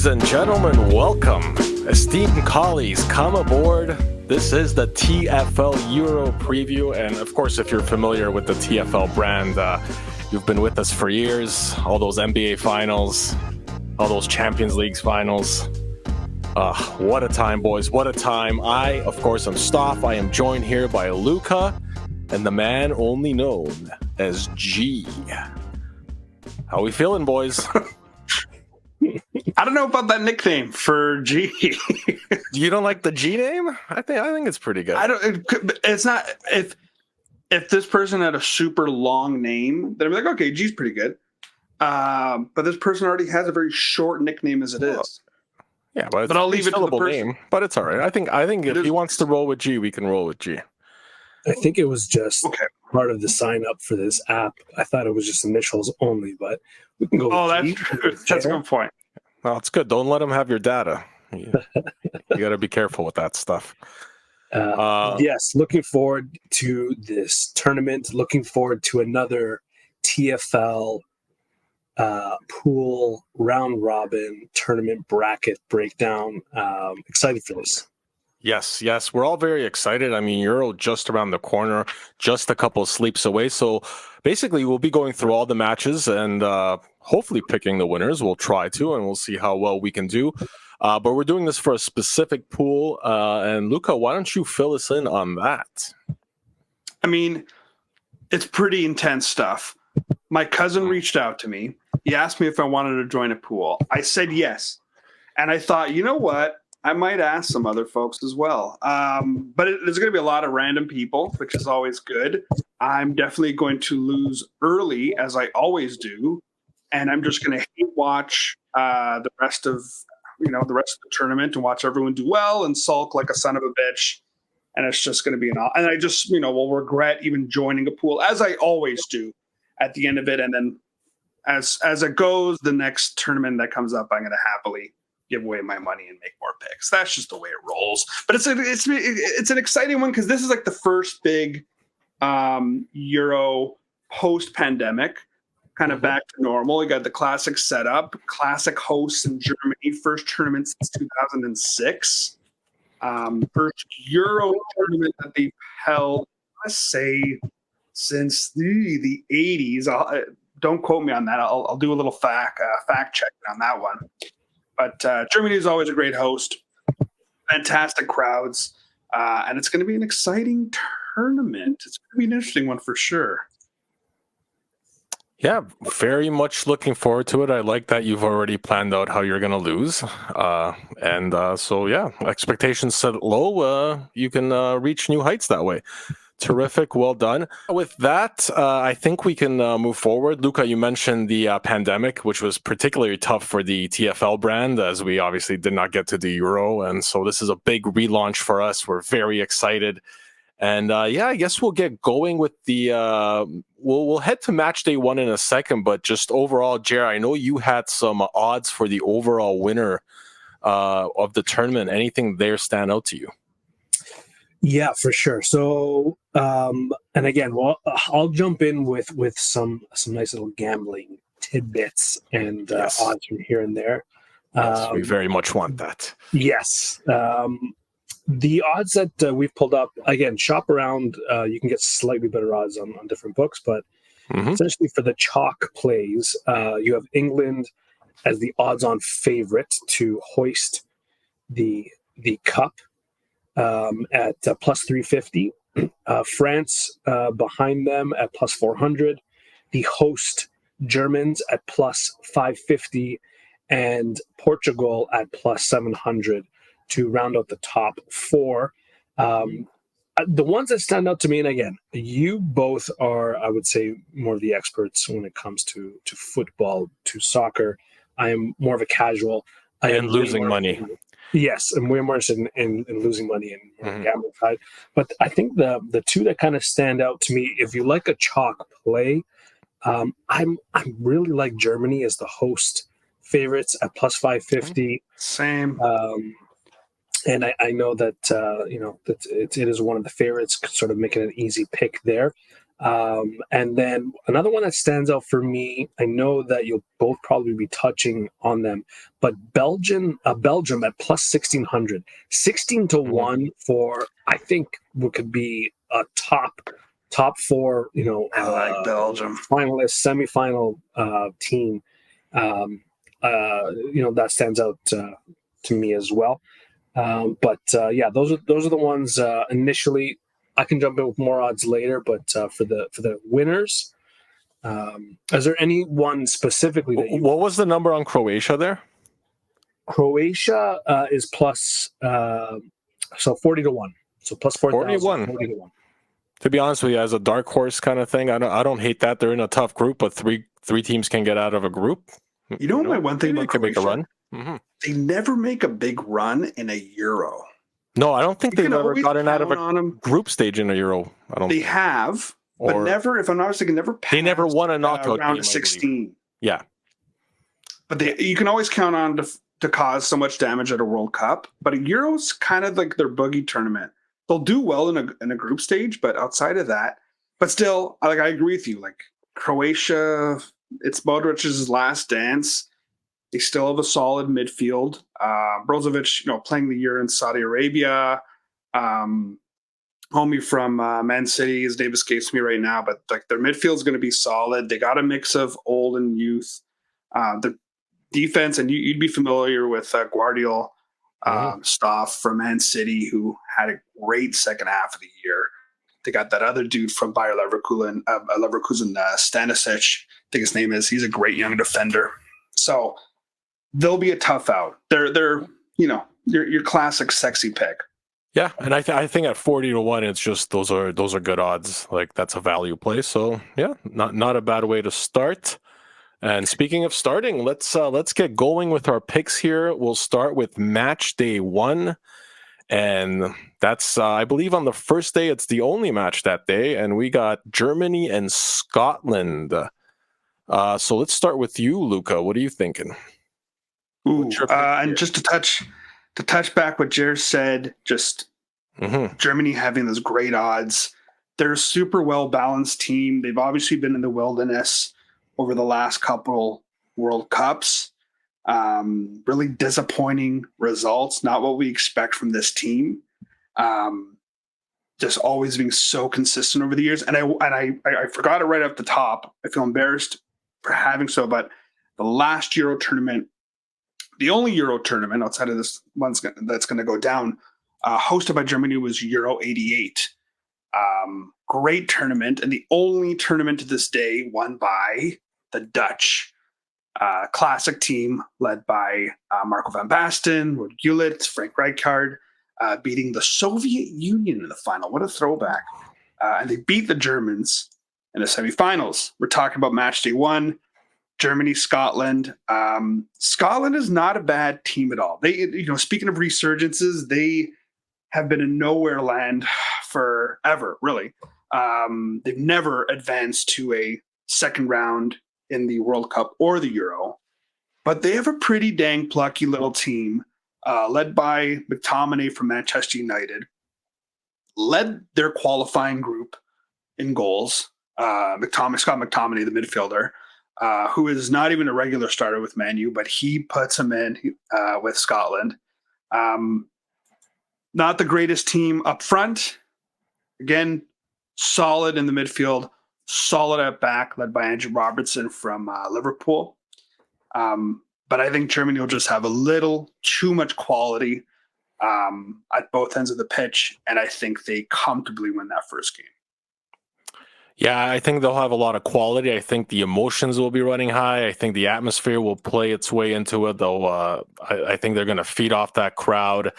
Ladies and gentlemen, welcome. Esteemed colleagues, come aboard. This is the TFL Euro preview. And of course, if you're familiar with the TFL brand, you've been with us for years. All those NBA finals, all those Champions League finals. What a time, boys. What a time. I, of course, am Stoff. I am joined here by Luca and the man only known as G. How we feeling, boys? I don't know about that nickname for G. You don't like the G name? I think it's pretty good. It's not. If this person had a super long name, then I'd be like, okay, G's pretty good. But this person already has a very short nickname as it is. Yeah, but I'll leave it to the person. Name, but it's all right. I think if he wants to roll with G, we can roll with G. I think it was just part of the sign up for this app. I thought it was just initials only, but we can go with G. That's true. That's a good point. Well, it's good. Don't let him have your data. You got to be careful with that stuff. Yes, looking forward to this tournament. Looking forward to another TFL pool round robin tournament bracket breakdown. Excited for this. Yes, we're all very excited. I mean, Euro just around the corner, just a couple of sleeps away. So basically, we'll be going through all the matches and hopefully picking the winners. We'll try to, and we'll see how well we can do. But we're doing this for a specific pool. And Luca, why don't you fill us in on that? I mean, it's pretty intense stuff. My cousin reached out to me. He asked me if I wanted to join a pool. I said yes. And I thought, you know what? I might ask some other folks as well. But there's going to be a lot of random people, which is always good. I'm definitely going to lose early, as I always do. And I'm just going to watch the rest of the tournament and watch everyone do well and sulk like a son of a bitch. And it's just going to be and I just, will regret even joining a pool, as I always do at the end of it. And then as it goes, the next tournament that comes up, I'm going to happily give away my money and make more picks. That's just the way it rolls. But it's an exciting one because this is like the first big Euro post-pandemic, kind of back to normal. You got the classic setup, classic hosts in Germany, first tournament since 2006. First Euro tournament that they've held, let's say, since the 80s. Don't quote me on that. I'll do a little fact check on that one. But Germany is always a great host, fantastic crowds, and it's going to be an exciting tournament. It's going to be an interesting one for sure. Yeah, very much looking forward to it. I like that you've already planned out how you're going to lose. So, yeah, expectations set low. You can reach new heights that way. Terrific. Well done. With that, I think we can move forward. Luca, you mentioned the pandemic, which was particularly tough for the TFL brand, as we obviously did not get to the Euro. And so this is a big relaunch for us. We're very excited. And I guess we'll get going with the we'll head to match day one in a second. But just overall, Jer, I know you had some odds for the overall winner of the tournament. Anything there stand out to you? Yeah, for sure. So, and again, I'll jump in with some nice little gambling tidbits and odds from here and there. Yes, we very much want that. Yes. The odds that we've pulled up, again, shop around. You can get slightly better odds on different books, but essentially for the chalk plays, you have England as the odds-on favorite to hoist the cup. At plus 350, France behind them at plus 400, the host Germans at plus 550, and Portugal at plus 700 to round out the top four. The ones that stand out to me, and again, you both are, I would say, more of the experts when it comes to football, to soccer. I am more of a casual. And losing money. Yes, and we're more interested in losing money and gambling side. But I think the two that kind of stand out to me, if you like a chalk play, I really like Germany as the host favorites at plus 550. Same. And I know that that it is one of the favorites, sort of making an easy pick there. And then another one that stands out for me, I know that you'll both probably be touching on them, but Belgium at plus 1600, 16 to 1 for, I think, what could be a top four, I like Belgium. finalist, semifinal team. That stands out to me as well. But those are the ones initially. I can jump in with more odds later, but for the winners, is there any one specifically that What was the number on Croatia there? Croatia is plus 40 to 1. So plus 4,000. 40 to 1. To be honest with you, as a dark horse kind of thing, I don't hate that. They're in a tough group, but three teams can get out of a group. You know my one thing about Croatia? Make a run. Mm-hmm. They never make a big run in a Euro. No, I don't think they've ever gotten out of a group stage in a Euro. They have, but never. If I'm not mistaken, never. They never won a knockout round game, of 16. Yeah, but you can always count on to cause so much damage at a World Cup. But a Euro's kind of like their boogie tournament. They'll do well in a group stage, but outside of that, but still, I agree with you. Like Croatia, it's Modric's last dance. They still have a solid midfield. Brozovic, playing the year in Saudi Arabia. Homie from Man City, his name escapes me right now, but like their midfield is going to be solid. They got a mix of old and youth. The defense, and you'd be familiar with Guardiola Staff from Man City, who had a great second half of the year. They got that other dude from Bayer Leverkusen, Stanisic, I think his name is. He's a great young defender. So they'll be a tough out. They're your classic sexy pick. Yeah, and I think at 40 to 1, it's just those are good odds. Like that's a value play. So yeah, not a bad way to start. And speaking of starting, let's get going with our picks here. We'll start with match day 1. And that's, I believe, on the first day. It's the only match that day. And we got Germany and Scotland. So let's start with you, Luca. What are you thinking? Ooh, and just to touch back what Jer said, just Germany having those great odds. They're a super well-balanced team. They've obviously been in the wilderness over the last couple World Cups. Really disappointing results, not what we expect from this team. Just always being so consistent over the years. And I forgot it right off the top. I feel embarrassed for having so, but the last Euro tournament, the only Euro tournament outside of this one that's going to go down, hosted by Germany, was Euro 88. Great tournament, and the only tournament to this day won by the Dutch. Classic team led by Marco van Basten, Ruud Gullit, Frank Rijkaard, beating the Soviet Union in the final. What a throwback. And they beat the Germans in the semifinals. We're talking about match day 1. Germany, Scotland. Scotland is not a bad team at all. They, speaking of resurgences, they have been in nowhere land forever, really. They've never advanced to a second round in the World Cup or the Euro, but they have a pretty dang plucky little team, led by McTominay from Manchester United, led their qualifying group in goals. Scott McTominay, the midfielder, who is not even a regular starter with Man U, but he puts him in with Scotland. Not the greatest team up front. Again, solid in the midfield, solid at back, led by Andrew Robertson from Liverpool. But I think Germany will just have a little too much quality at both ends of the pitch, and I think they comfortably win that first game. Yeah, I think they'll have a lot of quality. I think the emotions will be running high. I think the atmosphere will play its way into it, though. I think they're going to feed off that crowd.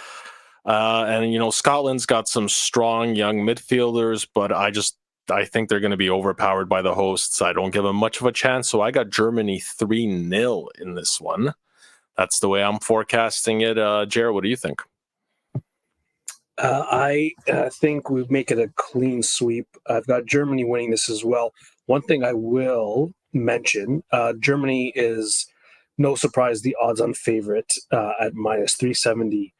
And, Scotland's got some strong young midfielders, but I think they're going to be overpowered by the hosts. I don't give them much of a chance, so I got Germany 3-0 in this one. That's the way I'm forecasting it. Jared, what do you think? I think we make it a clean sweep. I've got Germany winning this as well. One thing I will mention, Germany is, no surprise, the odds-on favorite at minus 370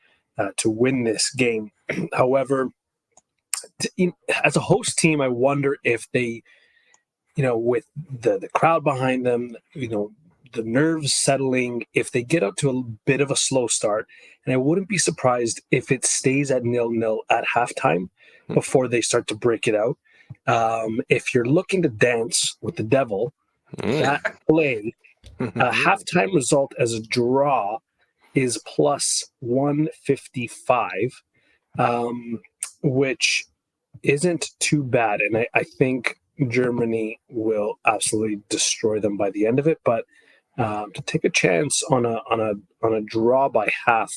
to win this game. However, as a host team, I wonder if they, with the crowd behind them, the nerves settling, if they get up to a bit of a slow start, and I wouldn't be surprised if it stays at 0-0 at halftime before they start to break it out. If you're looking to dance with the devil, that play, a halftime result as a draw is plus 155, which isn't too bad. And I think Germany will absolutely destroy them by the end of it. But to take a chance on a draw by half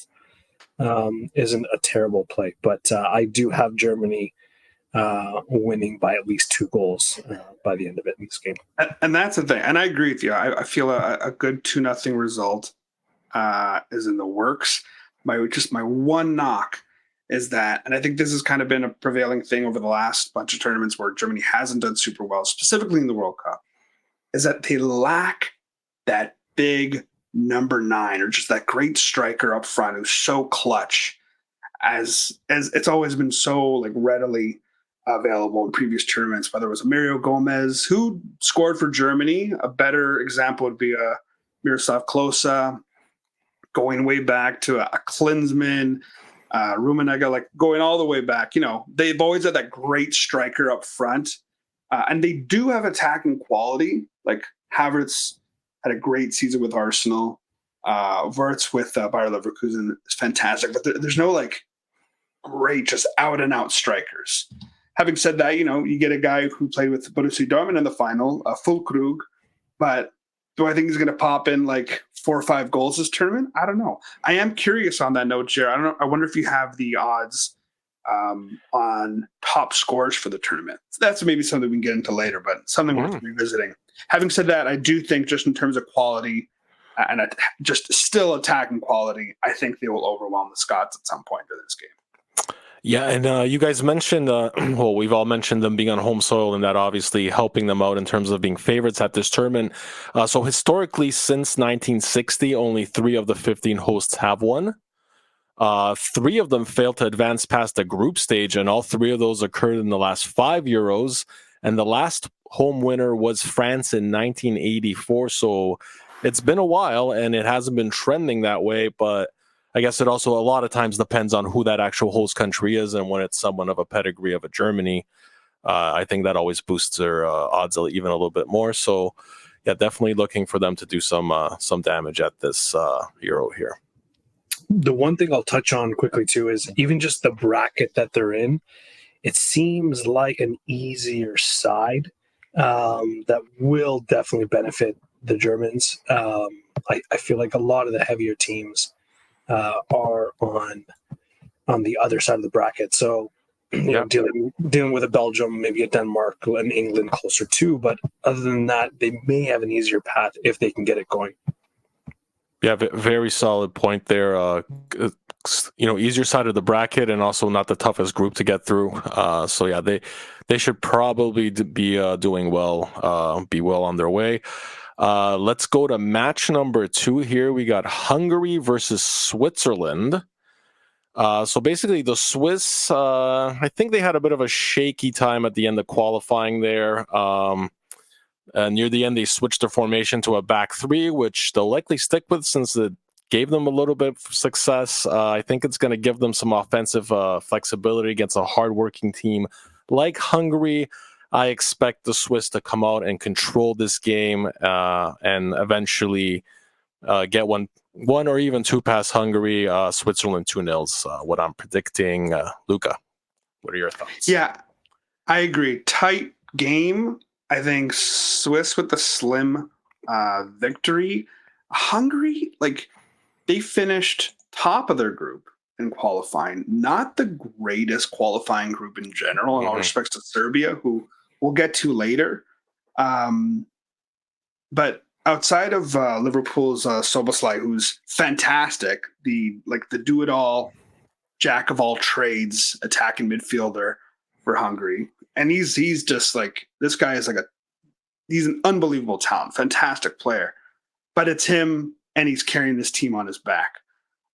isn't a terrible play. But I do have Germany winning by at least 2 goals by the end of it in this game. And that's the thing. And I agree with you. I feel a good 2-0 result is in the works. My one knock is that, and I think this has kind of been a prevailing thing over the last bunch of tournaments where Germany hasn't done super well, specifically in the World Cup, is that they lack that big number 9 or just that great striker up front who's so clutch, as it's always been so like readily available in previous tournaments, whether it was Mario Gomez, who scored for Germany. A better example would be Miroslav Klose, going way back to a Klinsmann, Rummenigge, like going all the way back. They've always had that great striker up front. And they do have attacking quality. Like Havertz had a great season with Arsenal. Wirtz with Bayer Leverkusen is fantastic. But there's no like great, just out and out strikers. Having said that, you get a guy who played with Borussia Dortmund in the final, Füllkrug, but do I think he's going to pop in like 4 or 5 goals this tournament? I don't know. I am curious on that note, Jared. I don't know. I wonder if you have the odds on top scores for the tournament. So that's maybe something we can get into later, but something worth revisiting. Having said that, I do think just in terms of quality and just still attacking quality, I think they will overwhelm the Scots at some point in this game. Yeah, and you guys mentioned, well, we've all mentioned them being on home soil and that obviously helping them out in terms of being favorites at this tournament. So historically, since 1960, only 3 of the 15 hosts have won. 3 of them failed to advance past the group stage, and all 3 of those occurred in the last 5 Euros. And the last home winner was France in 1984. So it's been a while, and it hasn't been trending that way, but I guess it also a lot of times depends on who that actual host country is, and when it's someone of a pedigree of a Germany, I think that always boosts their odds even a little bit more. So, yeah, definitely looking for them to do some damage at this Euro here. The one thing I'll touch on quickly too is even just the bracket that they're in. It seems like an easier side that will definitely benefit the Germans. I feel like a lot of the heavier teams are on the other side of the bracket. So, dealing with a Belgium, maybe a Denmark, and England closer too. But other than that, they may have an easier path if they can get it going. Yeah, very solid point there. Easier side of the bracket and also not the toughest group to get through. So yeah, they should probably be doing well, be well on their way. Let's go to match number 2 here. We got Hungary versus Switzerland. So basically the Swiss, I think they had a bit of a shaky time at the end of qualifying there. Near the end, they switched their formation to a back 3, which they'll likely stick with since it gave them a little bit of success. I think it's going to give them some offensive flexibility against a hardworking team like Hungary. I expect the Swiss to come out and control this game and eventually get one or even 2 past Hungary. Switzerland 2-0, what I'm predicting. Luca, what are your thoughts? Yeah, I agree. Tight game. I think Swiss with the slim victory. Hungary, they finished top of their group in qualifying. Not the greatest qualifying group in general, in all respects to Serbia, who we'll get to later. But outside of Liverpool's Soboslai, who's fantastic, the do-it-all, jack of all trades attacking midfielder for Hungary. And he's just this guy is he's an unbelievable talent, fantastic player. But it's him, and he's carrying this team on his back.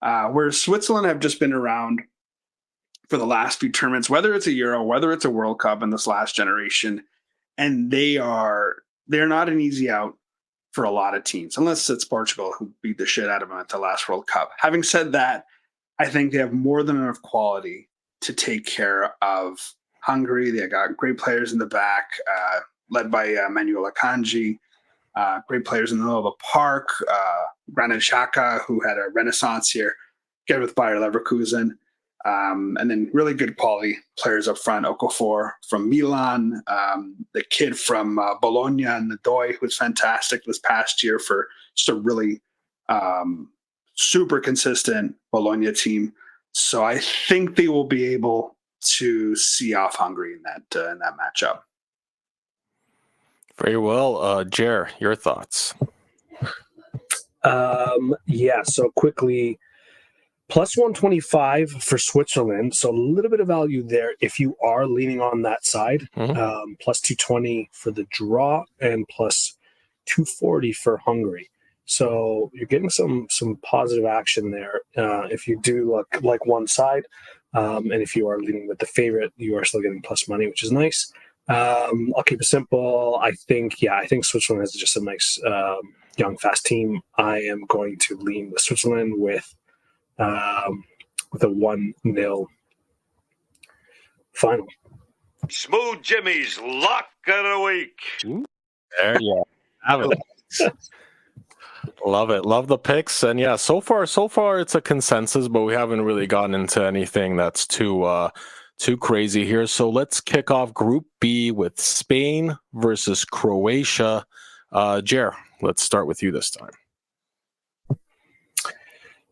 Whereas Switzerland have just been around for the last few tournaments, whether it's a Euro, whether it's a World Cup in this last generation, and they're not an easy out for a lot of teams, unless it's Portugal who beat the shit out of them at the last World Cup. Having said that, I think they have more than enough quality to take care of Hungary. They got great players in the back, led by Manuel Akanji. Great players in the middle of the park. Granit Xhaka, who had a renaissance here, get with Bayer Leverkusen. And then really good quality players up front. Okafor from Milan, the kid from Bologna and Nadoy, who was fantastic this past year for just a really super consistent Bologna team. So I think they will be able to see off Hungary in that matchup. Very well. Jer, your thoughts? So quickly, plus 125 for Switzerland. So a little bit of value there if you are leaning on that side. Plus 220 for the draw and plus 240 for Hungary. So you're getting some positive action there if you do like one side. And if you are leaning with the favorite, you are still getting plus money, which is nice. I'll keep it simple. I think Switzerland is just a nice young, fast team. I am going to lean with Switzerland with a 1-0 final. Smooth Jimmy's lock of the week. There you have it. Love it. Love the picks. And yeah, so far it's a consensus, but we haven't really gotten into anything that's too crazy here. So let's kick off Group B with Spain versus Croatia. Jer, let's start with you this time.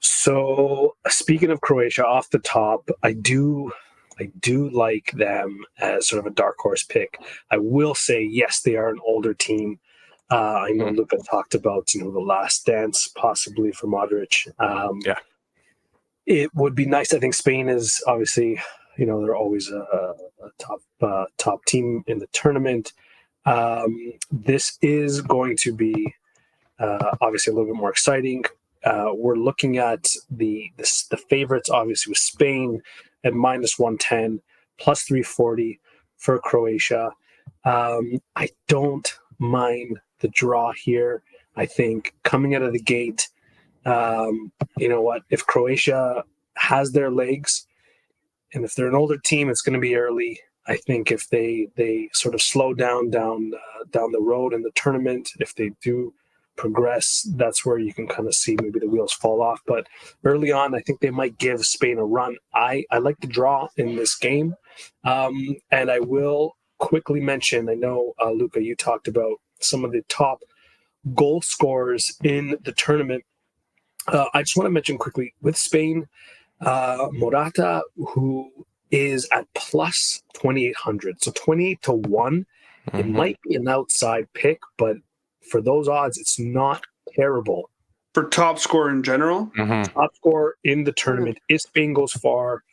So speaking of Croatia, off the top, I do like them as sort of a dark horse pick. I will say, yes, they are an older team. I know Luka talked about, the last dance possibly for Modric. Yeah. It would be nice. I think Spain is obviously, they're always a top team in the tournament. This is going to be obviously a little bit more exciting. We're looking at the favorites, obviously, with Spain at minus 110, plus 340 for Croatia. I don't mind the draw here. I think coming out of the gate, if Croatia has their legs, and if they're an older team, it's going to be early. I think if they sort of slow down the road in the tournament, if they do progress, that's where you can kind of see maybe the wheels fall off. But early on, I think they might give Spain a run. I like the draw in this game. And I will quickly mention, I know, Luka, you talked about some of the top goal scorers in the tournament. I just want to mention quickly with Spain, Morata, who is at plus 2,800. So 28 to 1. It might be an outside pick, but for those odds, it's not terrible. For top scorer in general? Top scorer in the tournament. If Spain goes far,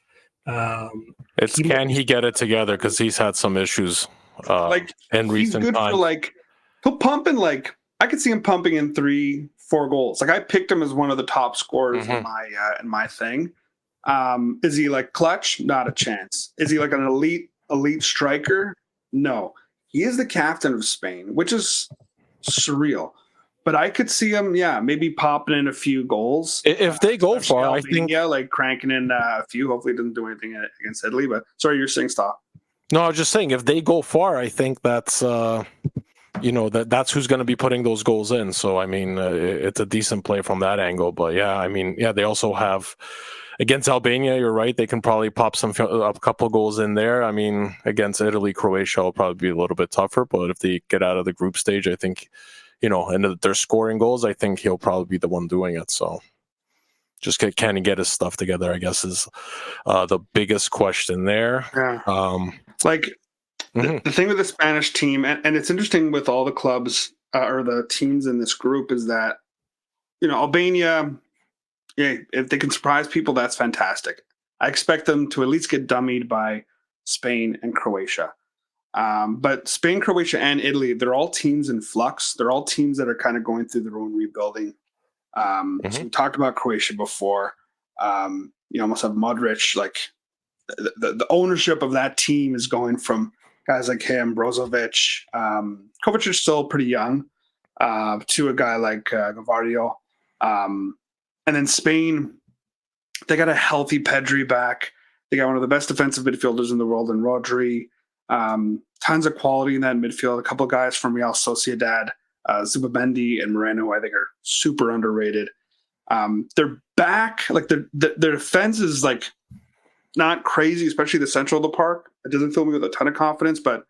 can he get it together? Because he's had some issues in recent he's good times. For he'll pump in I could see him pumping in 3-4 goals. I picked him as one of the top scorers in my thing. Is he clutch? Not a chance. Is he an elite striker? No. He is the captain of Spain, which is surreal. But I could see him, maybe popping in a few goals. If they go far, Albania, I think cranking in a few. Hopefully, it doesn't do anything against Italy. But sorry, you're saying stop. No, I was just saying if they go far, I think that's that's who's going to be putting those goals in. So I mean, it's a decent play from that angle. But they also have against Albania. You're right; they can probably pop a couple goals in there. I mean, against Italy, Croatia will probably be a little bit tougher. But if they get out of the group stage, I think. And they're scoring goals, I think he'll probably be the one doing it. So just can he get his stuff together, I guess, is the biggest question there. Yeah. The thing with the Spanish team, and it's interesting with all the clubs or the teams in this group, is that, Albania, if they can surprise people, that's fantastic. I expect them to at least get dummied by Spain and Croatia. But Spain, Croatia, and Italy, they're all teams in flux. They're all teams that are kind of going through their own rebuilding. So we talked about Croatia before. You almost have Modric, the ownership of that team is going from guys like him, Brozovic. Kovac is still pretty young, to a guy like Gavardio. And then Spain, they got a healthy Pedri back. They got one of the best defensive midfielders in the world in Rodri. Tons of quality in that midfield. A couple of guys from Real Sociedad, Zubimendi and Moreno, who I think are super underrated. They're back, like their defense is like not crazy, especially the central of the park. It doesn't fill me with a ton of confidence, but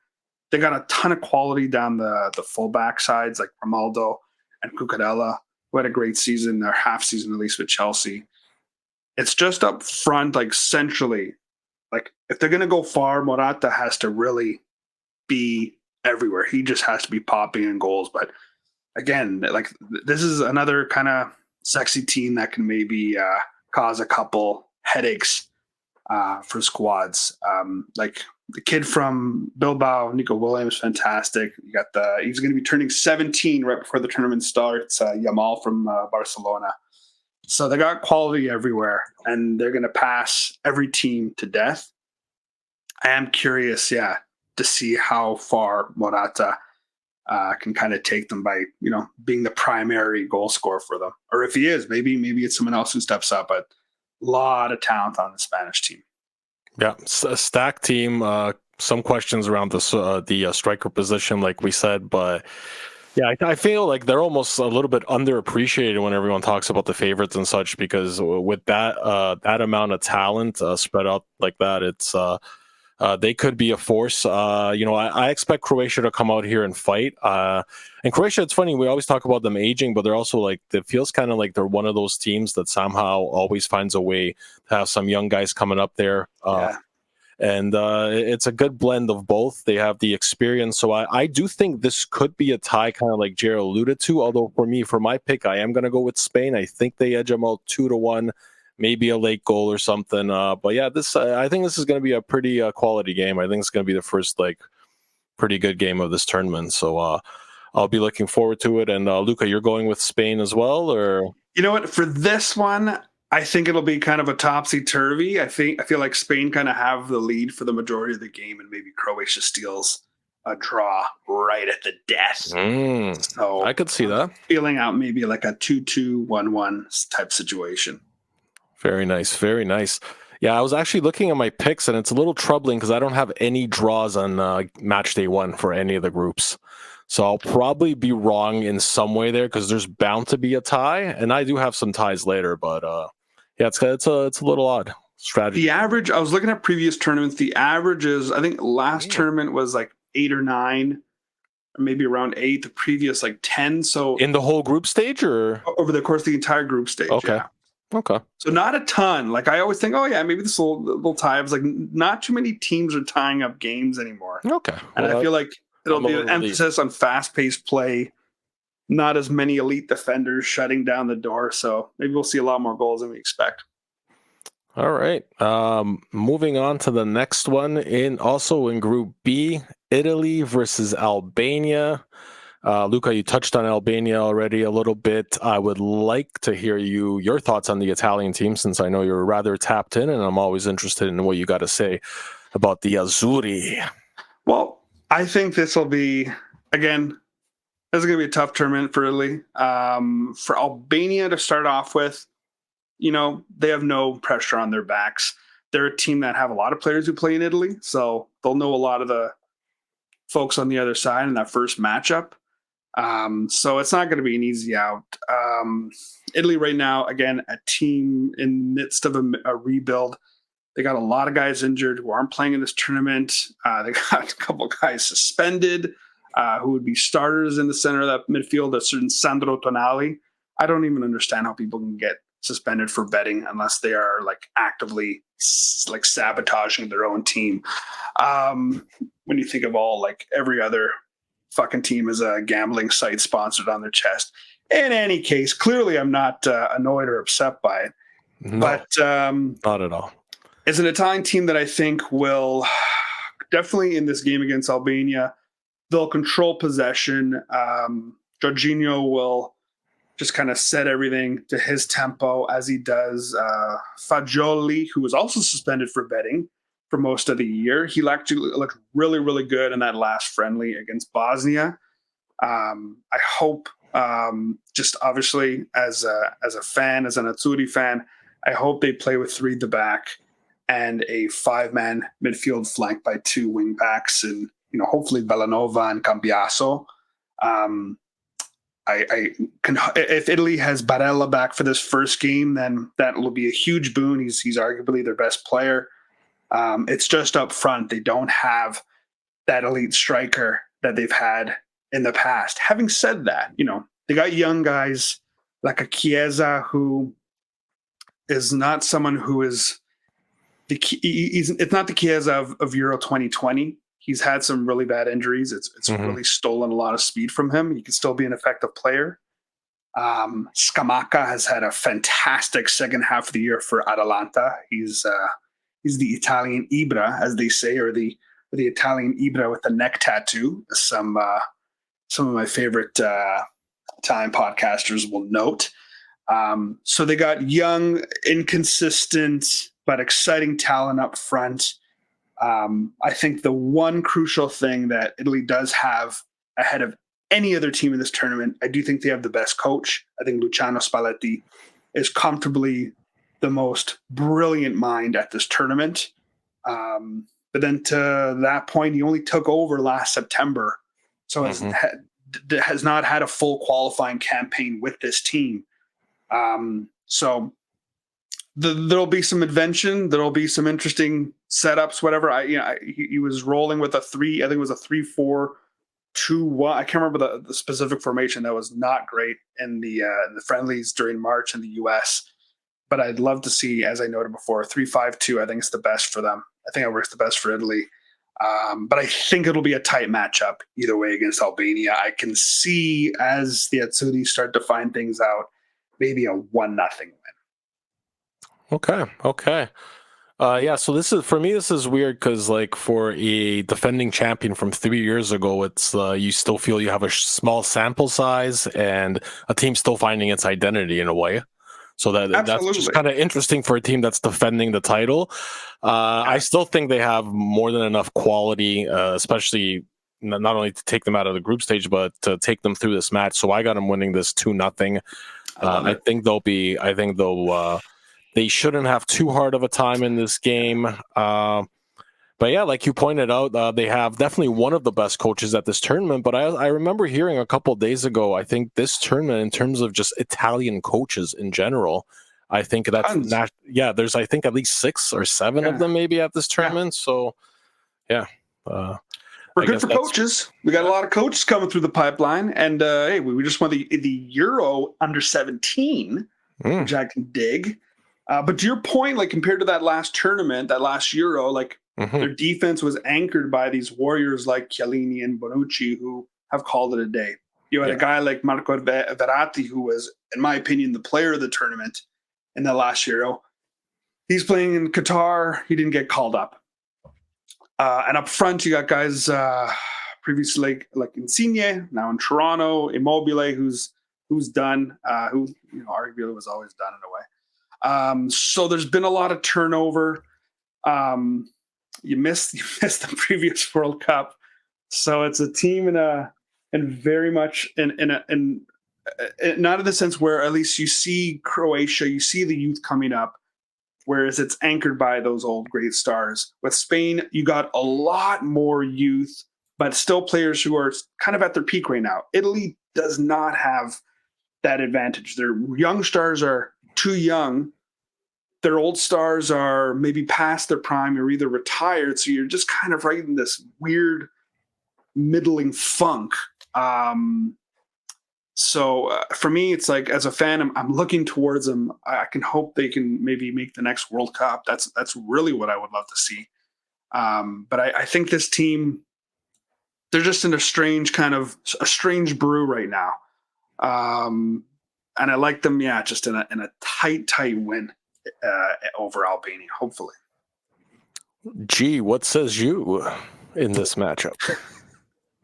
they got a ton of quality down the fullback sides, like Romaldo and Cucurella, who had a great season, or half season at least, with Chelsea. It's just up front, like centrally. Like if they're gonna go far, Morata has to really be everywhere. He just has to be popping in goals. But again, like this is another kind of sexy team that can maybe cause a couple headaches for squads. Like the kid from Bilbao, Nico Williams, fantastic. You got he's going to be turning 17 right before the tournament starts. Yamal from Barcelona. So they got quality everywhere, and they're going to pass every team to death. I am curious, to see how far Morata can kind of take them by, being the primary goal scorer for them. Or if he is, maybe it's someone else who steps up. But a lot of talent on the Spanish team. Yeah, a stacked team. Some questions around the striker position, like we said, but yeah, I feel like they're almost a little bit underappreciated when everyone talks about the favorites and such, because with that amount of talent spread out like that, it's they could be a force. I expect Croatia to come out here and fight. And Croatia, it's funny, we always talk about them aging, but they're also like, it feels kind of like they're one of those teams that somehow always finds a way to have some young guys coming up there. And it's a good blend of both. They have the experience. So I do think this could be a tie, kind of like Jared alluded to. Although for my pick, I am going to go with Spain. I think they edge them out 2-1, maybe a late goal or something. But yeah, I think this is going to be a pretty quality game. I think it's going to be the first pretty good game of this tournament. So I'll be looking forward to it. And Luca, you're going with Spain as well, or? You know what? For this one, I think it'll be kind of a topsy-turvy. I feel like Spain kind of have the lead for the majority of the game, and maybe Croatia steals a draw right at the death. So I could see that. Feeling out maybe like a 2-2, 1-1 type situation. Very nice. Very nice. Yeah, I was actually looking at my picks, and it's a little troubling because I don't have any draws on match day one for any of the groups. So I'll probably be wrong in some way there, because there's bound to be a tie, and I do have some ties later, but it's a little odd strategy. The average, I was looking at previous tournaments, the average is, I think last tournament was like 8 or 9, or maybe around 8, the previous like 10. So in the whole group stage, or over the course of the entire group stage. Okay. Yeah. Okay. So not a ton. Like I always think, maybe this little tie. I was like, not too many teams are tying up games anymore. Okay. And I feel like it'll be an emphasis on fast-paced play, not as many elite defenders shutting down the door. So maybe we'll see a lot more goals than we expect. All right. Moving on to the next one, also in Group B, Italy versus Albania. Luca, you touched on Albania already a little bit. I would like to hear your thoughts on the Italian team, since I know you're rather tapped in, and I'm always interested in what you got to say about the Azzurri. Well, I think this will be, again, this is going to be a tough tournament for Italy. For Albania to start off with, they have no pressure on their backs. They're a team that have a lot of players who play in Italy, so they'll know a lot of the folks on the other side in that first matchup. So it's not going to be an easy out. Italy right now, again, a team in the midst of a rebuild. They got a lot of guys injured who aren't playing in this tournament. They got a couple of guys suspended who would be starters in the center of that midfield. A certain Sandro Tonali. I don't even understand how people can get suspended for betting unless they are actively sabotaging their own team. When you think of every other fucking team is a gambling site sponsored on their chest. In any case, clearly I'm not annoyed or upset by it. No, but not at all. It's an Italian team that I think will definitely in this game against Albania, they'll control possession. Jorginho will just kind of set everything to his tempo as he does. Fagioli, who was also suspended for betting, for most of the year. He actually looked really, really good in that last friendly against Bosnia. I hope, just obviously as a fan, as an Azzurri fan, I hope they play with 3 at the back and a 5-man midfield flanked by 2 wing backs, and hopefully Bellanova and Cambiaso. I can, if Italy has Barella back for this first game, then that will be a huge boon. He's arguably their best player. It's just up front. They don't have that elite striker that they've had in the past. Having said that, they got young guys like a Chiesa, who is not someone who is it's not the Chiesa of Euro 2020. He's had some really bad injuries. It's really stolen a lot of speed from him. He can still be an effective player. Scamacca has had a fantastic second half of the year for Atalanta. He's the Italian Ibra, as they say, or the Italian Ibra with the neck tattoo. Some of my favorite Italian podcasters will note. So they got young, inconsistent, but exciting talent up front. I think the one crucial thing that Italy does have ahead of any other team in this tournament, I do think they have the best coach. I think Luciano Spalletti is comfortably the most brilliant mind at this tournament. But then to that point, he only took over last September. So has not had a full qualifying campaign with this team. So there'll be some invention. There'll be some interesting setups, whatever. He was rolling with I think it was a 3-4-2-1. I can't remember the specific formation. That was not great in the friendlies during March in the US. But I'd love to see, as I noted before, 3-5-2. I think it's the best for them. I think it works the best for Italy. But I think it'll be a tight matchup either way against Albania. I can see, as the Azzurri start to find things out, maybe a 1-0 win. Okay. Yeah, so this is weird because, like, for a defending champion from 3 years ago, it's you still feel you have a small sample size and a team still finding its identity in a way. So that's just kind of interesting for a team that's defending the title. I still think they have more than enough quality, especially not only to take them out of the group stage, but to take them through this match. So I got them winning this 2-0. I think they shouldn't have too hard of a time in this game. But yeah, like you pointed out, they have definitely one of the best coaches at this tournament. But I remember hearing a couple of days ago, I think this tournament, in terms of just Italian coaches in general, I think that's there's I think at least 6 or 7 of them maybe at this tournament. So yeah, we're good for coaches. We got a lot of coaches coming through the pipeline, and hey, we just won the Euro under 17, which I can dig. But to your point, like compared to that last tournament, that last Euro, like. Their defense was anchored by these warriors like Chiellini and Bonucci, who have called it a day. You had a guy like Marco Verratti, who was, in my opinion, the player of the tournament in the last Euro. He's playing in Qatar. He didn't get called up. And up front, you got guys previously like Insigne, now in Toronto, Immobile, who's done, who arguably was always done in a way. So there's been a lot of turnover. You missed the previous World Cup, so it's a team and very much in not in the sense where at least you see Croatia, you see the youth coming up, whereas it's anchored by those old great stars. With Spain, you got a lot more youth, but still players who are kind of at their peak right now. Italy does not have that advantage. Their young stars are too young. Their old stars are maybe past their prime or either retired. So you're just kind of right in this weird middling funk. So for me, it's like, as a fan, I'm looking towards them. I can hope they can maybe make the next World Cup. That's really what I would love to see. But I think this team, they're just in a strange brew right now. And I like them, just in a tight win. Over Albania, hopefully. Gee, what says you in this matchup?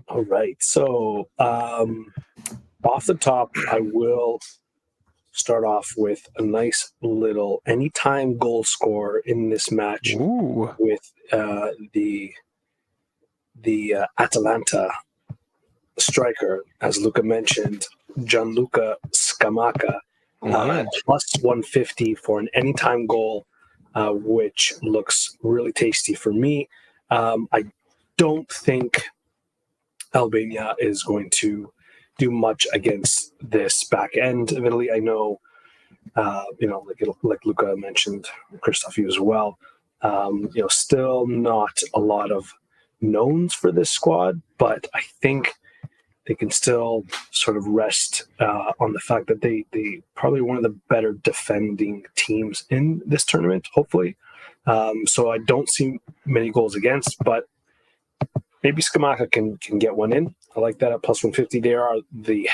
All right. So off the top, I will start off with a nice little anytime goal scorer in this match with the Atalanta striker, as Luca mentioned, Gianluca Scamacca, plus 150 for an anytime goal, which looks really tasty for me. I don't think Albania is going to do much against this back end of Italy. I know, like Luca mentioned, Christoph, you as well. Still not a lot of knowns for this squad, but I think they can still sort of rest on the fact that they probably one of the better defending teams in this tournament, hopefully. So I don't see many goals against, but maybe Scamacca can get one in. I like that at plus 150. They are the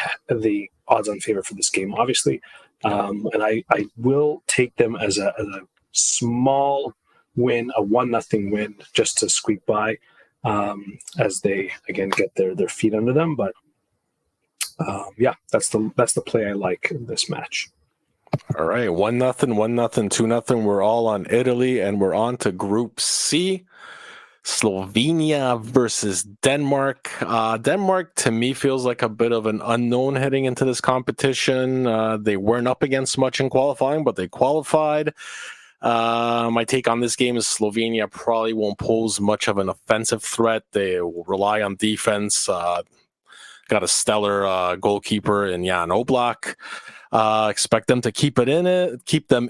odds-on favorite for this game, obviously. And I will take them as a small win, a 1-0 win, just to squeak by as they, again, get their feet under them. But that's the play I like in this match. All right, 1-0, 1-0, 2-0. We're all on Italy, and we're on to Group C. Slovenia versus Denmark. Denmark, to me, feels like a bit of an unknown heading into this competition. They weren't up against much in qualifying, but they qualified. My take on this game is Slovenia probably won't pose much of an offensive threat. They will rely on defense. Got a stellar goalkeeper in Jan Oblak. Expect them to keep them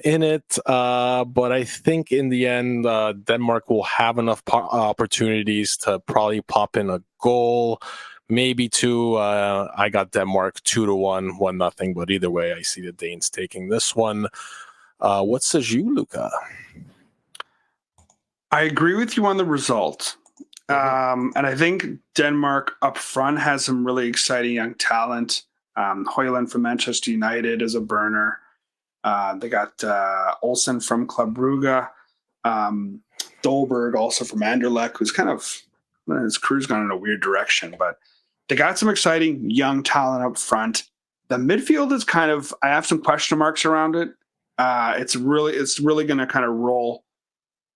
in it. But I think in the end, Denmark will have enough opportunities to probably pop in a goal, maybe two. I got Denmark 2-1, 1-0. But either way, I see the Danes taking this one. What says you, Luca? I agree with you on the result. And I think Denmark up front has some really exciting young talent. Højlund from Manchester United is a burner. They got Olsen from Club Brugge. Dolberg also from Anderlecht, who's kind of, his career's gone in a weird direction, but they got some exciting young talent up front. The midfield is kind of, I have some question marks around it. It's really going to kind of roll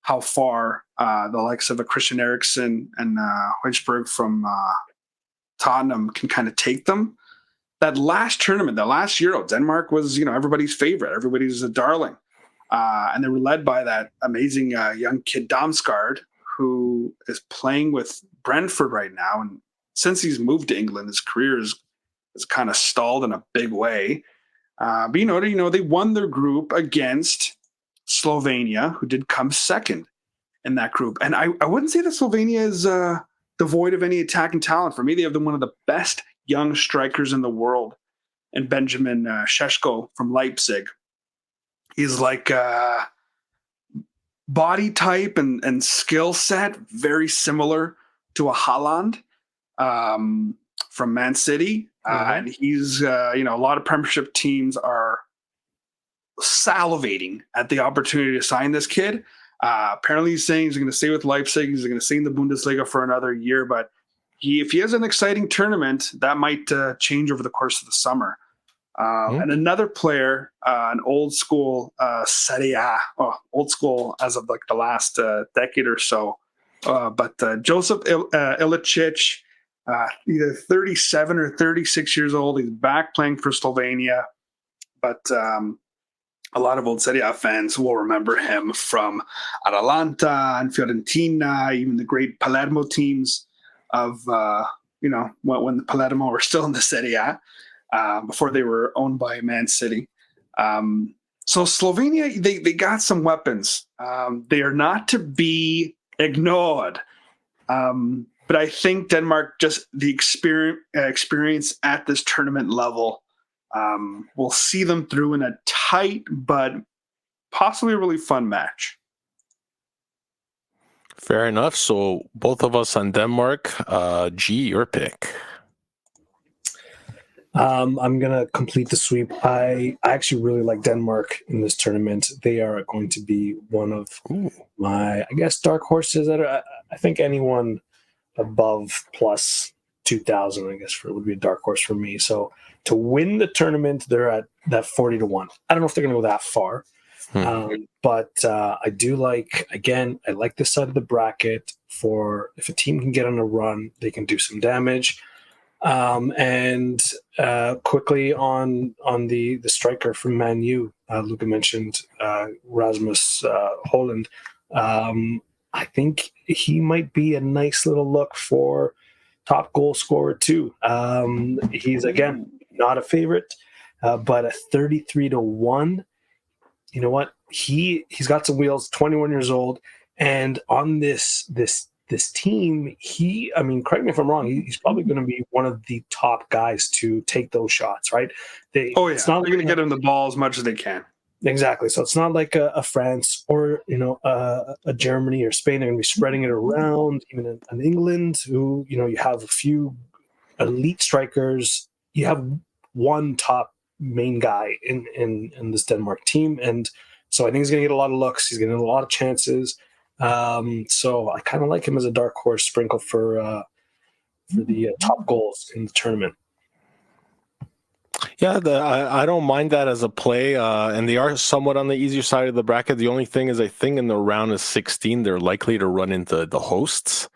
how far the likes of a Christian Eriksen and Højbjerg from Tottenham can kind of take them. That last tournament, that last Euro, Denmark was, everybody's favorite. Everybody's a darling. And they were led by that amazing young kid, Damsgaard, who is playing with Brentford right now. And since he's moved to England, his career is kind of stalled in a big way. But they won their group against Slovenia, who did come second in that group. And I wouldn't say that Slovenia is devoid of any attacking talent. For me, they have one of the best young strikers in the world, and Benjamin Šeško from Leipzig. He's like body type and skill set very similar to a Haaland from Man City. And he's, a lot of Premiership teams are salivating at the opportunity to sign this kid. Apparently he's saying he's going to stay with Leipzig. He's going to stay in the Bundesliga for another year, but if he has an exciting tournament, that might change over the course of the summer. And another player, an old school Serie A, old school as of like the last decade or so, but Joseph Ilicic, either 37 or 36 years old. He's back playing for Slovenia, but a lot of old Serie A fans will remember him from Atalanta and Fiorentina, even the great Palermo teams of, when the Palermo were still in the Serie A, before they were owned by Man City. So Slovenia, they got some weapons. They are not to be ignored. But I think Denmark, just the experience at this tournament level, will see them through in a tight but possibly a really fun match. Fair enough. So both of us on Denmark. G, your pick. I'm going to complete the sweep. I actually really like Denmark in this tournament. They are going to be one of my, dark horses. I think anyone above plus 2,000, I guess, would be a dark horse for me. So to win the tournament, they're at that 40-1. I don't know if they're going to go that far. But I do like, again, I like this side of the bracket for if a team can get on a run, they can do some damage. And quickly on the striker from Man U, Luca mentioned Rasmus Holland. I think he might be a nice little look for top goal scorer too. He's, again, not a favorite, but a 33-1. You know what? He's got some wheels, 21 years old, and on this team, correct me if I'm wrong, he's probably going to be one of the top guys to take those shots, right? It's not going to get him the ball as much as they can. Exactly. So it's not like a France or a Germany or Spain. They're going to be spreading it around. Even in England, who you have a few elite strikers. You have one top main guy in this Denmark team, and so I think he's going to get a lot of looks. He's going to get a lot of chances. So I kind of like him as a dark horse sprinkle for the top goals in the tournament. Yeah, I don't mind that as a play, and they are somewhat on the easier side of the bracket. The only thing is, I think in the round of 16, they're likely to run into the hosts,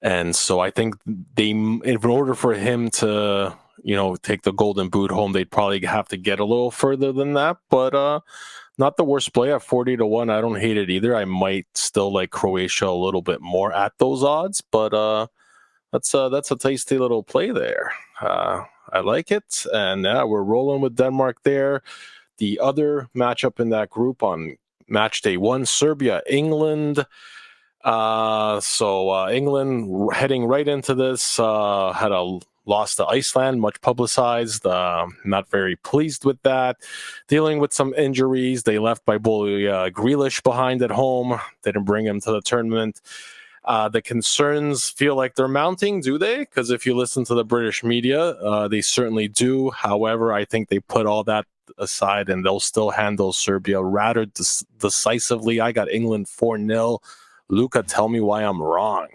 and so I think in order for him to take the golden boot home, they'd probably have to get a little further than that. But not the worst play at 40-1. I don't hate it either. I might still like Croatia a little bit more at those odds, but that's a tasty little play there. I like it, and we're rolling with Denmark there. The other matchup in that group on match day 1, Serbia, England. So England heading right into this had a loss to Iceland, much publicized. Not very pleased with that. Dealing with some injuries. They left by bully Grealish behind at home. Didn't bring him to the tournament. The concerns feel like they're mounting, do they? Because if you listen to the British media, they certainly do. However, I think they put all that aside and they'll still handle Serbia rather decisively. I got England 4-0. Luca, tell me why I'm wrong.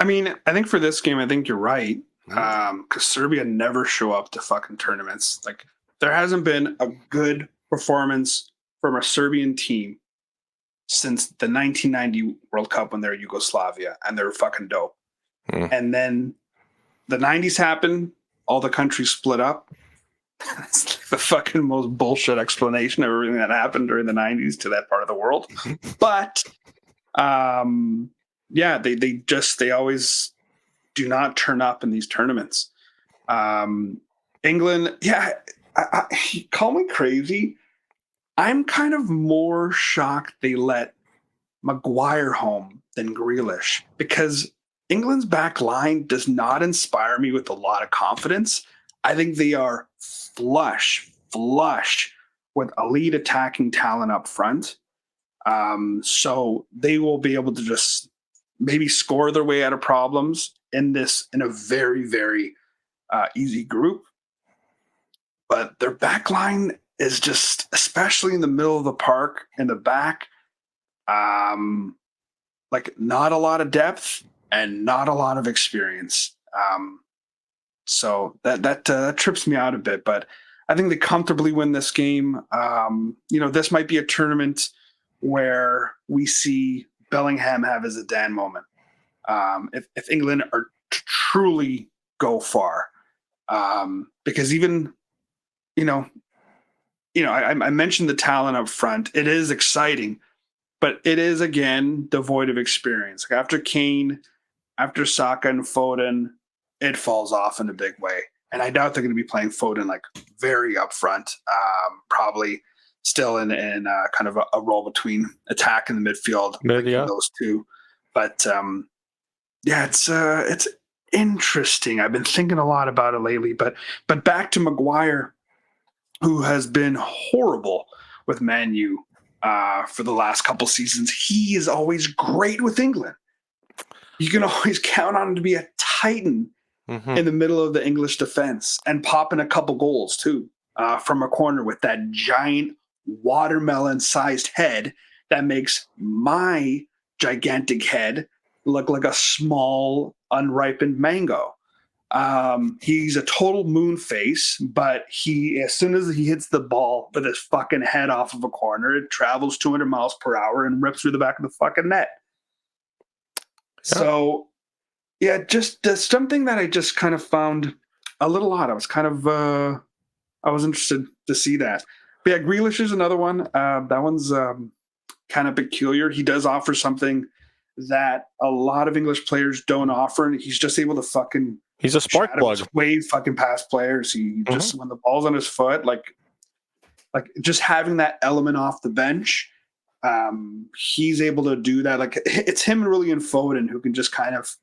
I mean, I think for this game, I think you're right. Because Serbia never show up to fucking tournaments. Like, there hasn't been a good performance from a Serbian team since the 1990 World Cup when they were Yugoslavia, and they were fucking dope. And then the 90s happened, all the countries split up. That's like the fucking most bullshit explanation of everything that happened during the 90s to that part of the world. But they always do not turn up in these tournaments. England, call me crazy. I'm kind of more shocked they let Maguire home than Grealish, because England's back line does not inspire me with a lot of confidence. I think they are flush with elite attacking talent up front. So they will be able to just maybe score their way out of problems in a very, very easy group. But their back line is just, especially in the middle of the park, in the back, like not a lot of depth and not a lot of experience. So that trips me out a bit, but I think they comfortably win this game. This might be a tournament where we see Bellingham have his Zidane moment. If England are to truly go far, because even, I mentioned the talent up front. It is exciting, but it is, again, devoid of experience. Like after Kane, after Saka and Foden, it falls off in a big way. And I doubt they're going to be playing Foden like very up front, probably still in kind of a role between attack and the midfield, those two. But it's interesting. I've been thinking a lot about it lately. But back to Maguire, who has been horrible with Man U for the last couple seasons. He is always great with England. You can always count on him to be a titan in the middle of the English defense and popping a couple goals too from a corner with that giant watermelon-sized head that makes my gigantic head look like a small unripened mango. He's a total moon face, but as soon as he hits the ball with his fucking head off of a corner, it travels 200 miles per hour and rips through the back of the fucking net. Yeah. So, yeah, just something that I just kind of found a little odd. I was kind of, I was interested to see that. But yeah, Grealish is another one. That one's kind of peculiar. He does offer something that a lot of English players don't offer, and he's just able to fucking. He's a spark plug. Way fucking past players. He just when the ball's on his foot, like just having that element off the bench, he's able to do that. Like it's him and William Foden who can just kind of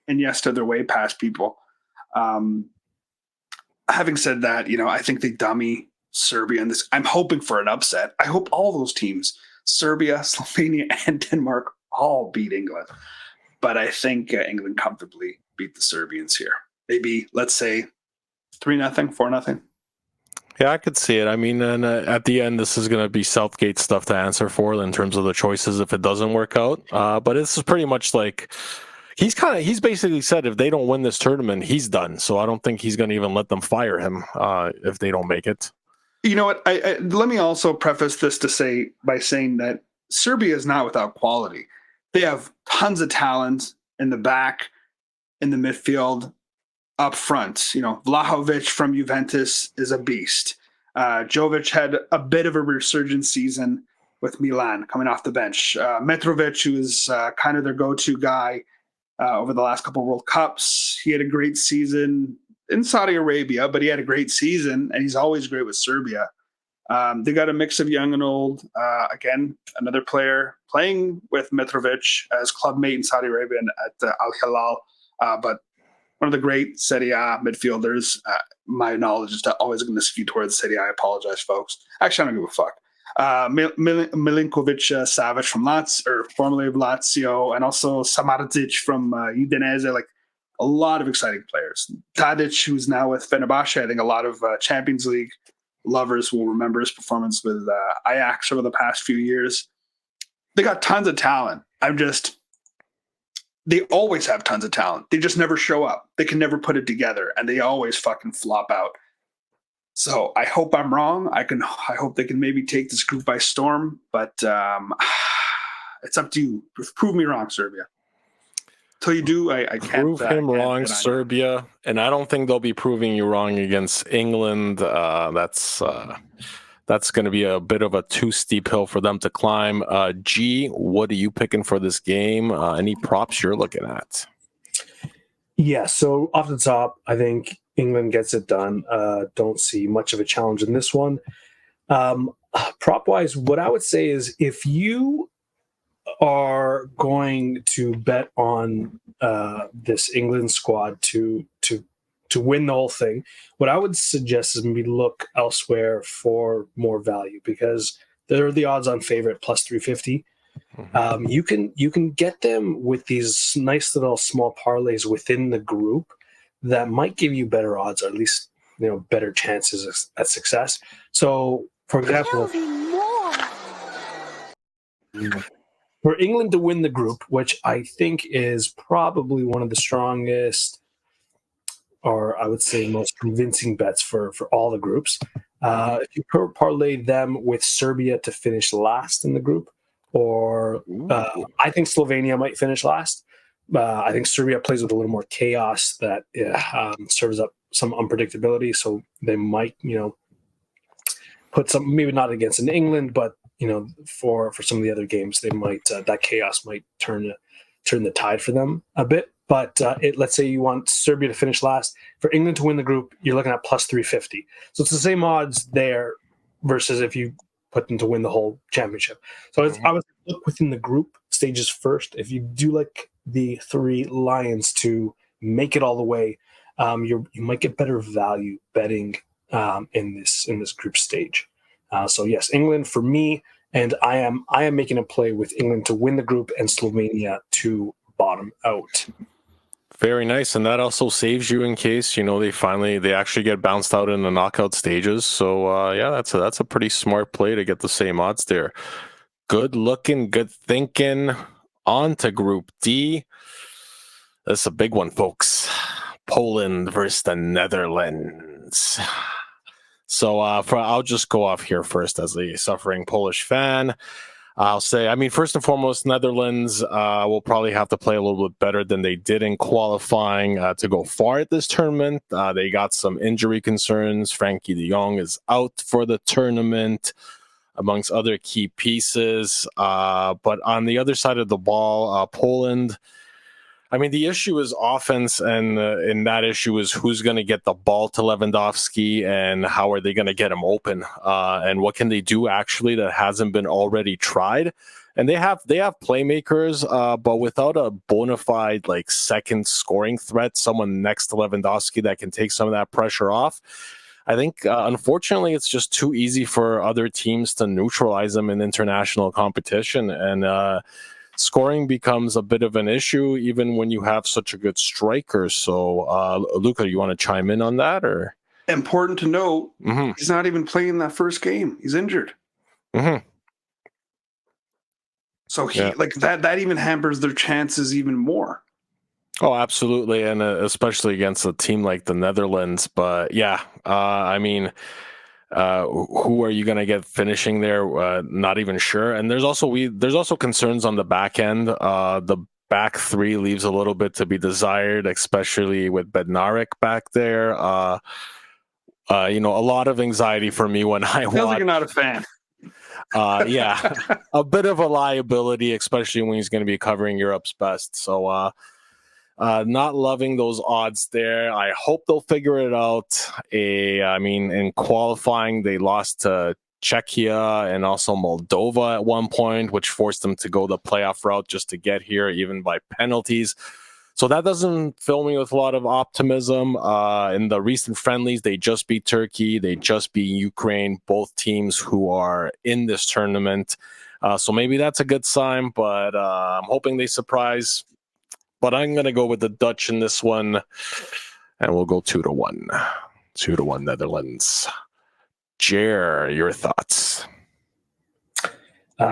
Iniesta their way past people. Having said that, I think they dummy Serbia in this. I'm hoping for an upset. I hope all those teams, Serbia, Slovenia, and Denmark, all beat England. But I think England comfortably beat the Serbians here. Maybe, let's say, 3-0, 4-0. Yeah, I could see it. I mean, and at the end, this is going to be Southgate stuff to answer for in terms of the choices if it doesn't work out. But this is pretty much like he's basically said if they don't win this tournament, he's done. So I don't think he's going to even let them fire him if they don't make it. You know what? Let me also preface this by saying that Serbia is not without quality. They have tons of talent in the back, in the midfield, up front. Vlahovic from Juventus is a beast. Jovic had a bit of a resurgent season with Milan coming off the bench. Mitrovic, who is kind of their go-to guy over the last couple of World Cups, he had a great season in Saudi Arabia, but he had a great season, and he's always great with Serbia. They got a mix of young and old. Again, another player playing with Mitrovic as clubmate in Saudi Arabia at Al Hilal, but one of the great Serie A midfielders. My knowledge is always going to skew towards Serie A. I apologize, folks. Actually, I don't give a fuck. Milinkovic Savic from Lazio, or formerly of Lazio, and also Samardzic from Udinese. Like a lot of exciting players. Tadic, who's now with Fenerbahce. I think a lot of Champions League lovers will remember his performance with Ajax over the past few years. They got tons of talent. They always have tons of talent. They just never show up. They can never put it together, and they always fucking flop out. So I hope I'm wrong. I hope they can maybe take this group by storm, but it's up to you. Prove me wrong, Serbia. Till you do, I can't prove him wrong, Serbia, and I don't think they'll be proving you wrong against England. That's going to be a bit of a too steep hill for them to climb. G, what are you picking for this game? Any props you're looking at? Yeah, so off the top, I think England gets it done. Don't see much of a challenge in this one. Prop-wise, what I would say is if you are going to bet on this England squad to win the whole thing, what I would suggest is maybe look elsewhere for more value, because they're the odds-on favorite plus 350. You can get them with these nice little small parlays within the group that might give you better odds, or at least better chances at success. So, for example, for England to win the group, which I think is probably one of the strongest, or I would say most convincing bets for all the groups. If you parlay them with Serbia to finish last in the group, or I think Slovenia might finish last. I think Serbia plays with a little more chaos that serves up some unpredictability, so they might, put some, maybe not against an England, but for some of the other games, they might that chaos might turn the tide for them a bit. But let's say you want Serbia to finish last. For England to win the group, you're looking at plus 350. So it's the same odds there versus if you put them to win the whole championship. So I would look within the group stages first. If you do like the three Lions to make it all the way, you might get better value betting in this group stage. So yes, England for me, and I am making a play with England to win the group and Slovenia to bottom out. Very nice, and that also saves you in case they actually get bounced out in the knockout stages. So that's a pretty smart play to get the same odds there. Good looking, good thinking. On to Group D. This is a big one, folks. Poland versus the Netherlands. So I'll just go off here first as a suffering Polish fan. I'll say, first and foremost, Netherlands will probably have to play a little bit better than they did in qualifying to go far at this tournament. They got some injury concerns. Frankie de Jong is out for the tournament, amongst other key pieces. But on the other side of the ball, Poland, the issue is offense, and that issue is who's going to get the ball to Lewandowski and how are they going to get him open, and what can they do actually that hasn't been already tried. And they have playmakers, but without a bona fide second scoring threat, someone next to Lewandowski that can take some of that pressure off. I think, unfortunately, it's just too easy for other teams to neutralize them in international competition, and scoring becomes a bit of an issue even when you have such a good striker. So, Luca, you want to chime in on that? Or important to note, he's not even playing that first game. He's injured. So that even hampers their chances even more. Oh, absolutely, and especially against a team like the Netherlands. But yeah, who are you going to get finishing there? Not even sure. And there's also concerns on the back end. The back three leaves a little bit to be desired, especially with Bednarek back there. A lot of anxiety for me when I Feels watch. like you're not a fan. Yeah, a bit of a liability, especially when he's going to be covering Europe's best. So, not loving those odds there. I hope they'll figure it out. In qualifying, they lost to Czechia and also Moldova at one point, which forced them to go the playoff route just to get here, even by penalties. So that doesn't fill me with a lot of optimism. In the recent friendlies, they just beat Turkey. They just beat Ukraine, both teams who are in this tournament. So maybe that's a good sign, but I'm hoping they surprise. But I'm going to go with the Dutch in this one, and we'll go 2-1. 2-1 Netherlands. Jer, your thoughts?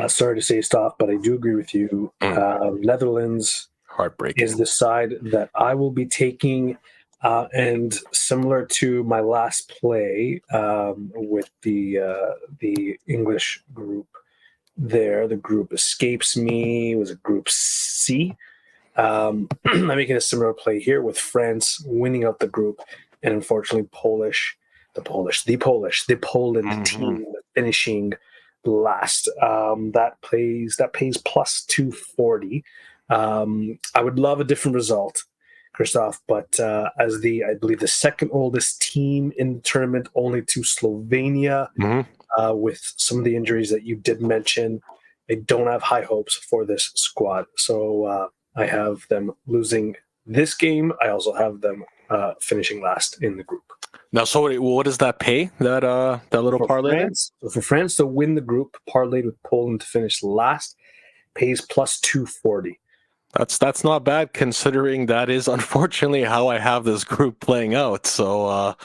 Sorry to say stuff, but I do agree with you. Netherlands heartbreaking is the side that I will be taking, and similar to my last play with the English group there, the group escapes me. It was a group C. I'm making a similar play here with France winning out the group, and unfortunately the Poland team finishing last. That pays plus 240. I would love a different result, Christoph, but as I believe the second oldest team in the tournament, only to Slovenia, with some of the injuries that you did mention, I don't have high hopes for this squad. So I have them losing this game. I also have them finishing last in the group. Now, so what does that pay? That little parlay? For France to win the group, parlayed with Poland to finish last, pays plus 240. That's not bad, considering that is unfortunately how I have this group playing out. So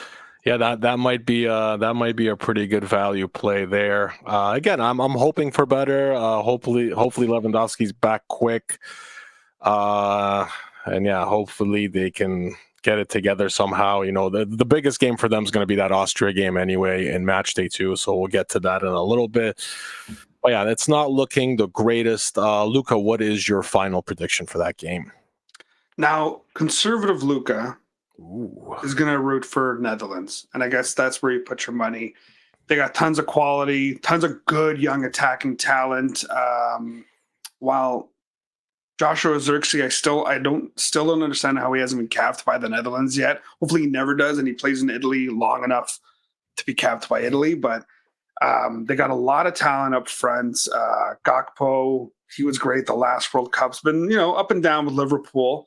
that might be a pretty good value play there. Again, I'm hoping for better. Hopefully Lewandowski's back quick. And yeah, hopefully they can get it together somehow. The biggest game for them is going to be that Austria game anyway in match day 2. So we'll get to that in a little bit. But yeah, it's not looking the greatest. Luca, what is your final prediction for that game? Now, conservative Luca is going to root for Netherlands. And I guess that's where you put your money. They got tons of quality, tons of good young attacking talent. While Joshua Zirkzee, I still don't understand how he hasn't been capped by the Netherlands yet. Hopefully he never does, and he plays in Italy long enough to be capped by Italy. But they got a lot of talent up front. Gakpo, he was great the last World Cup's been up and down with Liverpool,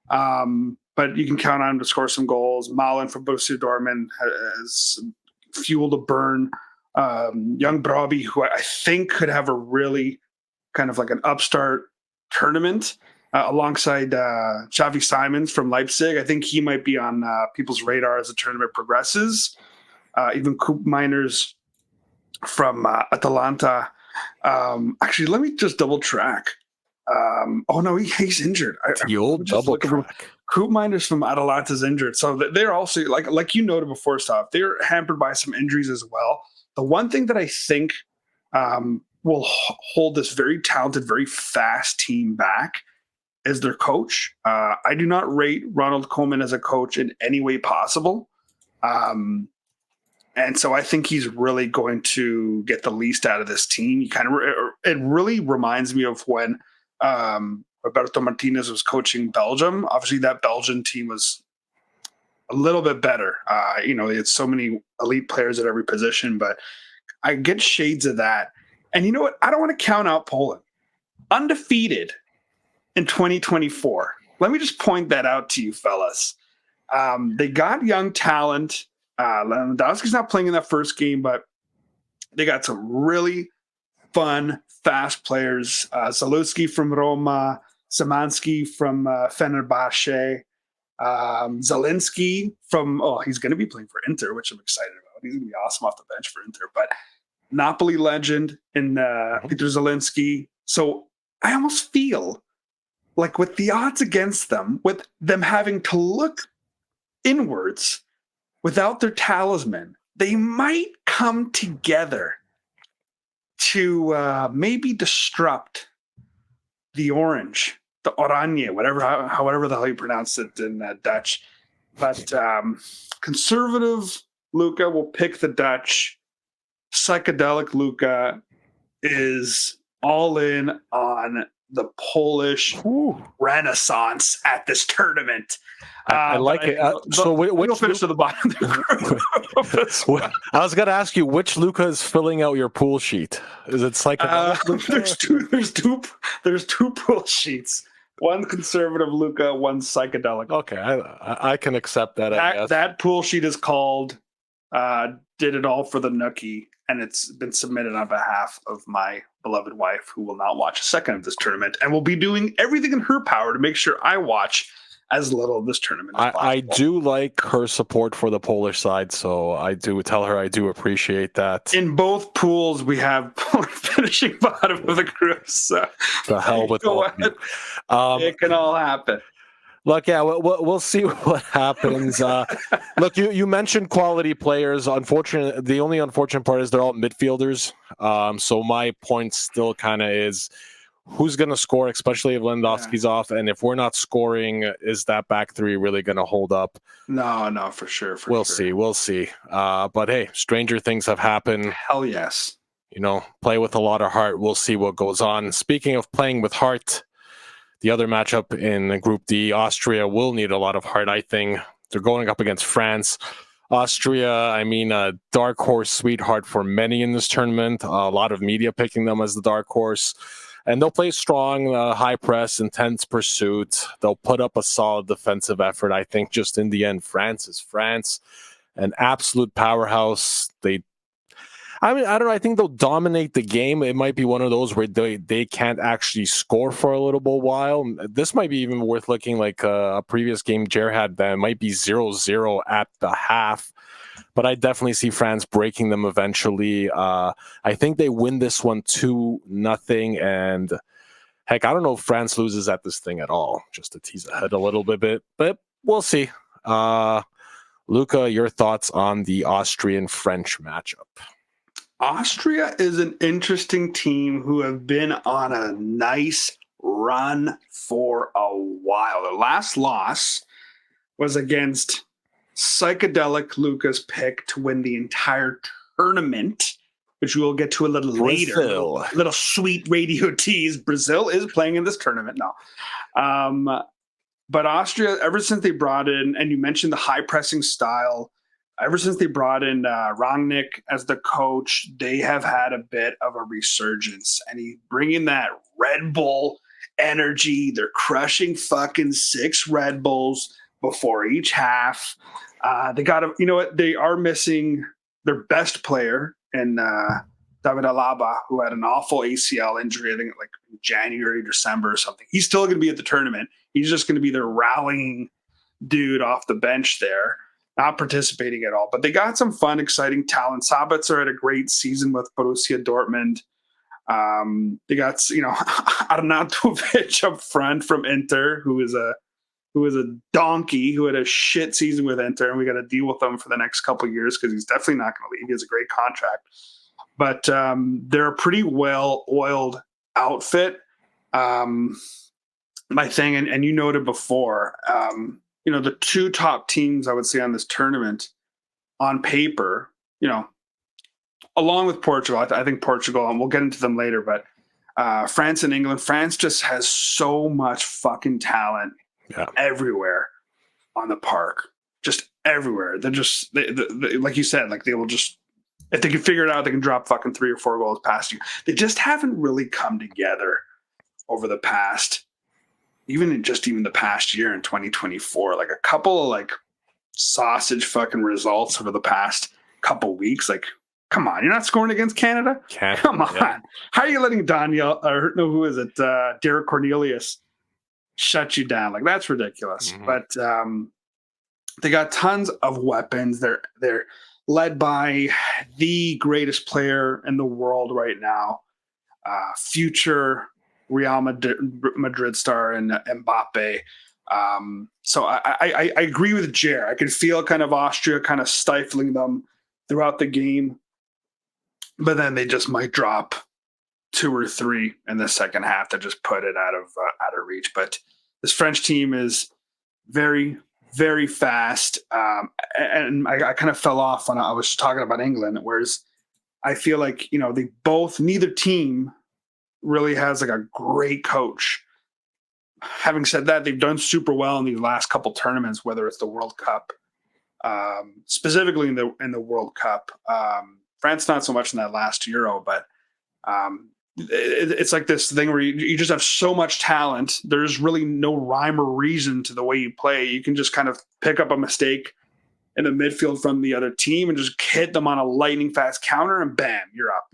but you can count on him to score some goals. Malen from Borussia Dortmund has fuel to burn. Young Brobbey, who I think could have a really kind of like an upstart tournament alongside Xavi Simons from Leipzig. I think he might be on people's radar as the tournament progresses. Even Koop Miners from Atalanta. Actually, let me just double track Oh no, he's injured. The old double crack. Koopmeiners from Atalanta's injured, so they're also like you noted before. Stuff they're hampered by some injuries as well. The one thing that I think will hold this very talented, very fast team back is their coach. I do not rate Ronald Koeman as a coach in any way possible. And so I think he's really going to get the least out of this team. It really reminds me of when Roberto Martinez was coaching Belgium. Obviously, that Belgian team was a little bit better. He had so many elite players at every position, but I get shades of that. And you know what? I don't want to count out Poland. Undefeated in 2024. Let me just point that out to you, fellas. They got young talent. Lewandowski's not playing in that first game, but they got some really fun, fast players. Zalewski from Roma, Szymanski from Fenerbahce, Zielinski he's going to be playing for Inter, which I'm excited about. He's going to be awesome off the bench for Inter. But Napoli legend in Peter Zielinski. So I almost feel like with the odds against them, with them having to look inwards without their talisman, they might come together to maybe disrupt the orange, the oranje, however the hell you pronounce it in Dutch. But conservative Luca will pick the Dutch. Psychedelic Luca is all in on the Polish renaissance at this tournament. I like it. So which finish to the bottom? I was going to ask you which Luca is filling out your pool sheet. Is it psychedelic? There's two pool sheets. One conservative Luca, one psychedelic. Okay, I can accept that. I guess. That pool sheet is called "Did It All for the Nookie," and it's been submitted on behalf of my beloved wife, who will not watch a second of this tournament, and will be doing everything in her power to make sure I watch as little of this tournament as possible. I do like her support for the Polish side, so I do tell her I do appreciate that. In both pools, we have finishing bottom of the group. So the hell with it can all happen. Look, yeah, we'll see what happens. Look, you mentioned quality players. Unfortunately, the only unfortunate part is they're all midfielders. So my point still kind of is who's going to score, especially if Lewandowski's off, and if we're not scoring, is that back three really going to hold up? No, for sure. We'll see. But hey, stranger things have happened. Hell yes. Play with a lot of heart. We'll see what goes on. Speaking of playing with heart, the other matchup in Group D, Austria will need a lot of heart, I think. They're going up against France. Austria, a dark horse sweetheart for many in this tournament. A lot of media picking them as the dark horse. And they'll play strong, high press, intense pursuit. They'll put up a solid defensive effort. I think just in the end, France is France. An absolute powerhouse. I don't know. I think they'll dominate the game. It might be one of those where they can't actually score for a little while. This might be even worth looking like a previous game Jer had that might be 0-0 at the half. But I definitely see France breaking them eventually. I think they win this one 2-0. And heck, I don't know if France loses at this thing at all, just to tease ahead a little bit. But we'll see. Luca, your thoughts on the Austrian-French matchup? Austria is an interesting team who have been on a nice run for a while. Their last loss was against psychedelic Luca's pick to win the entire tournament, which we will get to a little later. Little sweet radio tease. Brazil is playing in this tournament now. But Austria, ever since they brought in, and you mentioned the high pressing style, ever since they brought in Rangnick as the coach, they have had a bit of a resurgence. And he's bringing that Red Bull energy. They're crushing fucking 6 Red Bulls before each half. They are missing their best player in David Alaba, who had an awful ACL injury, I think like in January, December or something. He's still going to be at the tournament. He's just going to be their rallying dude off the bench there. Not participating at all, but they got some fun, exciting talent. Sabitzer had a great season with Borussia Dortmund. They got Arnautovic up front from Inter, who is a donkey who had a shit season with Inter, and we got to deal with him for the next couple of years because he's definitely not going to leave. He has a great contract, but they're a pretty well-oiled outfit. My thing, and you noted before, the two top teams I would say on this tournament on paper, along with Portugal, I think Portugal, and we'll get into them later, but France and England. France just has so much fucking talent everywhere on the park, just everywhere. They're just, they, like you said, like they will just, if they can figure it out, they can drop fucking 3 or 4 goals past you. They just haven't really come together over the past, even the past year in 2024. Like a couple of like sausage fucking results over the past couple weeks. Like, come on, you're not scoring against Canada? Come on. Yeah. How are you letting Derek Cornelius shut you down? Like, that's ridiculous. Mm-hmm. But they got tons of weapons. They're led by the greatest player in the world right now, future Real Madrid star and Mbappe. So I agree with Jer. I could feel kind of Austria kind of stifling them throughout the game, but then they just might drop 2 or 3 in the second half to just put it out of reach. But this French team is very, very fast, and I kind of fell off when I was talking about England. Whereas I feel like neither team really has like a great coach. Having said that, they've done super well in these last couple tournaments, whether it's the World Cup, specifically in the World Cup. France not so much in that last Euro, but it's like this thing where you just have so much talent. There's really no rhyme or reason to the way you play. You can just kind of pick up a mistake in the midfield from the other team and just hit them on a lightning fast counter, and bam, you're up.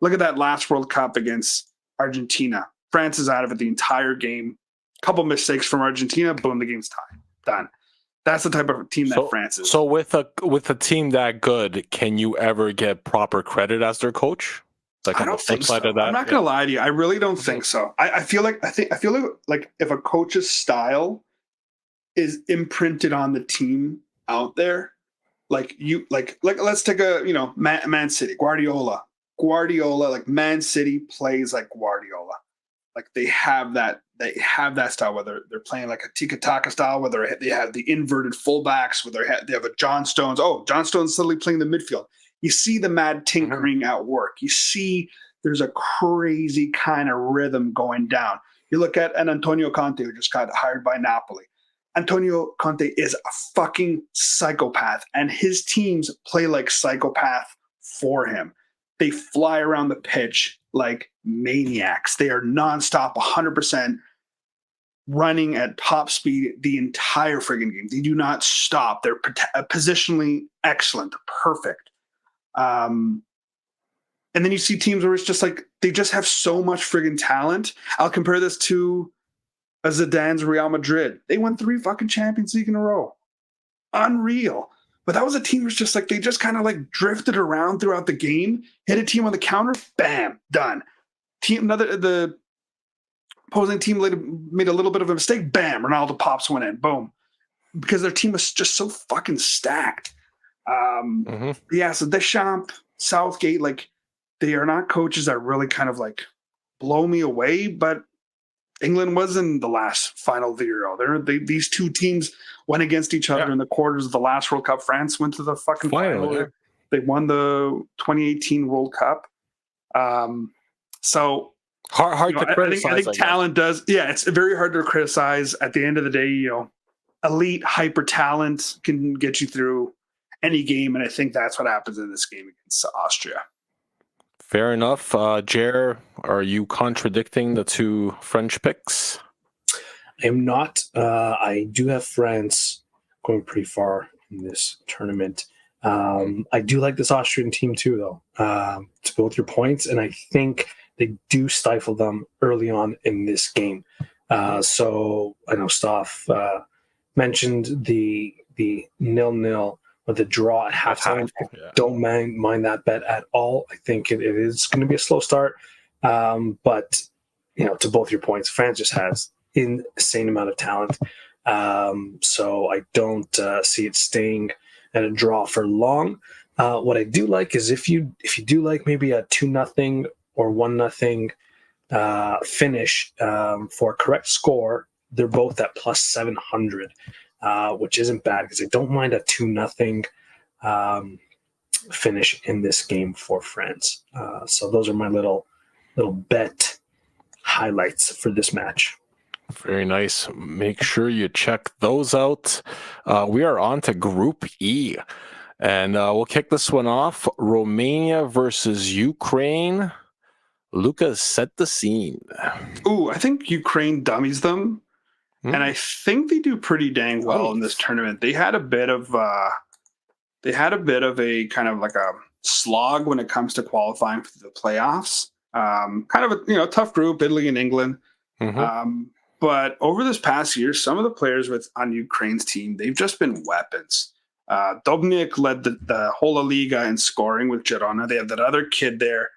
Look at that last World Cup against Argentina. France is out of it the entire game. A couple mistakes from Argentina, boom, the game's tied. Done. That's the type of team that France is. So with a team that good, can you ever get proper credit as their coach? Like I don't think so. I'm not going to lie to you. I really don't think so. I feel like if a coach's style is imprinted on the team out there, like let's take a Man City, Guardiola, like Man City plays like Guardiola. Like they have that style, whether they're playing like a tiki-taka style, whether they have the inverted fullbacks, whether they have a John Stones. Oh, John Stones suddenly playing the midfield. You see the mad tinkering at work. You see there's a crazy kind of rhythm going down. You look at an Antonio Conte who just got hired by Napoli. Antonio Conte is a fucking psychopath, and his teams play like psychopath for him. They fly around the pitch like maniacs. They are nonstop, 100% running at top speed the entire friggin' game. They do not stop. They're positionally excellent, perfect. And then you see teams where it's just like they just have so much friggin' talent. I'll compare this to Zidane's Real Madrid. They won 3 fucking Champions League in a row. Unreal. But that was a team was just like they just kind of like drifted around throughout the game, hit a team on the counter, bam, done. The opposing team made a little bit of a mistake, bam, Ronaldo pops one in, boom, because their team was just so fucking stacked. Yeah, so Deschamps, Southgate, like they are not coaches that really kind of like blow me away, but England was in the last final of the Euro. These two teams went against each other in the quarters of the last World Cup. France went to the fucking final. Yeah. They won the 2018 World Cup. So hard to criticize. I think talent does. Yeah, it's very hard to criticize. At the end of the day, elite hyper talent can get you through any game, and I think that's what happens in this game against Austria. Fair enough. Jer, are you contradicting the 2 French picks? I am not. I do have France going pretty far in this tournament. I do like this Austrian team too, though, to go with your points, and I think they do stifle them early on in this game. So I know Stoff mentioned the 0-0 with the draw at halftime. Yeah. Don't mind that bet at all. I think it is going to be a slow start. But, to both your points, France just has insane amount of talent. So I don't see it staying at a draw for long. What I do like is if you do like maybe a 2-0 or 1-0 finish for a correct score, they're both at plus 700, which isn't bad because I don't mind a 2-0 finish in this game for France. So those are my little bet highlights for this match. Very nice. Make sure you check those out. We are on to Group E, and we'll kick this one off. Romania versus Ukraine. Luca, set the scene. Ooh, I think Ukraine dummies them, and I think they do pretty dang well in this tournament. They had a bit of a kind of like a slog when it comes to qualifying for the playoffs. Kind of a tough group, Italy and England. But over this past year, some of the players on Ukraine's team, they've just been weapons. Dobnik led the whole La Liga in scoring with Girona. They have that other kid there.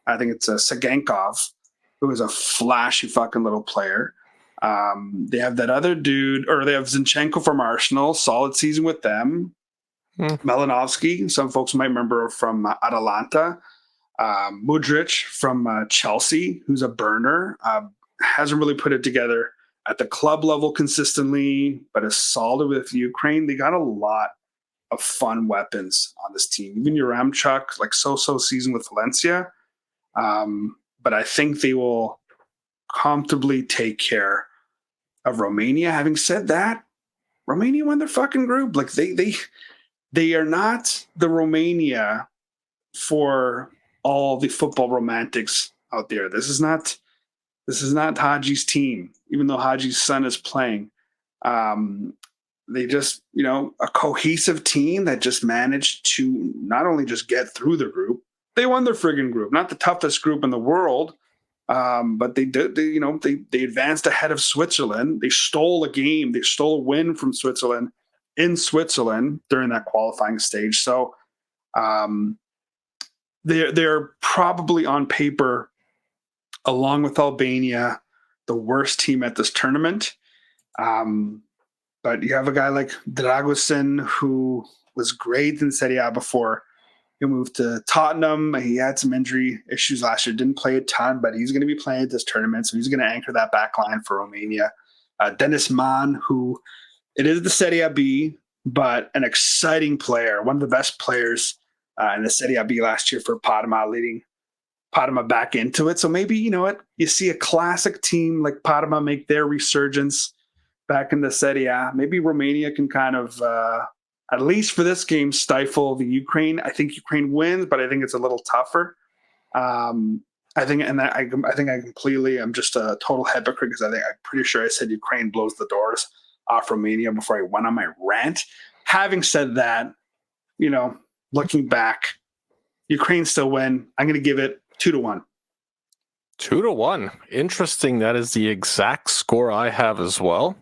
I think it's Sagankov, who is a flashy fucking little player. They have that other dude, or they have Zinchenko from Arsenal, solid season with them. Malinovsky, some folks might remember from Atalanta. Mudryk from Chelsea, who's a burner. Hasn't really put it together at the club level consistently, but is solid with Ukraine. They got a lot of fun weapons on this team. Even Yaramchuk, like so-so season with Valencia. But I think they will comfortably take care of Romania. Having said that, Romania won their fucking group. Like they are not the Romania for all the football romantics out there. This is not Haji's team, even though Haji's son is playing. They just, a cohesive team that just managed to not only just get through the group, they won their friggin' group. Not the toughest group in the world, but they did. They advanced ahead of Switzerland. They stole a game. They stole a win from Switzerland in Switzerland during that qualifying stage. So they're probably on paper, along with Albania, the worst team at this tournament. But you have a guy like Dragusin, who was great in Serie A before he moved to Tottenham. He had some injury issues last year, didn't play a ton, but he's going to be playing at this tournament, so he's going to anchor that back line for Romania. Dennis Mann, who it is the Serie B, but an exciting player, one of the best players in the Serie B last year for Parma, leading Parma back into it. So maybe, you see a classic team like Parma make their resurgence back in the Serie A. Maybe Romania can kind of, at least for this game, stifle the Ukraine. I think Ukraine wins, but I think it's a little tougher. I'm just a total hypocrite because I'm pretty sure I said Ukraine blows the doors off Romania before I went on my rant. Having said that, looking back, Ukraine still win. I'm going to give it 2-1. 2-1. Interesting. That is the exact score I have as well.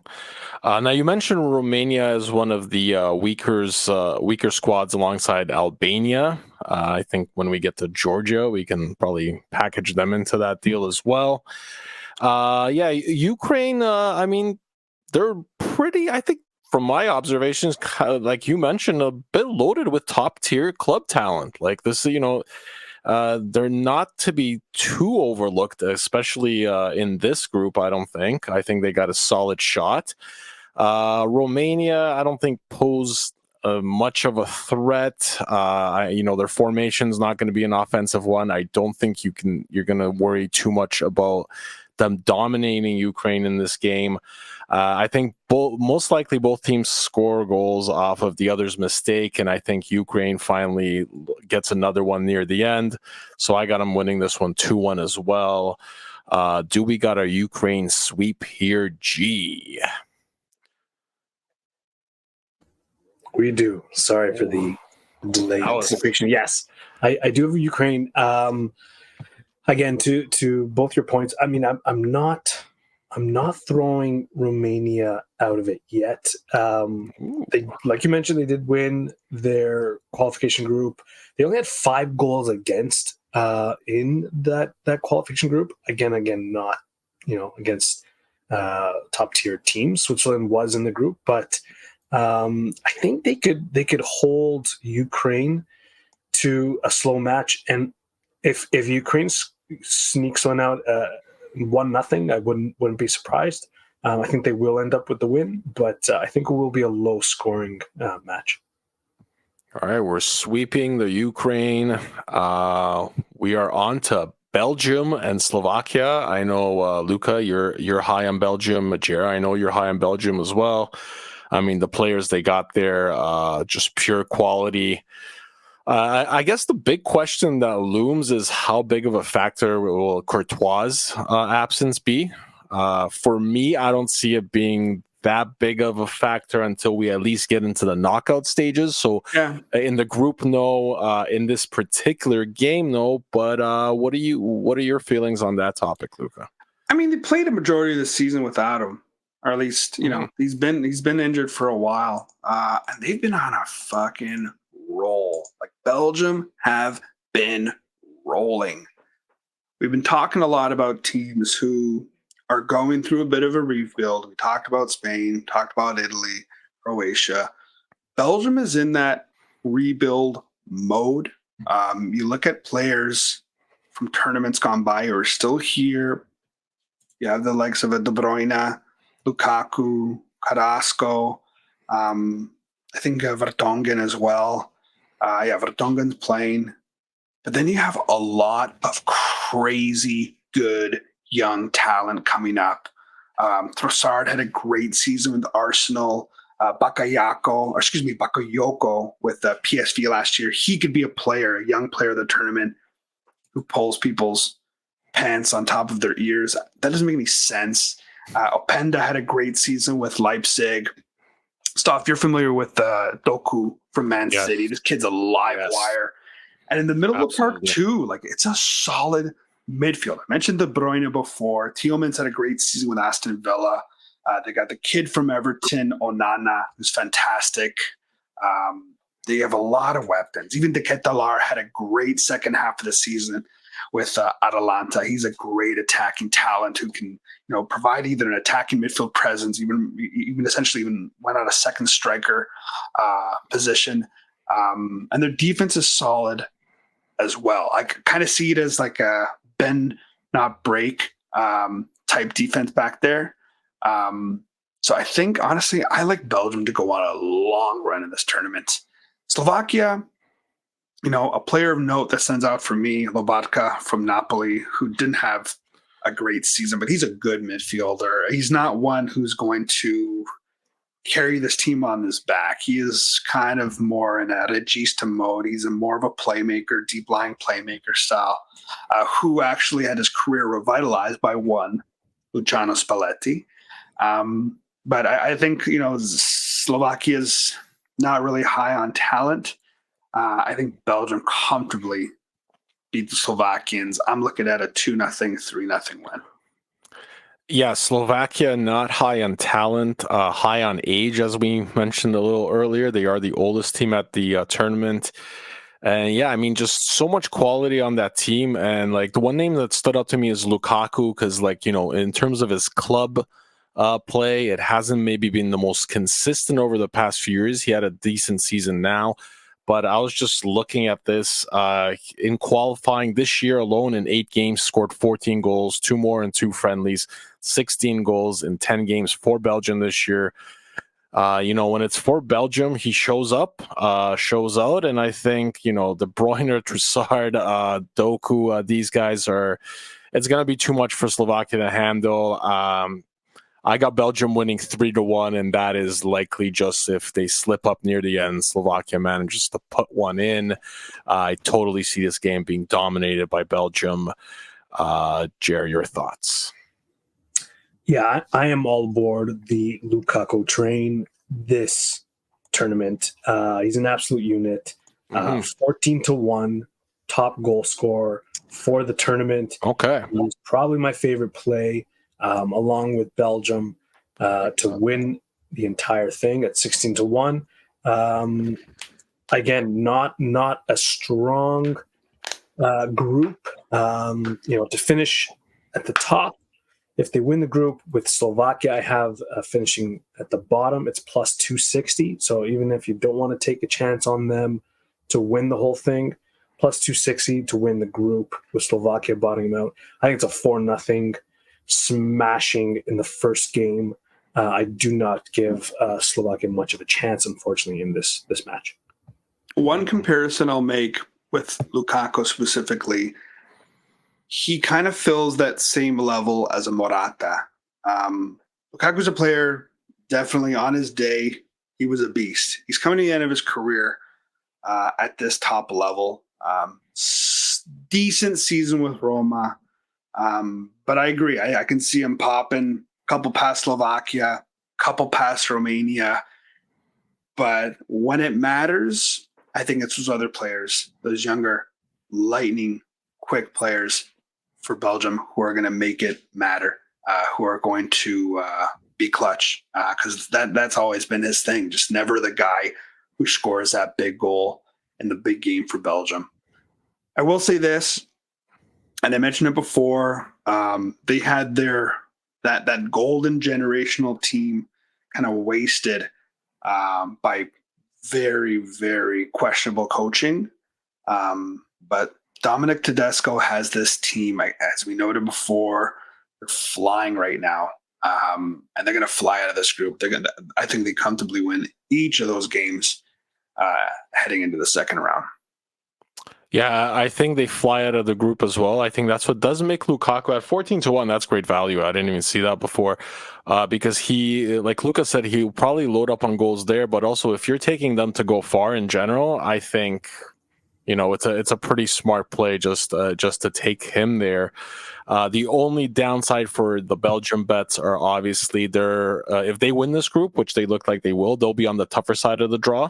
Now, you mentioned Romania as one of the weaker squads alongside Albania. I think when we get to Georgia, we can probably package them into that deal as well. Ukraine, they're pretty, I think, from my observations, kind of, like you mentioned, a bit loaded with top-tier club talent. Like this, they're not to be too overlooked, especially in this group, I don't think. I think they got a solid shot. Romania, I don't think pose much of a threat. Their formation's not going to be an offensive one. I don't think you're going to worry too much about them dominating Ukraine in this game. I think most likely both teams score goals off of the other's mistake, and I think Ukraine finally gets another one near the end. So I got them winning this one 2-1 as well. Do we got a Ukraine sweep here, G? We do. Sorry for the delayed anticipation. Yes, I do have Ukraine. Again, to both your points, I'm not I'm not throwing Romania out of it yet. They, like you mentioned, they did win their qualification group. They only had 5 goals against in that qualification group. Again, not against top tier teams. Switzerland was in the group, but I think they could hold Ukraine to a slow match, and if Ukraine sneaks one out 1-0, I wouldn't be surprised. I think they will end up with the win, but I think it will be a low scoring match. All right, we're sweeping the Ukraine. We are on to Belgium and Slovakia. I know, Luca, you're high on Belgium. Jera, I know you're high on Belgium as well. I mean, the players they got there, just pure quality. I guess the big question that looms is how big of a factor will Courtois' absence be? For me, I don't see it being that big of a factor until we at least get into the knockout stages. So in the group, no. In this particular game, no. But what are your feelings on that topic, Luca? I mean, they played a majority of the season without him, or at least he's been injured for a while, and they've been on a fucking roll. Like, Belgium have been rolling. We've been talking a lot about teams who are going through a bit of a rebuild. We talked about Spain, talked about Italy, Croatia. Belgium is in that rebuild mode. You look at players from tournaments gone by who are still here. You have the likes of a De Bruyne, Lukaku, Carrasco. I think Vertonghen as well. Vertonghen's playing. But then you have a lot of crazy good young talent coming up. Trossard had a great season with Arsenal. Bakayoko with PSV last year. He could be a young player of the tournament who pulls people's pants on top of their ears. That doesn't make any sense. Openda had a great season with Leipzig. Stoff, you're familiar with Doku from Man City. This kid's a live wire. And in the middle of the park, too, like, it's a solid midfield. I mentioned De Bruyne before. Tielemans had a great season with Aston Villa. They got the kid from Everton, Onana, who's fantastic. They have a lot of weapons. Even De Ketelaere had a great second half of the season with Atalanta. He's a great attacking talent who can, provide either an attacking midfield presence, even essentially even went on a second striker position. And their defense is solid as well. I kind of see it as like a bend, not break type defense back there. So I think, honestly, I like Belgium to go on a long run in this tournament. Slovakia, a player of note that stands out for me, Lobatka from Napoli, who didn't have a great season, but he's a good midfielder. He's not one who's going to carry this team on his back. He is kind of more in a regista mode. He's more of a playmaker, deep-lying playmaker style, who actually had his career revitalized by one, Luciano Spalletti. But I think, Slovakia's not really high on talent. I think Belgium comfortably beat the Slovakians. I'm looking at a 2-0, 3-0 win. Yeah, Slovakia not high on talent, high on age, as we mentioned a little earlier. They are the oldest team at the tournament. And yeah, I mean, just so much quality on that team. And like, the one name that stood out to me is Lukaku, because in terms of his club play, it hasn't maybe been the most consistent over the past few years. He had a decent season now. But I was just looking at this in qualifying this year alone in 8 games, scored 14 goals, 2 more in 2 friendlies, 16 goals in 10 games for Belgium this year. When it's for Belgium, he shows up, shows out. And I think, De Bruyne, Trossard, Doku, these guys it's going to be too much for Slovakia to handle. I got Belgium winning 3-1, and that is likely just if they slip up near the end, Slovakia manages to put one in. I totally see this game being dominated by Belgium. Jerry, your thoughts? Yeah, I am all aboard the Lukaku train this tournament. He's an absolute unit. 14-1, top goal scorer for the tournament. Okay. He's probably my favorite play along with Belgium to win the entire thing at 16-1. Again, not a strong group. To finish at the top, if they win the group with Slovakia, I have finishing at the bottom. It's plus 260. So even if you don't want to take a chance on them to win the whole thing, plus 260 to win the group with Slovakia bottoming out. I think it's a 4-0 smashing in the first game. I do not give Slovakia much of a chance, unfortunately, in this match. One comparison I'll make with Lukaku specifically, he kind of fills that same level as a Morata. Lukaku's a player, definitely on his day, he was a beast. He's coming to the end of his career at this top level. Decent season with Roma. But I agree. I can see him popping a couple past Slovakia, couple past Romania. But when it matters, I think it's those other players, those younger, lightning, quick players for Belgium who are going to make it matter, who are going to be clutch. Because that's always been his thing. Just never the guy who scores that big goal in the big game for Belgium. I will say this, and I mentioned it before, they had that golden generational team kind of wasted by very, very questionable coaching. But Dominic Tedesco has this team, as we noted before, they're flying right now. And they're going to fly out of this group. I think they comfortably win each of those games heading into the second round. Yeah, I think they fly out of the group as well. I think that's what does make Lukaku at 14-1. That's great value. I didn't even see that before, because he, like Lucas said, he'll probably load up on goals there. But also, if you're taking them to go far in general, I think it's a pretty smart play just to take him there. The only downside for the Belgium bets are obviously if they win this group, which they look like they will, they'll be on the tougher side of the draw.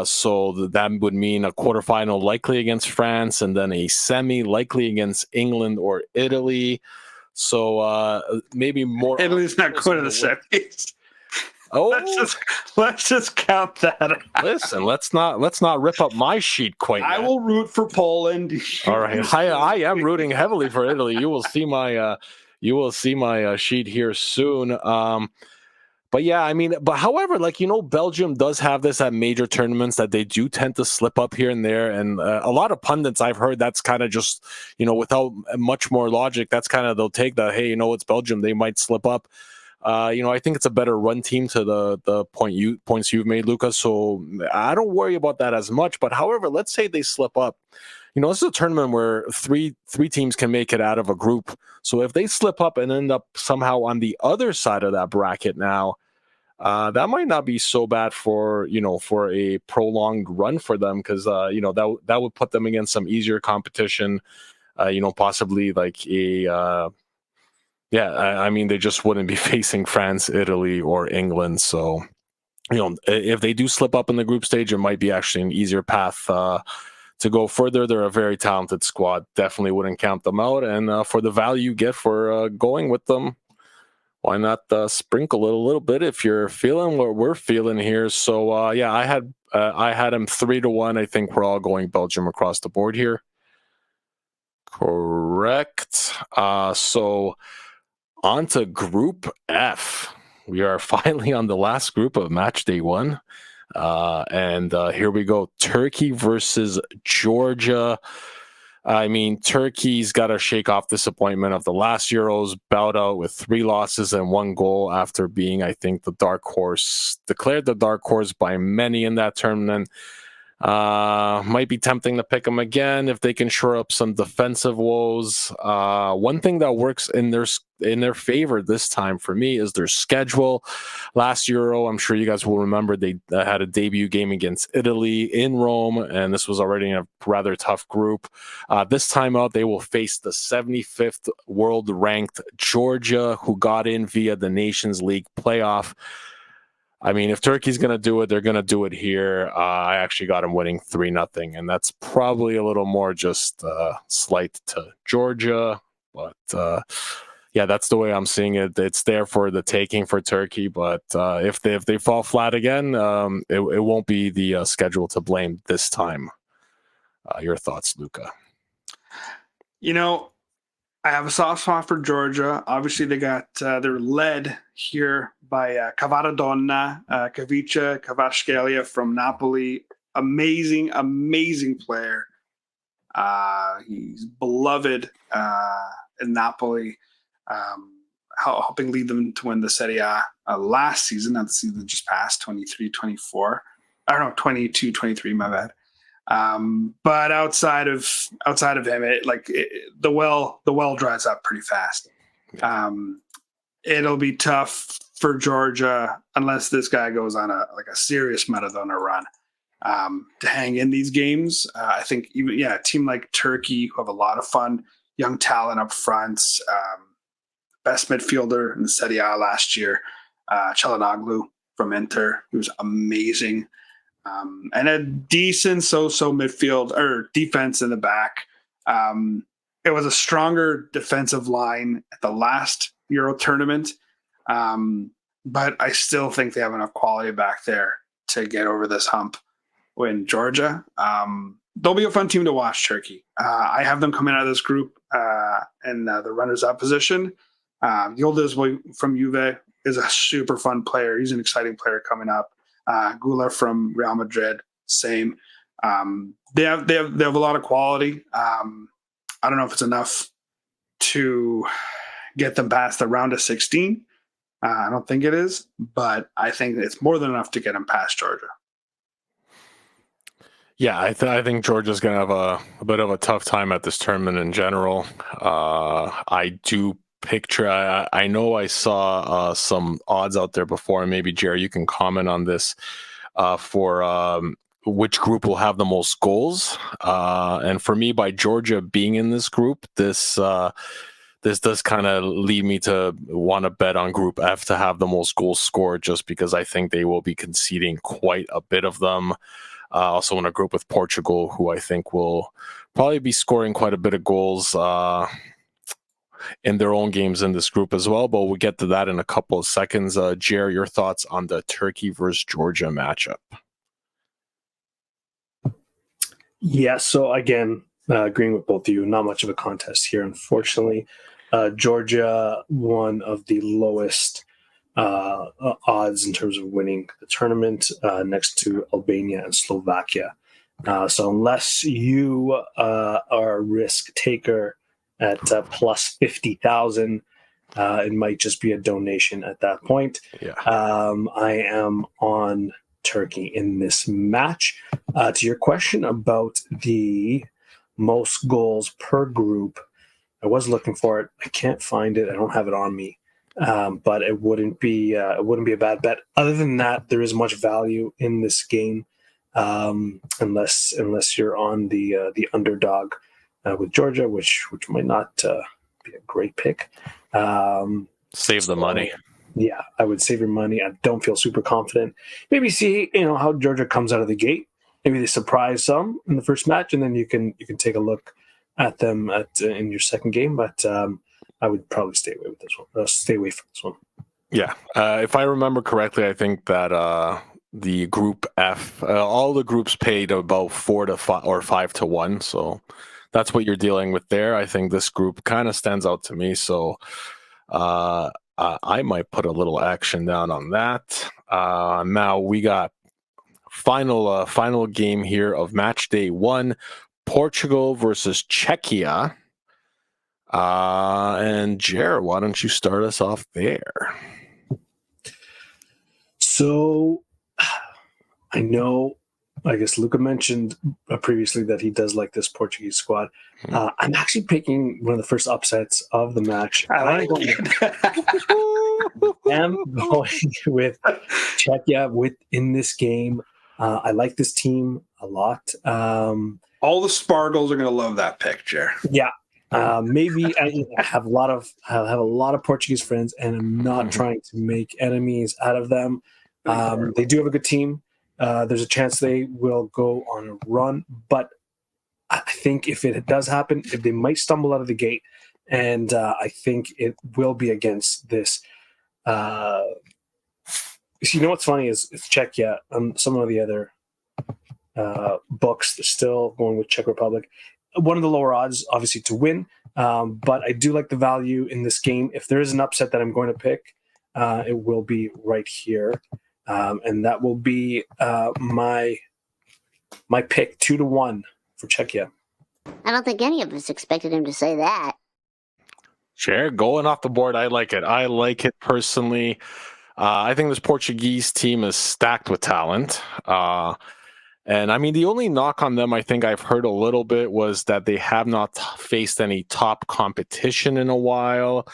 So that would mean a quarterfinal likely against France, and then a semi likely against England or Italy. So maybe more. Italy's not going to the semis. Oh, let's just count that out. Listen, let's not rip up my sheet quite yet. I will root for Poland. All right, I am rooting heavily for Italy. You will see my sheet here soon. But yeah, I mean, however, Belgium does have this at major tournaments that they do tend to slip up here and there. And a lot of pundits I've heard that's kind of just, without much more logic, that's kind of, they'll take the, hey, it's Belgium, they might slip up. I think it's a better run team to the points you've made, Lucas. So I don't worry about that as much. But however, let's say they slip up. This is a tournament where three teams can make it out of a group. So if they slip up and end up somehow on the other side of that bracket now, that might not be so bad for a prolonged run for them, because that would put them against some easier competition. Possibly like a I mean, they just wouldn't be facing France, Italy, or England. So if they do slip up in the group stage, it might be actually an easier path to go further. They're a very talented squad. Definitely wouldn't count them out. And for the value you get for going with them, why not sprinkle it a little bit if you're feeling what we're feeling here? So I had him 3-1. I think we're all going Belgium across the board here. Correct. So on to Group F. We are finally on the last group of match day 1. And here we go. Turkey versus Georgia. I mean, Turkey's got to shake off disappointment of the last Euros, bowed out with 3 losses and 1 goal after being, I think, declared the dark horse by many in that tournament. Might be tempting to pick them again if they can shore up some defensive woes. One thing that works in their favor this time for me is their schedule. Last Euro, I'm sure you guys will remember, they had a debut game against Italy in Rome, and this was already in a rather tough group. This time out, they will face the 75th world-ranked Georgia, who got in via the Nations League playoff. I mean, if Turkey's going to do it, they're going to do it here. I actually got them winning 3-0, and that's probably a little more just slight to Georgia. But Yeah, that's the way I'm seeing it. It's there for the taking for Turkey, but if they fall flat again, it won't be the schedule to blame this time. Your thoughts, Luca? You know, I have a soft spot for Georgia. Obviously, they're led here by Cavaradonna, Kavica Kvaratskhelia from Napoli. Amazing, amazing player. He's beloved in Napoli, helping lead them to win the Serie A last season, not the season that just passed, 23-24. I don't know, 22-23, my bad. But outside of him, the well dries up pretty fast. It'll be tough for Georgia unless this guy goes on a serious Maradona run to hang in these games. I think even a team like Turkey, who have a lot of fun, young talent up front, best midfielder in the Serie A last year, Çalhanoğlu from Inter, who was amazing. And a decent so-so midfield or defense in the back. It was a stronger defensive line at the last Euro tournament, but I still think they have enough quality back there to get over this hump in Georgia. They'll be a fun team to watch, Turkey. I have them coming out of this group in the runners-up position. Yildiz from Juve is a super fun player. He's an exciting player coming up. Gula from Real Madrid, same. They have a lot of quality. I don't know if it's enough to get them past the round of 16. I don't think it is, but I think it's more than enough to get them past Georgia. Yeah, I think Georgia's going to have a bit of a tough time at this tournament in general. I do picture, I know I saw some odds out there before, and maybe Jerry, you can comment on this for which group will have the most goals. And for me, by Georgia being in this group, this does kind of lead me to want to bet on Group F to have the most goals scored, just because I think they will be conceding quite a bit of them. Also in a group with Portugal, who I think will probably be scoring quite a bit of goals in their own games in this group as well. But we'll get to that in a couple of seconds. Jer, your thoughts on the Turkey versus Georgia matchup? Yeah, so again, agreeing with both of you, not much of a contest here, unfortunately. Georgia, one of the lowest odds in terms of winning the tournament, next to Albania and Slovakia. So unless you are a risk taker at plus 50,000, it might just be a donation at that point. Yeah. I am on Turkey in this match. To your question about the most goals per group, I was looking for it. I can't find it. I don't have it on me. But it wouldn't be a bad bet. Other than that, there is much value in this game, unless you're on the underdog with Georgia, which might not be a great pick. Save the money. Yeah, I would save your money. I don't feel super confident. Maybe see how Georgia comes out of the gate. Maybe they surprise some in the first match, and then you can take a look at them in your second game. But I would probably stay away with this one. Stay away from this one. Yeah, if I remember correctly, I think that the Group F, all the groups paid about 4 to 5 or 5 to 1. So that's what you're dealing with there. I think this group kind of stands out to me. So I might put a little action down on that. Now we got final game here of match day 1, Portugal versus Czechia. And Jared, why don't you start us off there? So I know, I guess Luca mentioned previously that he does like this Portuguese squad. I'm actually picking one of the first upsets of the match. I like it. I'm going with Czechia in this game. I like this team a lot. All the Spargles are going to love that picture. Yeah. Maybe I have a lot of Portuguese friends, and I'm not trying to make enemies out of them. They do have a good team. There's a chance they will go on a run, but I think if it does happen, if they might stumble out of the gate and I think it will be against this. You know what's funny is Czechia. Some of the other books, they're still going with Czech Republic. One of the lower odds, obviously, to win. But I do like the value in this game. If there is an upset that I'm going to pick, it will be right here. And that will be my pick, 2-1 for Czechia. I don't think any of us expected him to say that. Sure, going off the board, I like it. I like it personally. I think this Portuguese team is stacked with talent. And I mean, the only knock on them I think I've heard a little bit was that they have not faced any top competition in a while,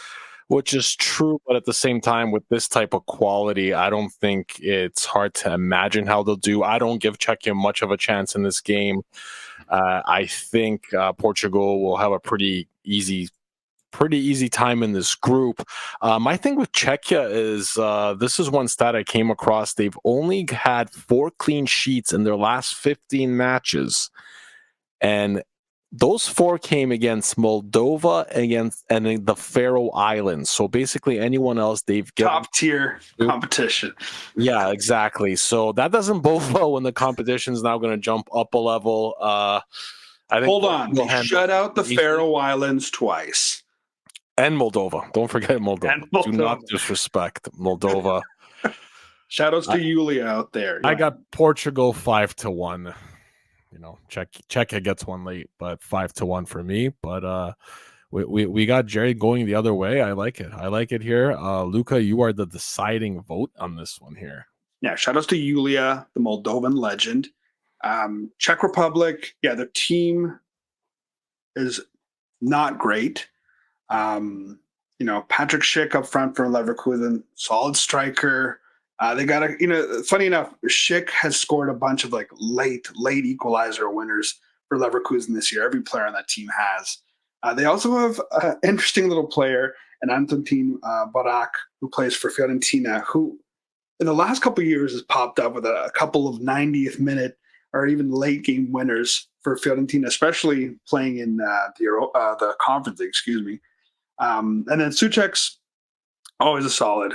which is true. But at the same time, with this type of quality, I don't think it's hard to imagine how they'll do. I don't give Czechia much of a chance in this game. I think Portugal will have a pretty easy time in this group. My thing with Czechia is this is one stat I came across. They've only had 4 clean sheets in their last 15 matches. And those 4 came against Moldova and the Faroe Islands. So basically anyone else they've given top tier competition. Yeah, exactly. So that doesn't bode well when the competition is now going to jump up a level. I think Hold on. They shut out the Faroe Islands twice. And Moldova. Don't forget Moldova. Do not disrespect Moldova. Shout outs to Yulia out there. Yeah. I got Portugal 5-1. You know, Czechia gets one late, but 5-1 for me. But we got Jerry going the other way. I like it. I like it here. Luca, you are the deciding vote on this one here. Yeah, shout outs to Yulia, the Moldovan legend. Czech Republic, their team is not great. Patrick Schick up front for Leverkusen, solid striker. They got funny enough, Schick has scored a bunch of like late equalizer winners for Leverkusen this year. Every player on that team has. They also have an interesting little player, an Antontin Barak, who plays for Fiorentina, who in the last couple of years has popped up with a couple of 90th minute or even late game winners for Fiorentina, especially playing in the conference league, excuse me. And then Souček's always a solid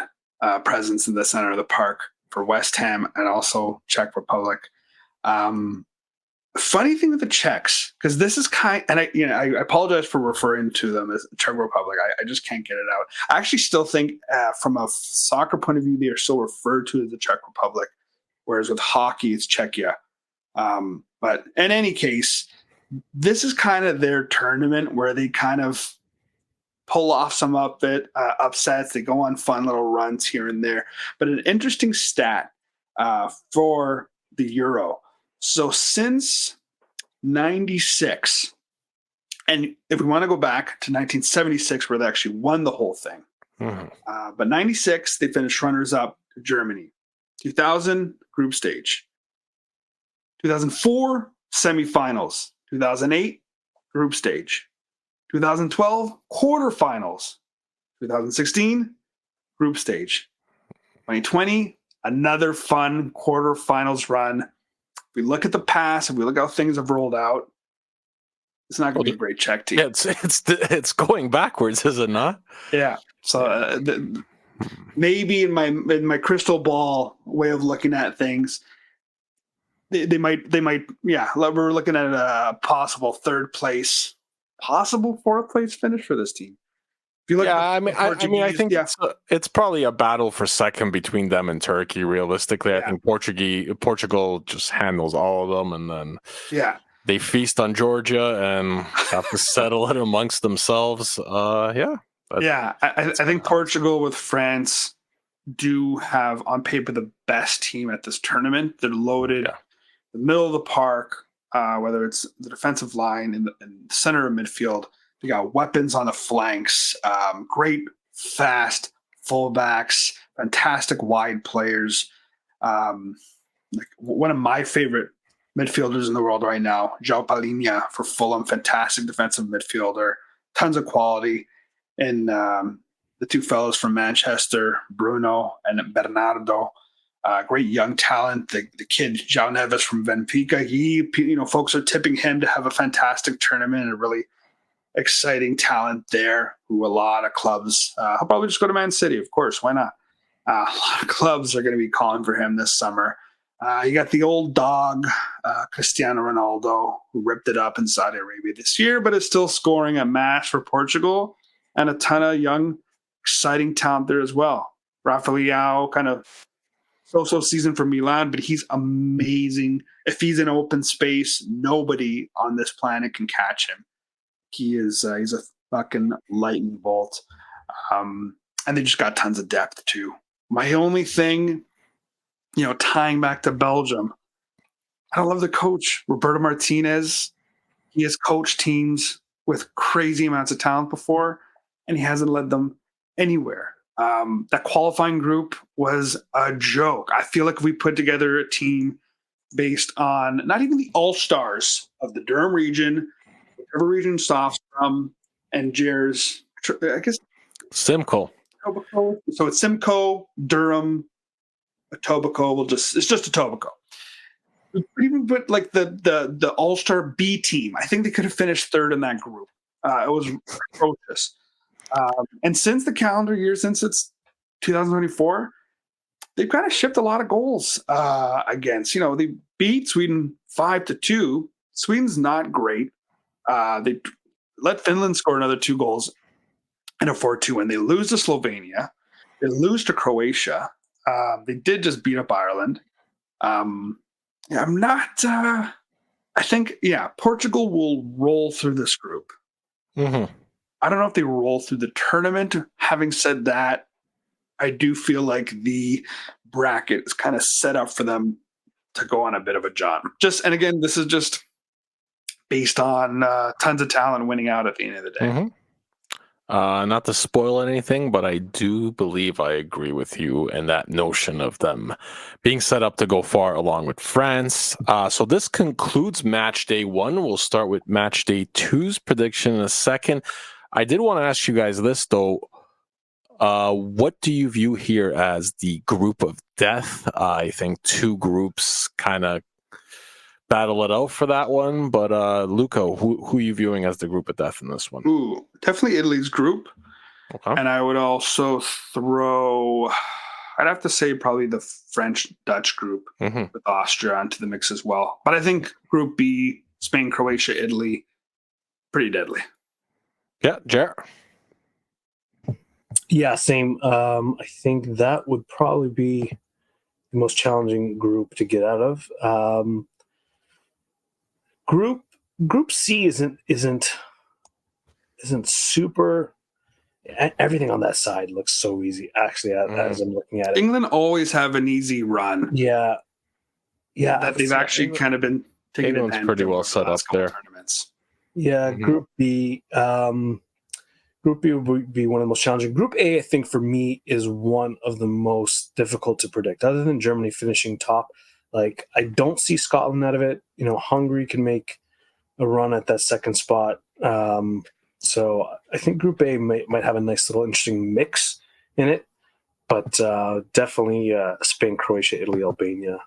presence in the center of the park for West Ham and also Czech Republic. Funny thing with the Czechs, because this is I apologize for referring to them as Czech Republic. I just can't get it out. I actually still think from a soccer point of view, they are still referred to as the Czech Republic, whereas with hockey, it's Czechia. But in any case, this is kind of their tournament where they kind of pull off some upsets. They go on fun little runs here and there. But an interesting stat for the Euro. So since 96, and if we want to go back to 1976, where they actually won the whole thing. Mm-hmm. But 96, they finished runners-up to Germany. 2000, group stage. 2004, semifinals. 2008, group stage. 2012, quarterfinals. 2016, group stage. 2020, another fun quarterfinals run. If we look at the past, if we look at how things have rolled out, it's not going to be a great Czech team. Yeah, it's going backwards, is it not? Yeah. So maybe in my crystal ball way of looking at things, they might. Yeah, we're looking at a possible third place, possible fourth place finish for this team. If you look I think it's probably a battle for second between them and Turkey. Realistically, I think Portugal just handles all of them, and then they feast on Georgia and have to settle it amongst themselves. I think Portugal with France do have on paper the best team at this tournament. They're loaded. Yeah. The middle of the park, whether it's the defensive line in the center of midfield, they got weapons on the flanks, great fast fullbacks, fantastic wide players. Like one of my favorite midfielders in the world right now, João Palhinha for Fulham, fantastic defensive midfielder, tons of quality. And the two fellows from Manchester, Bruno and Bernardo, great young talent. The kid João Neves from Benfica, folks are tipping him to have a fantastic tournament and really exciting talent there who a lot of clubs, I'll probably just go to Man City, of course. Why not? A lot of clubs are going to be calling for him this summer. You got the old dog, Cristiano Ronaldo, who ripped it up in Saudi Arabia this year, but is still scoring a match for Portugal, and a ton of young, exciting talent there as well. Rafael, kind of so-so season for Milan, but he's amazing. If he's in open space, nobody on this planet can catch him. He's a fucking lightning bolt. And they just got tons of depth too. My only thing, tying back to Belgium, I love the coach, Roberto Martinez. He has coached teams with crazy amounts of talent before, and he hasn't led them anywhere. That qualifying group was a joke. I feel like if we put together a team based on not even the all-stars of the Durham region, whatever region Soft's from, and Jer's, I guess, Simcoe. Etobicoke. So it's Simcoe, Durham, Etobicoke. It's just Etobicoke. Even put like the all-star B team. I think they could have finished third in that group. It was atrocious. And since the calendar year, since it's 2024, they've kind of shipped a lot of goals against. They beat Sweden 5-2. Sweden's not great. They let Finland score another 2 goals in a 4-2 win. They lose to Slovenia. They lose to Croatia. They did just beat up Ireland. I'm not. I think, Portugal will roll through this group. Mm-hmm. I don't know if they roll through the tournament. Having said that, I do feel like the bracket is kind of set up for them to go on a bit of a jaunt. And again, this is just based on tons of talent winning out at the end of the day. Mm-hmm. Not to spoil anything, but I do believe I agree with you in that notion of them being set up to go far along with France. So this concludes match day 1. We'll start with match day 2's prediction in a second. I did want to ask you guys this, though. What do you view here as the group of death? I think 2 groups kind of battle it out for that one. But Luca, who are you viewing as the group of death in this one? Ooh, definitely Italy's group. Okay. And I would also throw, I'd have to say probably the French-Dutch group with Austria into the mix as well. But I think Group B, Spain, Croatia, Italy, pretty deadly. Yeah, Jared. Yeah, same. I think that would probably be the most challenging group to get out of. Group C isn't super. Everything on that side looks so easy. Actually, as I'm looking at it, England always have an easy run. Yeah. That they've actually kind of been taking England's advantage pretty of well the set last up there. Tournaments. Yeah, Group B. Group B would be one of the most challenging. Group A, I think, for me, is one of the most difficult to predict. Other than Germany finishing top, like I don't see Scotland out of it. Hungary can make a run at that second spot. So I think Group A might have a nice little interesting mix in it. But definitely Spain, Croatia, Italy, Albania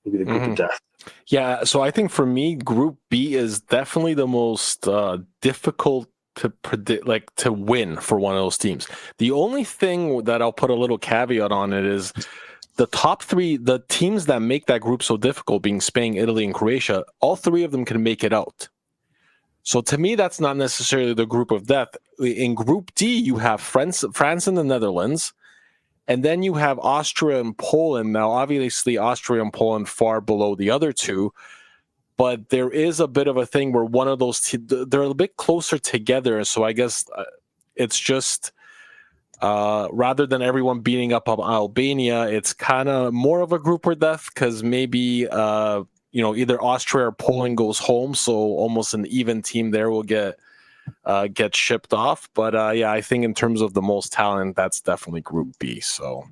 will be the group of death. Yeah, so I think for me, Group B is definitely the most difficult to predict, like to win for one of those teams. The only thing that I'll put a little caveat on it is the top 3, the teams that make that group so difficult, being Spain, Italy, and Croatia, all 3 of them can make it out. So to me, that's not necessarily the group of death. In Group D, you have France and the Netherlands, and then you have Austria and Poland. Now, obviously, Austria and Poland far below the other 2, but there is a bit of a thing where one of those they're a bit closer together. So I guess it's just rather than everyone beating up on Albania, it's kind of more of a group of death because maybe either Austria or Poland goes home, so almost an even team there will get shipped off. But I think in terms of the most talent, that's definitely Group B. So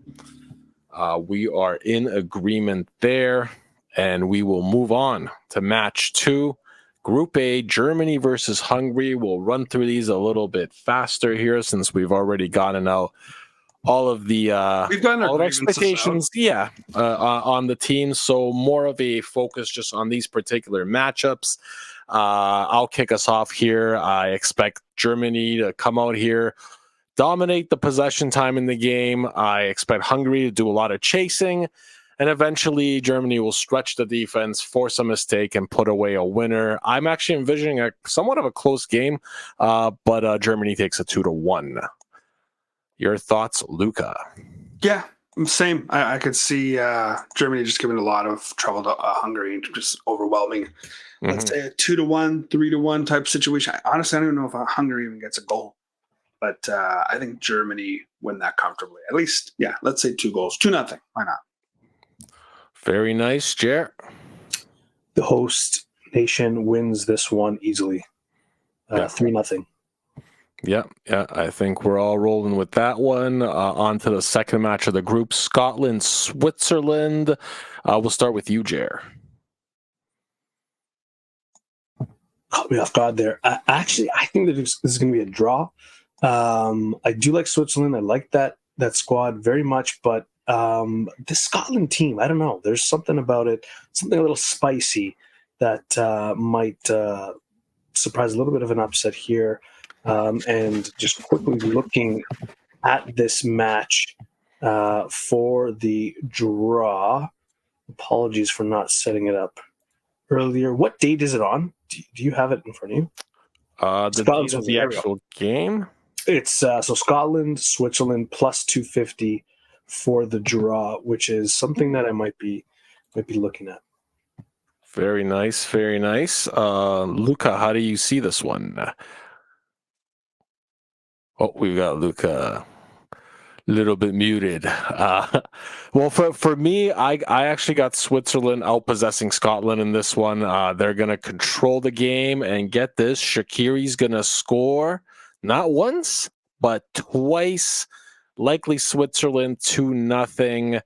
we are in agreement there. And we will move on to match 2. Group A, Germany versus Hungary. We'll run through these a little bit faster here since we've already gotten out all of the we've gotten all of our expectations on the team. So more of a focus just on these particular matchups. I'll kick us off here. I expect Germany to come out here, dominate the possession time in the game. I expect Hungary to do a lot of chasing, and eventually Germany will stretch the defense, force a mistake, and put away a winner. I'm actually envisioning a somewhat of a close game, but Germany takes a 2-1. Your thoughts, Luca? Yeah, same. I could see Germany just giving a lot of trouble to Hungary and just overwhelming. Let's say a 2-1, 3-1 type situation. Honestly, I don't even know if Hungary even gets a goal. But I think Germany win that comfortably. At least, yeah, let's say 2 goals. 2-0. Why not? Very nice, Jer. The host nation wins this one easily. 3-0. Yeah, I think we're all rolling with that one. On to the second match of the group, Scotland, Switzerland. We'll start with you, Jer. Caught me off guard there. Actually, I think that this is going to be a draw. I do like Switzerland. I like that squad very much, but this Scotland team, I don't know. There's something about it, something a little spicy that might surprise a little bit of an upset here. And just quickly looking at this match for the draw. Apologies for not setting it up earlier. What date is it on? Do you have it in front of you? The date of the actual game? It's so Scotland, Switzerland plus 250 for the draw, which is something that I might be looking at. Very nice, very nice. Luca, how do you see this one? Oh, we've got Luca a little bit muted. Well, for me, I actually got Switzerland outpossessing Scotland in this one. They're going to control the game, and get this, Shaqiri's going to score not once, but twice. Likely Switzerland 2-0.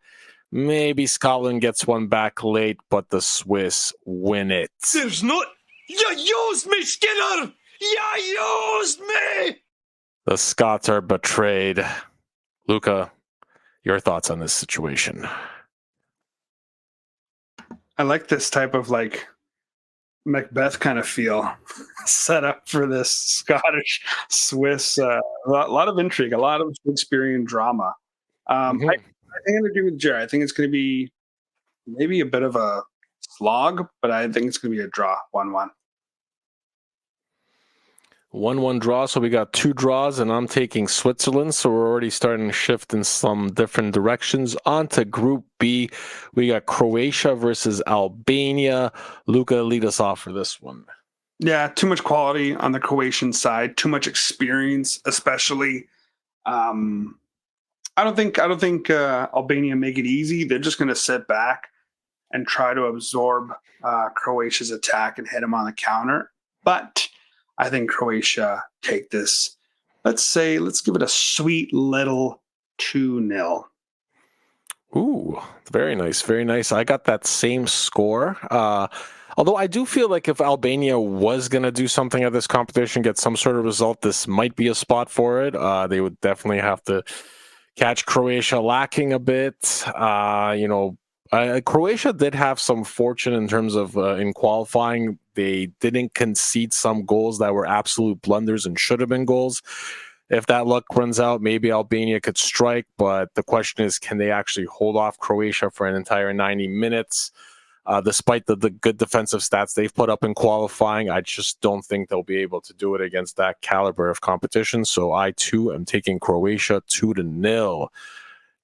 Maybe Scotland gets one back late, but the Swiss win it. There's not. You used me, Skinner! You used me! The Scots are betrayed. Luca, your thoughts on this situation? I like this type of Macbeth kind of feel set up for this Scottish Swiss. A lot of intrigue, a lot of Shakespearean drama. I think I'm agree with Jared. I think it's going to be maybe a bit of a slog, but I think it's going to be a draw, 1-1. 1-1 draw, so we got 2 draws, and I'm taking Switzerland, so we're already starting to shift in some different directions. On to Group B, we got Croatia versus Albania. Luca, lead us off for this one. Yeah, too much quality on the Croatian side, too much experience, especially. I don't think Albania make it easy. They're just going to sit back and try to absorb Croatia's attack and hit them on the counter. But I think Croatia take this. Let's give it a sweet little 2-0. Ooh, very nice, very nice. I got that same score. Although I do feel like if Albania was going to do something at this competition, get some sort of result, this might be a spot for it. They would definitely have to catch Croatia lacking a bit. Croatia did have some fortune in terms of in qualifying. They didn't concede some goals that were absolute blunders and should have been goals. If that luck runs out, maybe Albania could strike, but the question is, can they actually hold off Croatia for an entire 90 minutes? Despite the good defensive stats they've put up in qualifying, I just don't think they'll be able to do it against that caliber of competition. So I, too, am taking Croatia 2-0.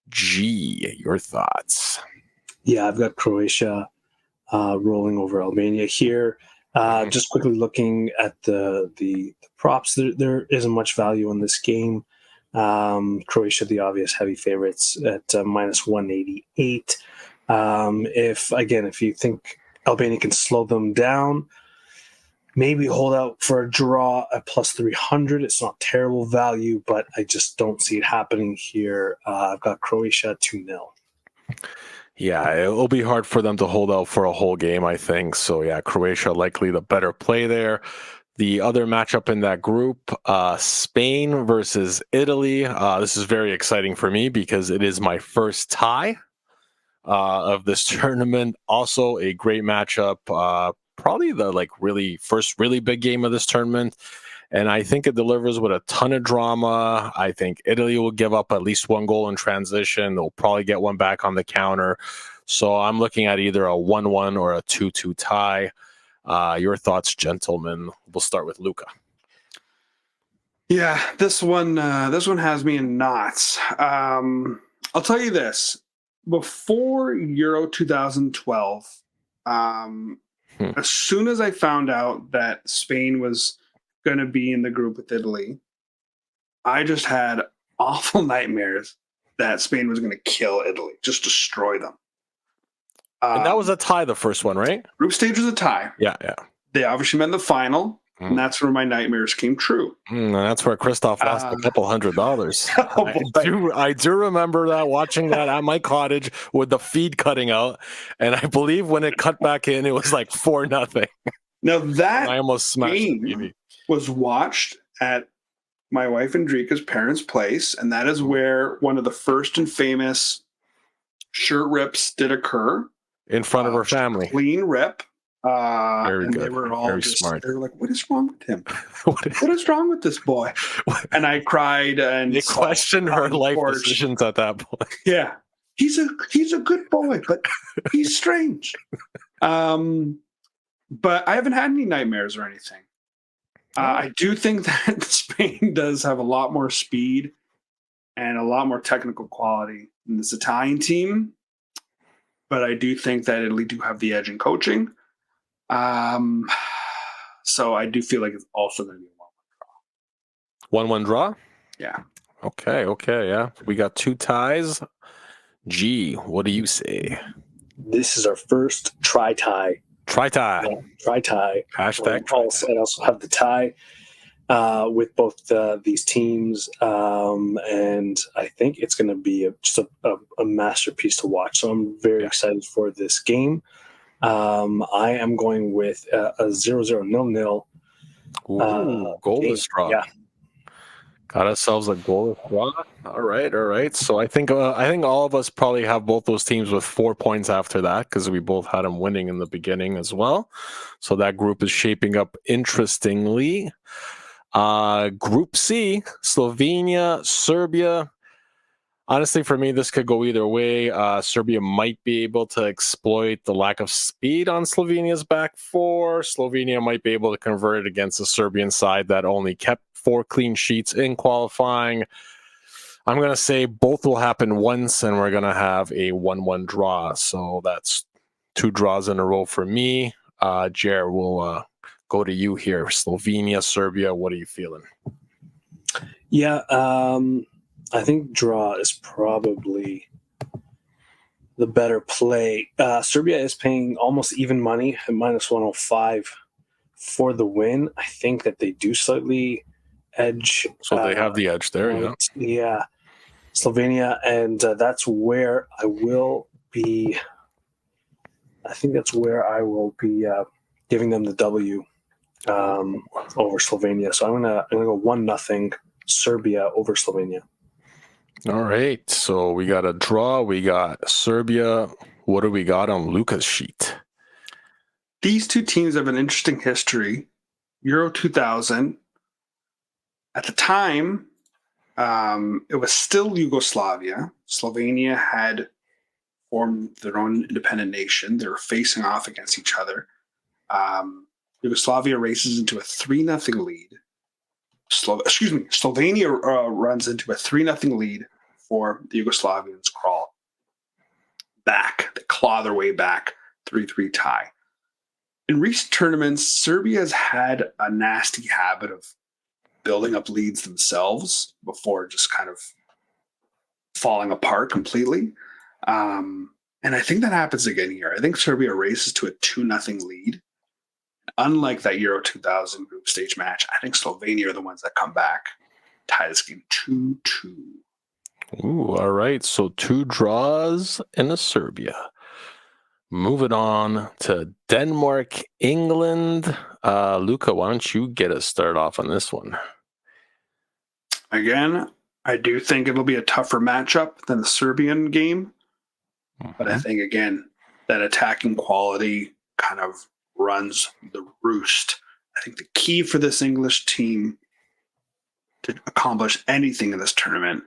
G, your thoughts? Yeah, I've got Croatia rolling over Albania here. Just quickly looking at the props, there isn't much value in this game. Croatia, the obvious heavy favorites at minus 188. If you think Albania can slow them down, maybe hold out for a draw at plus 300. It's not terrible value, but I just don't see it happening here. I've got Croatia 2-0. Yeah, it'll be hard for them to hold out for a whole game, I think. So, yeah, Croatia likely the better play there. The other matchup in that group, Spain versus Italy. This is very exciting for me because it is my first tie of this tournament. Also, a great matchup. probably the like first really big game of this tournament. And I think it delivers with a ton of drama. I think Italy will give up at least one goal in transition. They'll probably get one back on the counter. So I'm looking at either a 1-1 or a 2-2 tie. Your thoughts, gentlemen? We'll start with Luca. Yeah, this one has me in knots. I'll tell you this: before Euro 2012, as soon as I found out that Spain was going to be in the group with Italy, I just had awful nightmares that Spain was going to kill Italy, just destroy them. And that was a tie, the first one, right? Group stage was a tie. Yeah. They obviously met in the final, and that's where my nightmares came true. And that's where Christoph lost a couple $100. Oh, I do remember that, watching that at my cottage with the feed cutting out. And I believe when it cut back in, it was like 4-0. Now that I almost smashed the game TV. was watched at my wife Andrika's parents' place, and that is where one of the first and famous shirt rips did occur. In front of her family. Clean rip. Very and good. They were all Very smart. They were like, "What is wrong with him? What is wrong with this boy?" And I cried. And they questioned her life decisions at that point. Yeah, he's a good boy, but he's strange. But I haven't had any nightmares or anything. I do think that Spain does have a lot more speed and a lot more technical quality than this Italian team. But I do think that Italy do have the edge in coaching. So I do feel like it's also going to be a 1-1 draw? Yeah. Okay, yeah. We got 2 ties. G, what do you say? This is our first try-tie. Try-tie. Yeah, try-tie. Hashtag I also have the tie with both these teams, and I think it's going to be just a masterpiece to watch. So I'm very excited for this game. I am going with a 0-0 0-0. Goalless draw. Yeah. Got ourselves a goalless draw. All right. So I think all of us probably have both those teams with 4 points after that, because we both had them winning in the beginning as well. So that group is shaping up interestingly. Group C, Slovenia, Serbia. Honestly, for me, this could go either way. Serbia might be able to exploit the lack of speed on Slovenia's back four. Slovenia might be able to convert it against the Serbian side that only kept 4 clean sheets in qualifying. I'm going to say both will happen once, and we're going to have a 1-1 draw. So that's 2 draws in a row for me. Jer, we'll go to you here. Slovenia, Serbia, what are you feeling? Yeah, I think draw is probably the better play. Serbia is paying almost even money at -105 for the win. I think that they do slightly edge. So they have the edge there, yeah. Yeah. Slovenia, and that's where I will be. I think that's where I will be giving them the W over Slovenia. So I'm gonna go 1-0 Serbia over Slovenia. All right. So we got a draw. We got Serbia. What do we got on Luca's sheet? These two teams have an interesting history. Euro 2000. At the time, it was still Yugoslavia. Slovenia had formed their own independent nation. They were facing off against each other. Yugoslavia races into a 3-0 lead. Slovenia runs into a 3-0 lead for the Yugoslavians. Crawl back. They claw their way back. 3-3 tie. In recent tournaments, Serbia has had a nasty habit of building up leads themselves before just kind of falling apart completely. And I think that happens again here. I think Serbia races to a 2-0 lead. Unlike that Euro 2000 group stage match, I think Slovenia are the ones that come back, tie this game 2-2. Ooh, all right. So 2 draws in a Serbia. Moving on to Denmark, England. Luca, why don't you get us started off on this one? Again, I do think it'll be a tougher matchup than the Serbian game. But I think, again, that attacking quality kind of runs the roost. I think the key for this English team to accomplish anything in this tournament,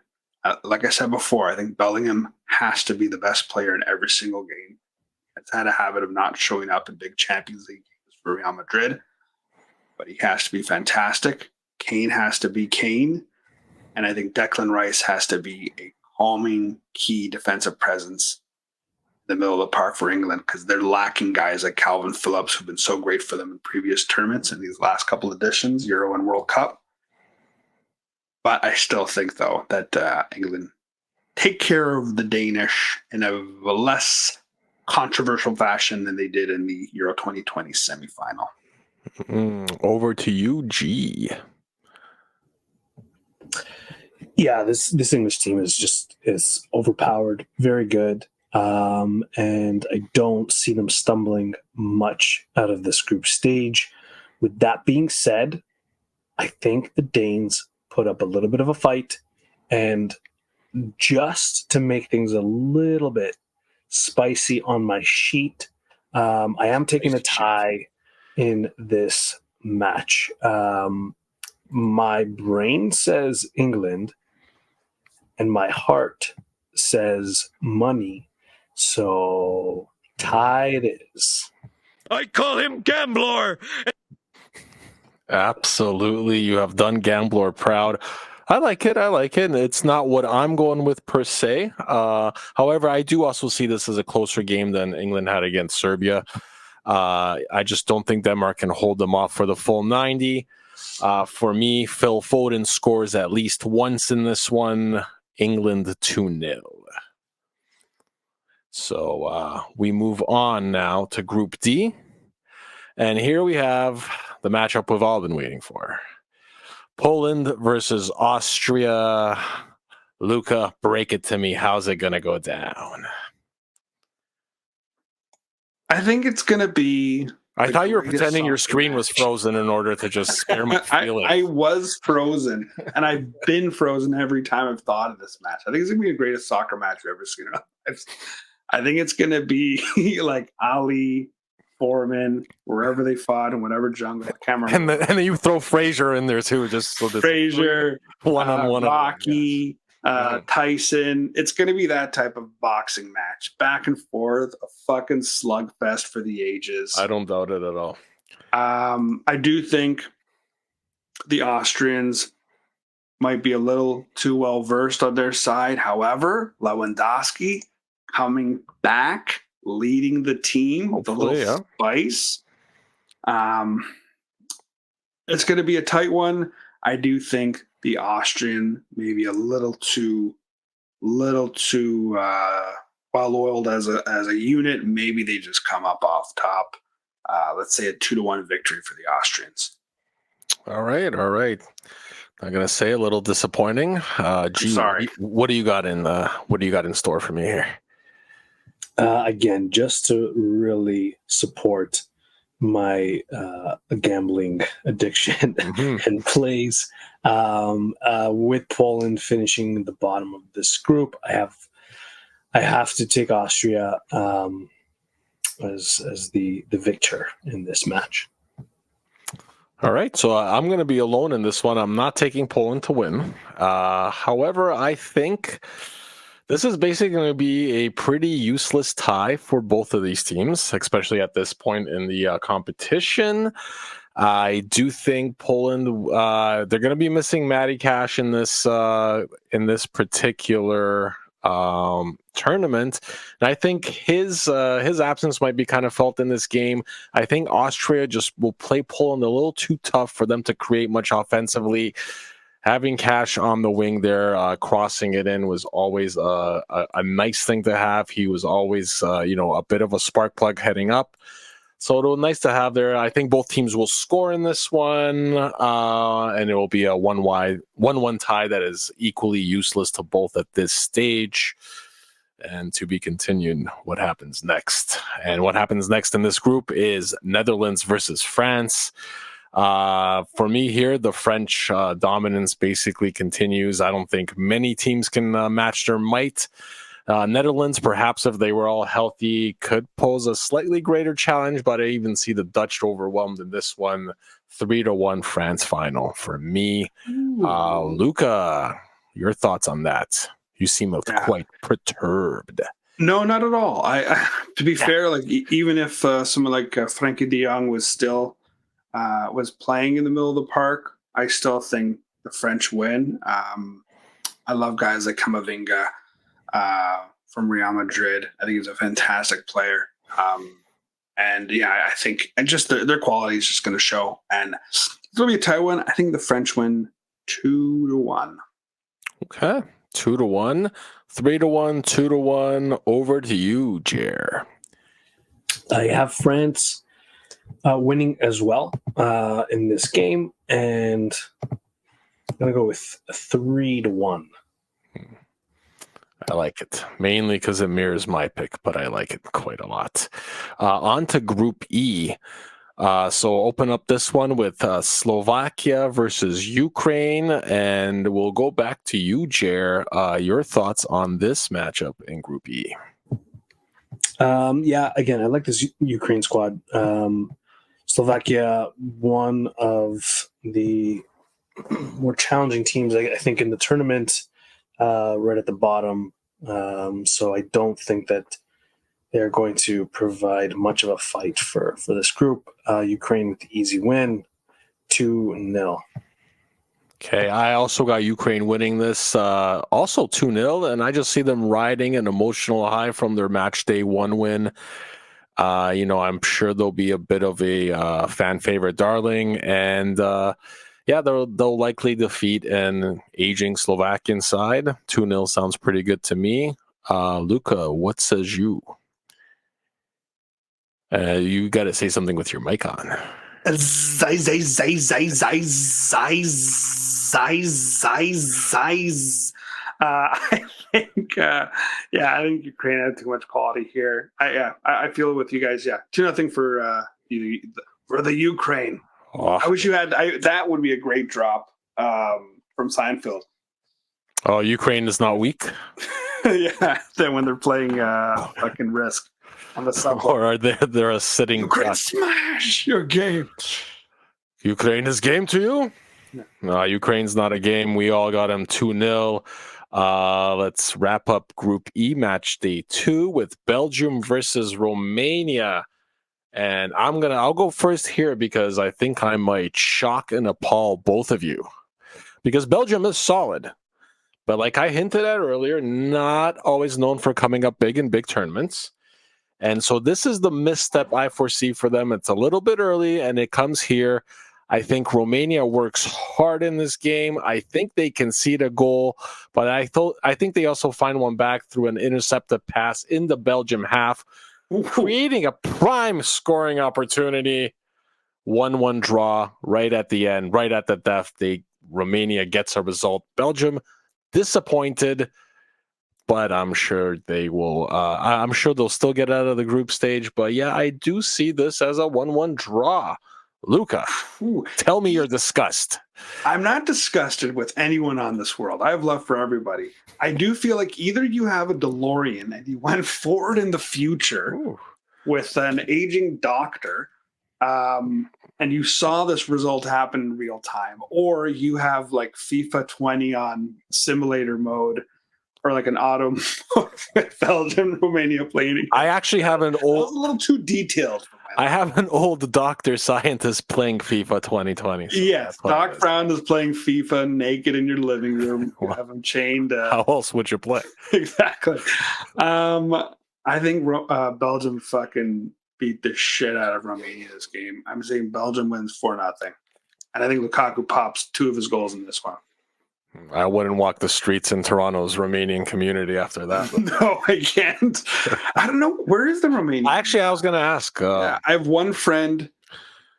like I said before, I think Bellingham has to be the best player in every single game. It's had a habit of not showing up in big Champions League games for Real Madrid, but he has to be fantastic. Kane has to be Kane. And I think Declan Rice has to be a calming, key defensive presence in the middle of the park for England, because they're lacking guys like Calvin Phillips, who've been so great for them in previous tournaments in these last couple editions, Euro and World Cup. But I still think, though, that England take care of the Danish in a less controversial fashion than they did in the Euro 2020 semifinal. Over to you, G. Yeah, this English team is overpowered, very good, and I don't see them stumbling much out of this group stage. With that being said, I think the Danes put up a little bit of a fight, and just to make things a little bit spicy on my sheet, I am taking a tie in this match. My brain says England, and my heart says money. So tie it is. I call him Gambler. Absolutely. You have done Gambler proud. I like it. It's not what I'm going with per se. However, I do also see this as a closer game than England had against Serbia. I just don't think Denmark can hold them off for the full 90. For me, Phil Foden scores at least once in this one. England 2-0. So we move on now to Group D. And here we have the matchup we've all been waiting for. Poland versus Austria. Luca, break it to me. How's it going to go down? I think it's going to be... I thought you were pretending your screen was frozen in order to just spare my feelings. I was frozen, and I've been frozen every time I've thought of this match. I think it's going to be the greatest soccer match I've ever seen. I think it's going to be like Ali, Foreman, wherever they fought in whatever jungle. And then you throw Frazier in there too, just so that Frazier, one-on-one. Rocky, Tyson. It's going to be that type of boxing match, back and forth, a fucking slugfest for the ages. I don't doubt it at all. I do think the Austrians might be a little too well versed on their side. However, Lewandowski coming back, leading the team with a little spice. It's going to be a tight one. I do think the Austrian maybe a little too well-oiled as a unit. Maybe they just come up off top. Let's say a 2-1 victory for the Austrians. All right. I'm gonna say a little disappointing. G, sorry. What do you got in store for me here? Again, just to really support my gambling addiction and plays, with Poland finishing the bottom of this group, I have to take Austria as the victor in this match. All right, so I'm going to be alone in this one. I'm not taking Poland to win. However, I think this is basically going to be a pretty useless tie for both of these teams, especially at this point in the competition. I do think Poland, they're going to be missing Matty Cash in this particular tournament, and I think his absence might be kind of felt in this game. I think Austria just will play Poland a little too tough for them to create much offensively. Having Cash on the wing there, crossing it in was always a nice thing to have. He was always, a bit of a spark plug heading up. So it was nice to have there. I think both teams will score in this one, and it will be a 1-1 tie that is equally useless to both at this stage. And to be continued, what happens next? And what happens next in this group is Netherlands versus France. For me here, the French dominance basically continues. I don't think many teams can match their might. Netherlands, perhaps if they were all healthy, could pose a slightly greater challenge, but I even see the Dutch overwhelmed in this one. 3-1 France final for me. Luca, your thoughts on that? You seem quite perturbed. No, not at all. I to be fair, like even if someone like Frankie De Jong was still was playing in the middle of the park, I still think the French win. I love guys like Camavinga from Real Madrid. I think he's a fantastic player. And yeah, I think and just their quality is just going to show. And it'll be a tight one. I think the French win 2-1. Okay, 2-1, 3-1, 2-1. Over to you, Jer. I have France winning as well in this game, and I'm gonna go with 3-1. I like it, mainly because it mirrors my pick, but I like it quite a lot. On to Group E. So open up this one with Slovakia versus Ukraine, and we'll go back to you, Jer. Your thoughts on this matchup in Group E? Yeah, again, I like this Ukraine squad. Slovakia, one of the more challenging teams, I think, in the tournament, right at the bottom. So I don't think that they're going to provide much of a fight for this group. Ukraine with the easy win, 2-0. Okay, I also got Ukraine winning this, also 2-0, and I just see them riding an emotional high from their match day 1 win. I'm sure they'll be a bit of a fan favorite darling, and they'll likely defeat an aging Slovakian side. 2-0 sounds pretty good to me. Luca, what says you? You got to say something with your mic on. I think Ukraine had too much quality here. I feel it with you guys. Yeah, 2-0 for the Ukraine. Oh. I wish you had. That would be a great drop from Seinfeld. Oh, Ukraine is not weak. Yeah, then when they're playing fucking Risk on the subway, or are they're a sitting? Ukraine smash your game. Ukraine is game to you? No, Ukraine's not a game. We all got them 2-0. Let's wrap up Group E match day 2 with Belgium versus Romania. And I'll go first here because I think I might shock and appall both of you. Because Belgium is solid. But like I hinted at earlier, not always known for coming up big in big tournaments. And so this is the misstep I foresee for them. It's a little bit early, and it comes here. I think Romania works hard in this game. I think they concede a goal, but I think they also find one back through an intercepted pass in the Belgium half, creating a prime scoring opportunity. 1-1 draw right at the end, right at the death. Romania gets a result. Belgium disappointed, but I'm sure they will. I'm sure they'll still get out of the group stage. But yeah, I do see this as a 1-1 draw. Luca, tell me you're disgusted. I'm not disgusted with anyone on this world. I have love for everybody. I do feel like either you have a DeLorean and you went forward in the future with an aging doctor, and you saw this result happen in real time, or you have like FIFA 20 on simulator mode, or like an auto mode with Belgium, Romania playing. I actually have an old. That was a little too detailed for my I have an old doctor scientist playing FIFA 2020. So yes, Doc Brown is playing FIFA naked in your living room. You have him chained. How else would you play? Exactly. I think Belgium fucking beat the shit out of Romania this game. I'm saying Belgium wins 4-0. And I think Lukaku pops 2 of his goals in this one. I wouldn't walk the streets in Toronto's Romanian community after that. No, I can't. I don't know. Where is the Romanian? Actually, I was going to ask. I have one friend.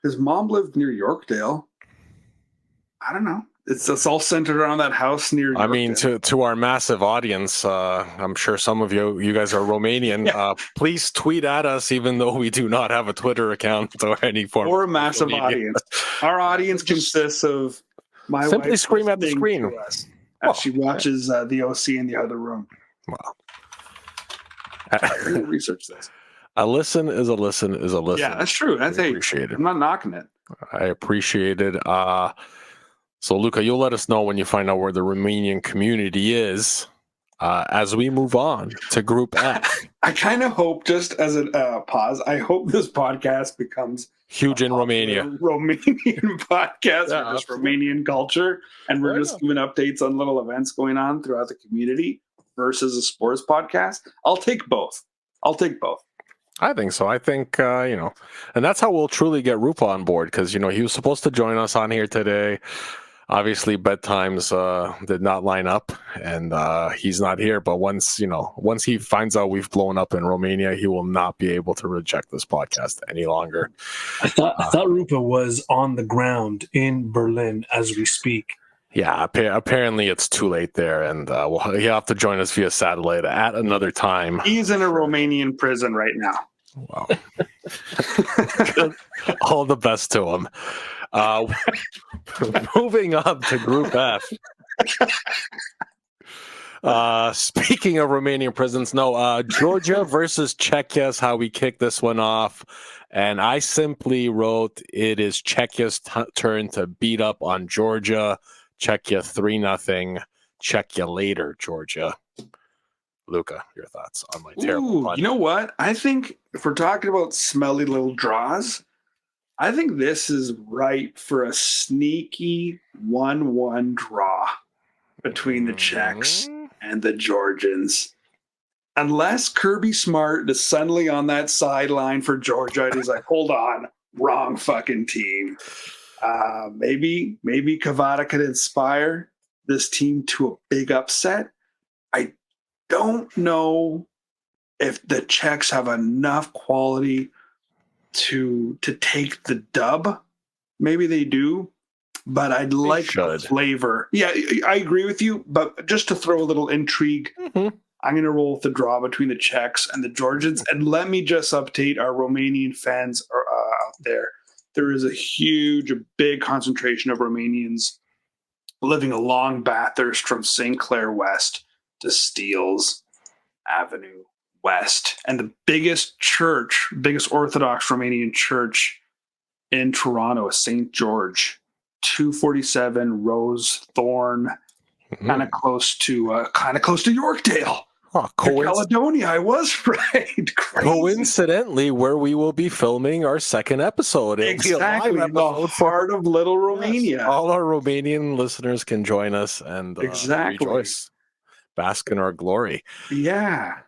His mom lived near Yorkdale. I don't know. It's all centered around that house near Yorkdale. I mean, to our massive audience, I'm sure some of you guys are Romanian. Yeah. Please tweet at us, even though we do not have a Twitter account or any form. Or a massive audience. Our audience consists of my simply wife scream at the screen as she watches the OC in the other room. Wow. I'm gonna research this. A listen is a listen is a listen. Yeah, that's true. That's appreciate it. I'm not knocking it. I appreciate it. So, Luca, you'll let us know when you find out where the Romanian community is as we move on to Group F. I kind of hope, just as a pause, I hope this podcast becomes huge in Romania. Romanian podcast Yeah, or just absolutely. Romanian culture. And we're Right just on. giving updates on little events going on throughout the community versus a sports podcast. I'll take both. I think so. I think, and that's how we'll truly get Rupa on board because, he was supposed to join us on here today. Obviously, bedtimes did not line up and he's not here. But once he finds out we've blown up in Romania, he will not be able to reject this podcast any longer. I thought Rupa was on the ground in Berlin as we speak. Yeah, apparently it's too late there, and he'll have to join us via satellite at another time. He's in a Romanian prison right now. Wow. All the best to him. Moving on to Group F. Speaking of Romanian prisons, Georgia versus Czechia is how we kick this one off. And I simply wrote, it is Czechia's turn to beat up on Georgia. Czechia 3-0. Czechia later, Georgia. Luca, your thoughts on my terrible pun? You know what? I think if we're talking about smelly little draws, I think this is ripe for a sneaky 1-1 draw between the Czechs and the Georgians. Unless Kirby Smart is suddenly on that sideline for Georgia and he's like, hold on, wrong fucking team. Maybe Kavada could inspire this team to a big upset. I don't know if the Czechs have enough quality to take the dub. Maybe they do, but I'd like the flavor. Yeah, I agree with you, but just to throw a little intrigue, I'm going to roll with the draw between the Czechs and the Georgians. And let me just update our Romanian fans out there. There is a big concentration of Romanians living along Bathurst from St. Clair West to Steeles Avenue West. And the biggest Orthodox Romanian church in Toronto is St. George, 247 Rose Thorn, kind of close to Yorkdale. Oh, Caledonia, I was right. Crazy. Coincidentally, where we will be filming our second episode. Exactly, the heart of Little Romania. Yes. All our Romanian listeners can join us and rejoice, bask in our glory. Yeah.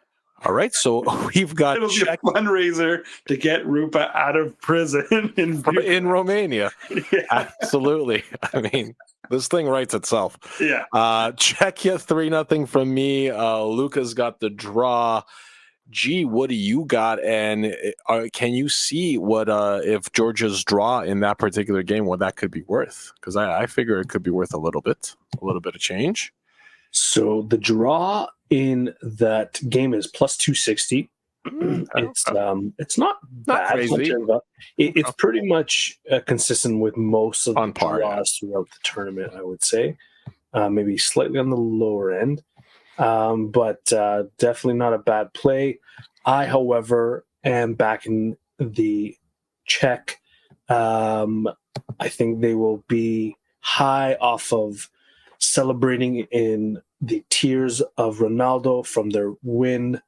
All right, so we've got it'll be a fundraiser to get Rupa out of prison in Romania. Yeah. Absolutely. I mean, this thing writes itself. Yeah. Czechia 3-0 from me. Luca's got the draw. G, what do you got? And can you see what if Georgia's draw in that particular game, what that could be worth? Because I figure it could be worth a little bit of change. So the draw in that game is plus 260. It's not bad. Crazy. It's pretty much consistent with most of the draws throughout the tournament, I would say. Maybe slightly on the lower end, but definitely not a bad play. I, however, am backing the Czech. I think they will be high off of celebrating in the tears of Ronaldo from their win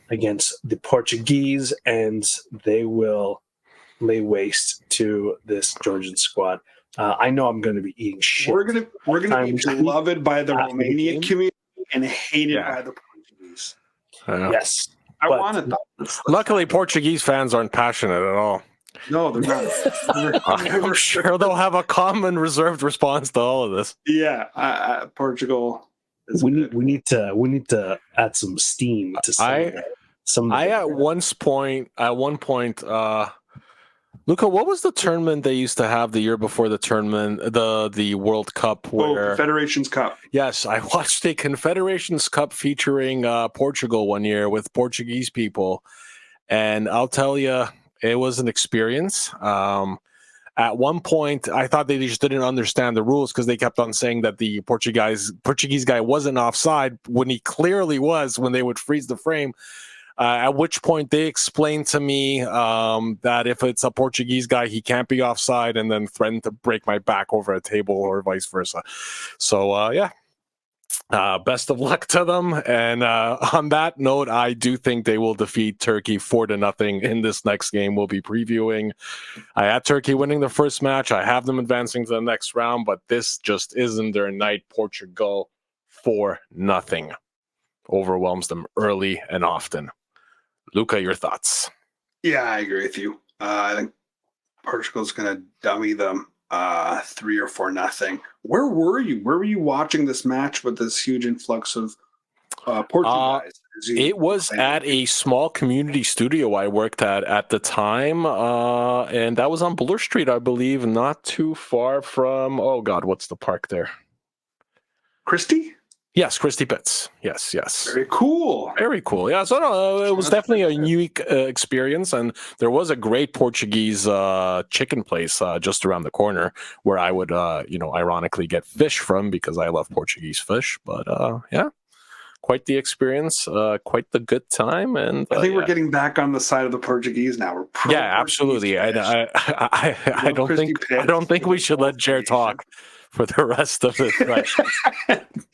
against the Portuguese, and they will lay waste to this Georgian squad. I know I'm going to be eating shit. We're gonna be beloved by the Romanian community and hated by the Portuguese. Yes, I wanted that. Luckily, Portuguese fans aren't passionate at all. No, they're not. I'm sure they'll have a common reserved response to all of this. Yeah, Portugal. We need to add some steam to some. At one point, Luca, what was the tournament they used to have the year before the tournament, the World Cup? Confederations Cup. Yes, I watched a Confederations Cup featuring Portugal one year with Portuguese people, and I'll tell you, it was an experience. At one point, I thought they just didn't understand the rules because they kept on saying that the Portuguese guy wasn't offside when he clearly was when they would freeze the frame. At which point they explained to me that if it's a Portuguese guy, he can't be offside, and then threatened to break my back over a table or vice versa. So, yeah. Best of luck to them. And on that note, I do think they will defeat Turkey 4-0 in this next game we'll be previewing. I had Turkey winning the first match. I have them advancing to the next round, but this just isn't their night. Portugal 4-0 overwhelms them early and often. Luca, your thoughts? Yeah, I agree with you. I think Portugal's going to dummy them 3 or 4-0. Where were you? Where were you watching this match with this huge influx of Portuguese? It was at a small community studio I worked at the time, and that was on Bloor Street, I believe, not too far from, oh God, what's the park there? Christie? Yes, Christie Pitts. Yes. Very cool. Very cool. Yeah, so no, it was definitely a unique experience, and there was a great Portuguese chicken place just around the corner where I would, ironically get fish from because I love Portuguese fish. But yeah, quite the experience, quite the good time, and I think we're getting back on the side of the Portuguese now. We're absolutely. I don't think we should let Jer talk for the rest of it. Right.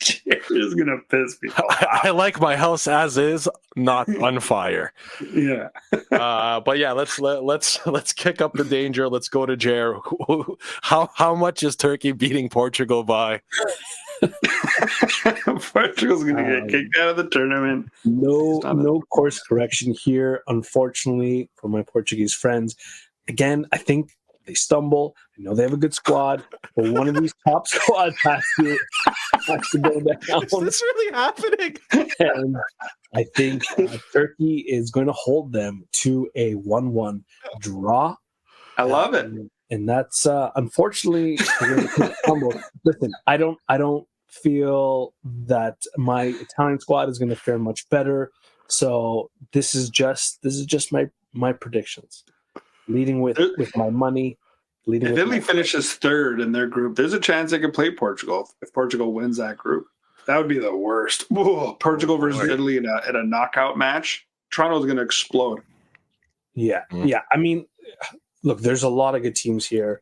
Jer is gonna piss me off. I like my house as is, not on fire. Yeah. But yeah, let's kick up the danger. Let's go to Jer. How much is Turkey beating Portugal by? Portugal's gonna get kicked out of the tournament. No course correction here, unfortunately, for my Portuguese friends. Again, I think they stumble. I know they have a good squad, but one of these top squads has to go down. Is this really happening? And I think Turkey is going to hold them to a 1-1 draw. I love it. And that's unfortunately humble. Listen, I don't feel that my Italian squad is going to fare much better. So this is just my predictions. Leading with my money. If Italy finishes third in their group, there's a chance they could play Portugal if Portugal wins that group. That would be the worst. Whoa, Portugal versus Italy in a knockout match. Toronto's going to explode. Yeah. I mean, look, there's a lot of good teams here.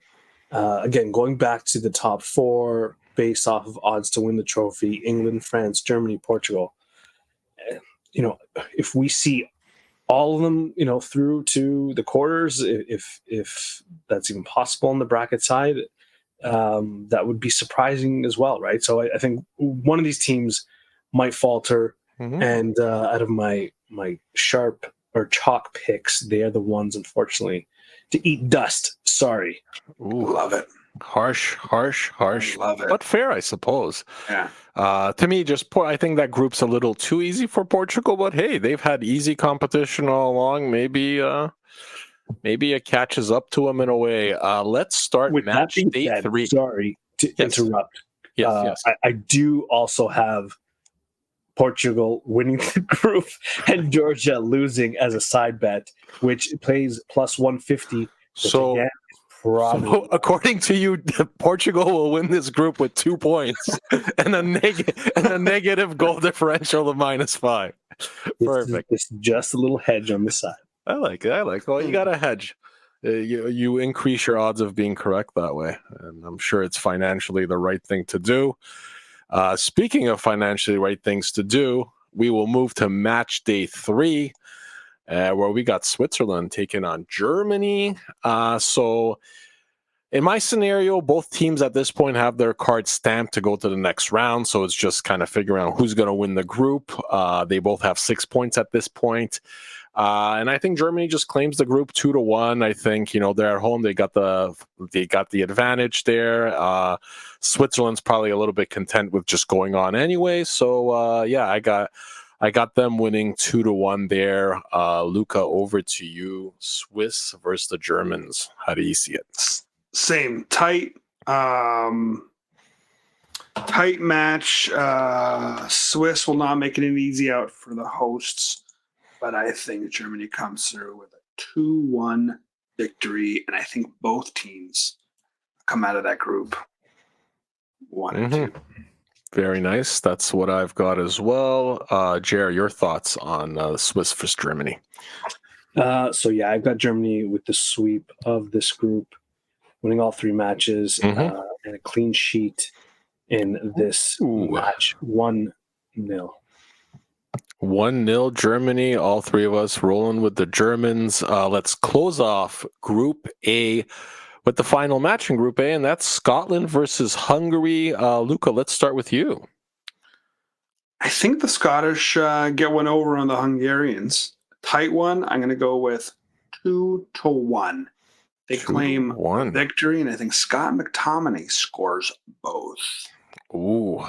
Again, going back to the top four based off of odds to win the trophy: England, France, Germany, Portugal. If we see all of them, through to the quarters, if that's even possible on the bracket side, that would be surprising as well, right? So I think one of these teams might falter, and out of my sharp or chalk picks, they are the ones, unfortunately, to eat dust. Sorry. Ooh, love it. Harsh. Love it. But fair, I suppose. Yeah. To me, I think that group's a little too easy for Portugal, but hey, they've had easy competition all along. Maybe it catches up to them in a way. Let's start With match day 3. Sorry to interrupt. Yes. I do also have Portugal winning the group and Georgia losing as a side bet, which plays plus 150. So, again, so according to you, Portugal will win this group with 2 points and a negative goal differential of -5. Perfect. It's just a little hedge on the side. I like it. Well, you got to hedge. You increase your odds of being correct that way, and I'm sure it's financially the right thing to do. Speaking of financially right things to do, we will move to match day 3. Where we got Switzerland taking on Germany. So in my scenario, both teams at this point have their cards stamped to go to the next round. So it's just kind of figuring out who's going to win the group. They both have 6 points at this point. And I think Germany just claims the group 2-1. I think, they're at home. They got the advantage there. Switzerland's probably a little bit content with just going on anyway. So yeah, I got them winning 2-1 there. Luca, over to you. Swiss versus the Germans. How do you see it? Same. Tight match. Swiss will not make it an easy out for the hosts, but I think Germany comes through with a 2-1 victory, and I think both teams come out of that group 1 and 2. Very nice. That's what I've got as well. Jer, your thoughts on Swiss versus Germany? I've got Germany with the sweep of this group, winning all 3 matches, and a clean sheet in this match, 1-0. 1-0 Germany. All 3 of us rolling with the Germans. Let's close off Group A with the final match in Group A, and that's Scotland versus Hungary. Luca, let's start with you. I think the Scottish get one over on the Hungarians. Tight one. I'm going to go with 2-1. They claim victory, and I think Scott McTominay scores both. Ooh,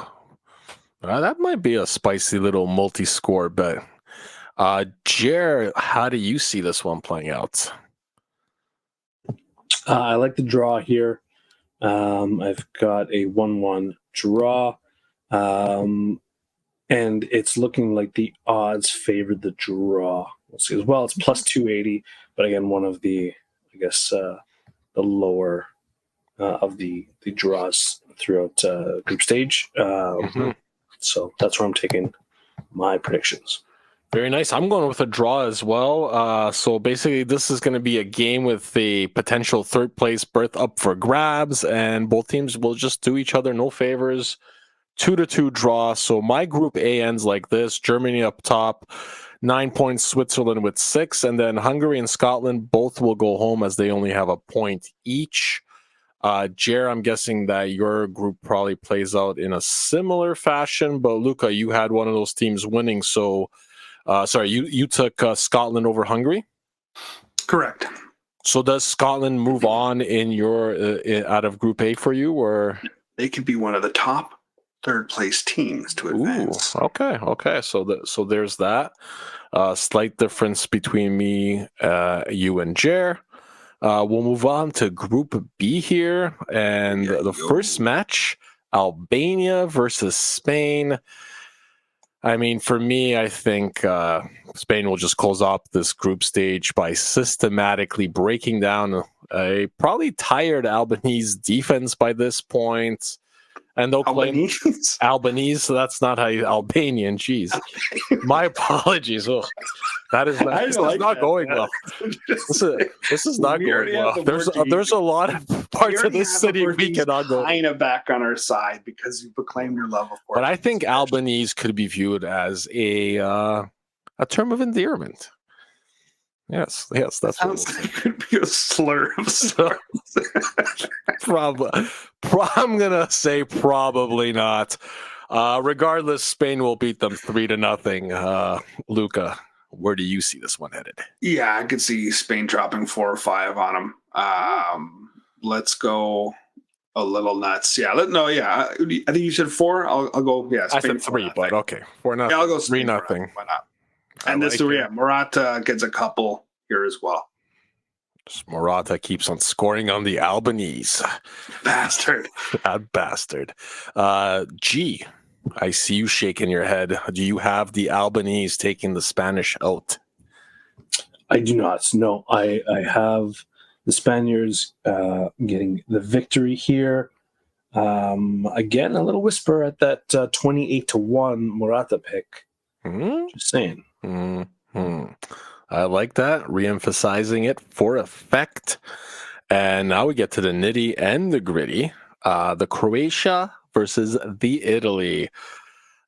that might be a spicy little multi-score bet. Jer, how do you see this one playing out? I like the draw here. I've got a 1-1 draw. And it's looking like the odds favor the draw. We'll see as well. It's plus 280, but again, one of the, I guess, the lower of the draws throughout group stage. So that's where I'm taking my predictions. Very nice. I'm going with a draw as well. So basically, this is going to be a game with a potential third place berth up for grabs, and both teams will just do each other no favors. 2-2 draw. So my group A ends like this: Germany up top, 9 points, Switzerland with 6, and then Hungary and Scotland both will go home as they only have a point each. Jer, I'm guessing that your group probably plays out in a similar fashion, but Luca, you had one of those teams winning. So, you took Scotland over Hungary? Correct. So does Scotland move on in your out of Group A for you, or they could be one of the top third place teams to advance? Okay. So there's that. Slight difference between me, you, and Jer. We'll move on to Group B here, and the first match, Albania versus Spain. I mean, for me, I think Spain will just close off this group stage by systematically breaking down a probably tired Albanese defense by this point. And they'll claim Albanese, so that's not how you Albanian. Jeez, my apologies. Oh, this is not going well. This is not going well. There's a lot of parts of this city we cannot go. Kind of back on our side because you proclaimed your love of Portuguese. But I think Albanese could be viewed as a term of endearment. Yes, that sounds like it could be a slur of sorts. Probably. I'm gonna say probably not. Regardless, Spain will beat them 3-0. Luca, where do you see this one headed? Yeah, I could see Spain dropping 4 or 5 on them. Let's go a little nuts. Yeah, I think you said 4. I'll go. Yeah, Spain, I said 3, but okay, 4-0. Yeah, I'll go 3-0. Why not? And Morata gets a couple here as well. Morata keeps on scoring on the Albanese. Bastard. That bastard. G, I see you shaking your head. Do you have the Albanese taking the Spanish out? I do not. No, I have the Spaniards getting the victory here. Again, a little whisper at that 28-1 Morata pick. Just saying. I like that, re-emphasizing it for effect. And now we get to the nitty and the gritty. The Croatia versus the Italy.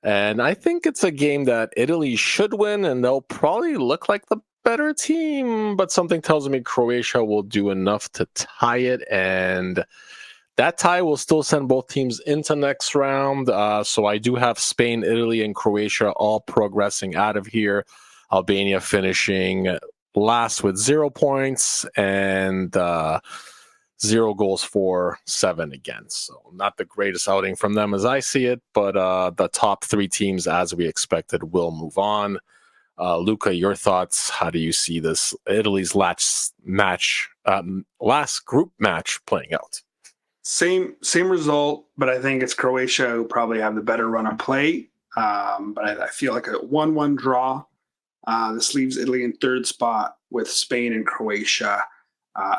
And I think it's a game that Italy should win, and they'll probably look like the better team, but something tells me Croatia will do enough to tie it, and that tie will still send both teams into next round. So I do have Spain, Italy, and Croatia all progressing out of here. Albania finishing last with 0 points and 0 goals for 7 against. So not the greatest outing from them as I see it, but the top 3 teams, as we expected, will move on. Luca, your thoughts? How do you see this Italy's last group match playing out? Same result, but I think it's Croatia who probably have the better run of play. But I feel like a 1-1 draw. This leaves Italy in 3rd spot with Spain and Croatia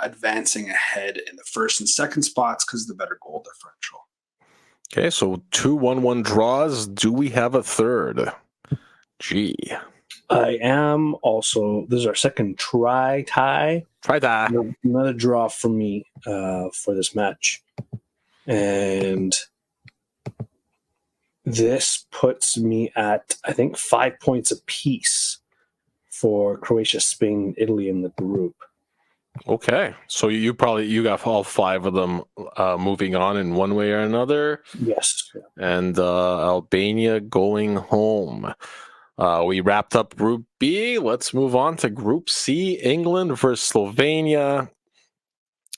advancing ahead in the 1st and 2nd spots because of the better goal differential. Okay, so 2 1-1 draws. Do we have a third? G. I am also. This is our second tie. Try that. Another draw for me for this match, and this puts me at, I think, 5 points apiece for Croatia, Spain, Italy in the group. Okay, so you got all 5 of them moving on in one way or another. Yes. And Albania going home. We wrapped up Group B. Let's move on to Group C. England versus Slovenia.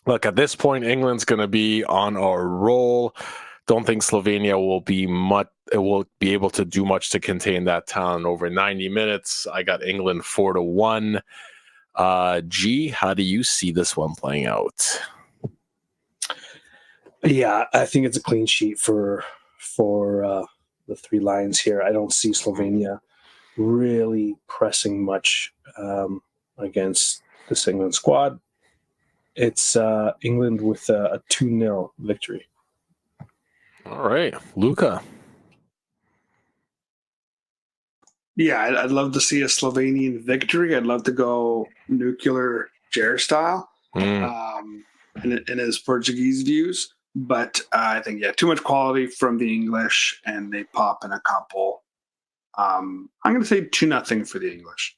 Look, at this point, England's going to be on a roll. Don't think Slovenia will be able to do much to contain that town over 90 minutes. I got England 4-1. G, how do you see this one playing out? Yeah, I think it's a clean sheet for the 3 Lions here. I don't see Slovenia really pressing much against this England squad. It's England with a 2-0 victory. All right, Luca. Yeah, I'd love to see a Slovenian victory. I'd love to go nuclear Jair style in his Portuguese views. But I think, too much quality from the English, and they pop in a couple. I'm going to say 2-0 for the English.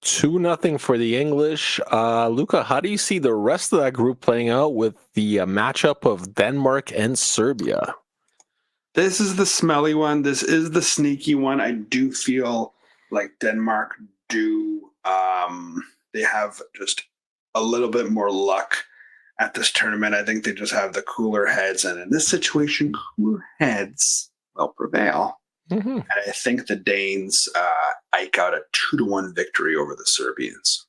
2-0 for the English. Luca, how do you see the rest of that group playing out with the matchup of Denmark and Serbia? This is the smelly one. This is the sneaky one. I do feel like Denmark they have just a little bit more luck at this tournament. I think they just have the cooler heads. And in this situation, cooler heads will prevail. Mm-hmm. And I think the Danes eke out a 2-1 victory over the Serbians.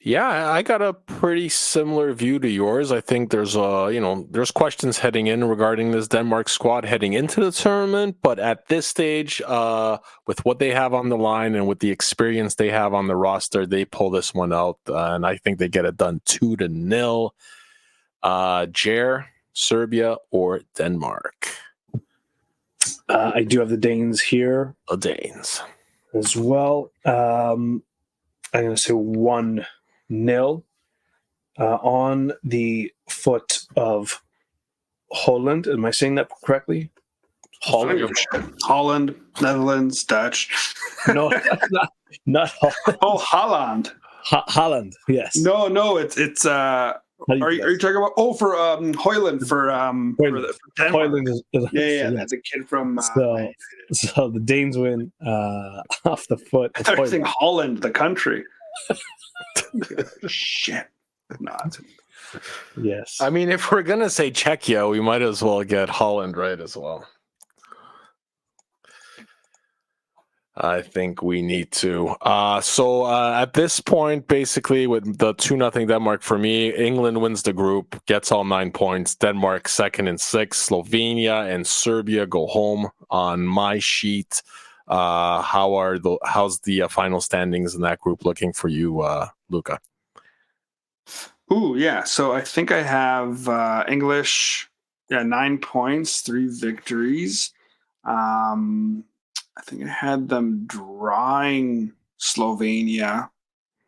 Yeah, I got a pretty similar view to yours. I think there's questions heading in regarding this Denmark squad heading into the tournament, but at this stage, with what they have on the line and with the experience they have on the roster, they pull this one out, and I think they get it done 2-0. Jair, Serbia, or Denmark? I do have the Danes here. The Danes as well. I'm going to say 1-0 on the foot of Holland. Am I saying that correctly? Holland, Netherlands, Dutch. No, not Holland. Oh, Holland. Holland, yes. No, it's are you talking about for Hoyland for Denmark? Hoyland is yeah, that's a kid from so the Danes win off the foot. I thought you were saying Holland, the country. Shit. Not. Yes. I mean, if we're gonna say Czechia, we might as well get Holland right as well. I think we need to. So at this point, basically, with the 2-0 Denmark for me, England wins the group, gets all 9 points. Denmark 2nd and 6. Slovenia and Serbia go home on my sheet. How's the final standings in that group looking for you, Luca? Ooh, yeah. So I think I have English, 9 points, 3 victories. I think I had them drawing Slovenia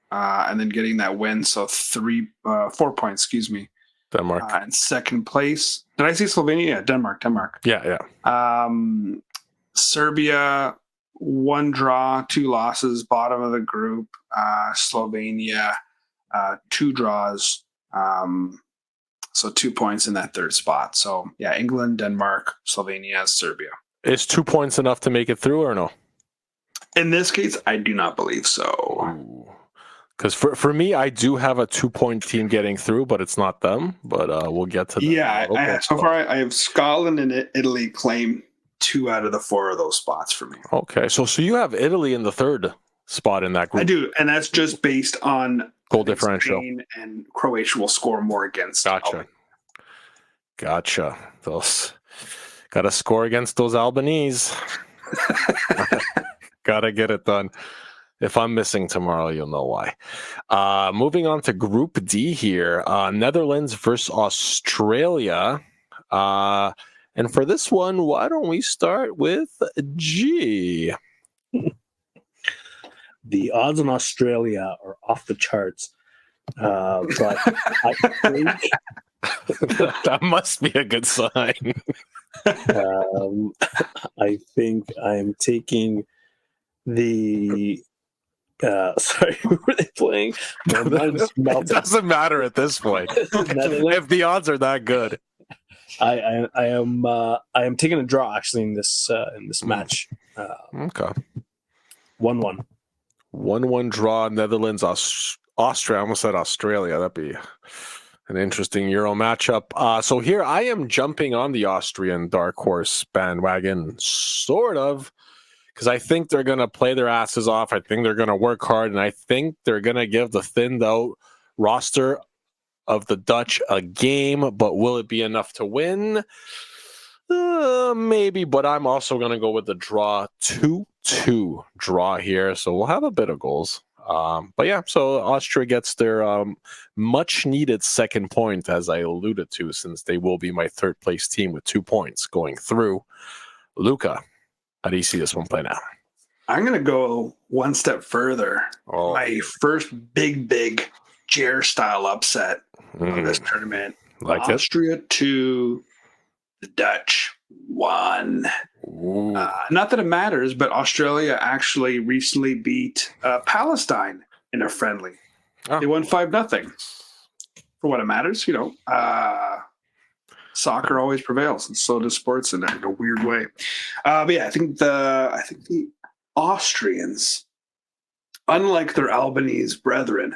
and then getting that win. So 4 points, excuse me. Denmark. In second place. Did I say Slovenia? Yeah, Denmark. Yeah. Serbia, 1 draw, 2 losses, bottom of the group. Slovenia, 2 draws. So 2 points in that third spot. So, yeah, England, Denmark, Slovenia, Serbia. Is 2 points enough to make it through or no? In this case, I do not believe so. Because for me, I do have a 2-point team getting through, but it's not them. But we'll get to that. Yeah, so far I have Scotland and Italy claim 2 out of the 4 of those spots for me. Okay, so you have Italy in the third spot in that group. I do, and that's just based on goal differential. Spain and Croatia will score more against. Gotcha. Those. Got to score against those Albanese. Got to get it done. If I'm missing tomorrow, you'll know why. Moving on to Group D here. Netherlands versus Australia. And And for this one, why don't we start with G? The odds on Australia are off the charts. But I think That must be a good sign. I think I'm taking the. Sorry, who were they playing? My mind's It melted. doesn't matter at this point. If the odds are that good. I am taking a draw actually in this match. Okay. 1-1. 1-1 draw, Netherlands, Austria. I almost said Australia. That'd be an interesting Euro matchup. So here I am jumping on the Austrian dark horse bandwagon, sort of, because I think they're going to play their asses off. I think they're going to work hard, and I think they're going to give the thinned out roster of the Dutch a game, but will it be enough to win? Maybe, but I'm also going to go with the draw, 2-2 draw here, so we'll have a bit of goals. But yeah, so Austria gets their much-needed second point, as I alluded to, since they will be my third-place team with 2 points going through. Luca, how do you see this one play now? I'm going to go one step further. Oh. My first big Jer-style upset of this tournament. Like Austria 2, the Dutch 1. Not that it matters, but Australia actually recently beat Palestine in a friendly. Oh. They won 5-0. For what it matters, soccer always prevails, and so does sports in a weird way. But yeah, I think the Austrians, unlike their Albanese brethren,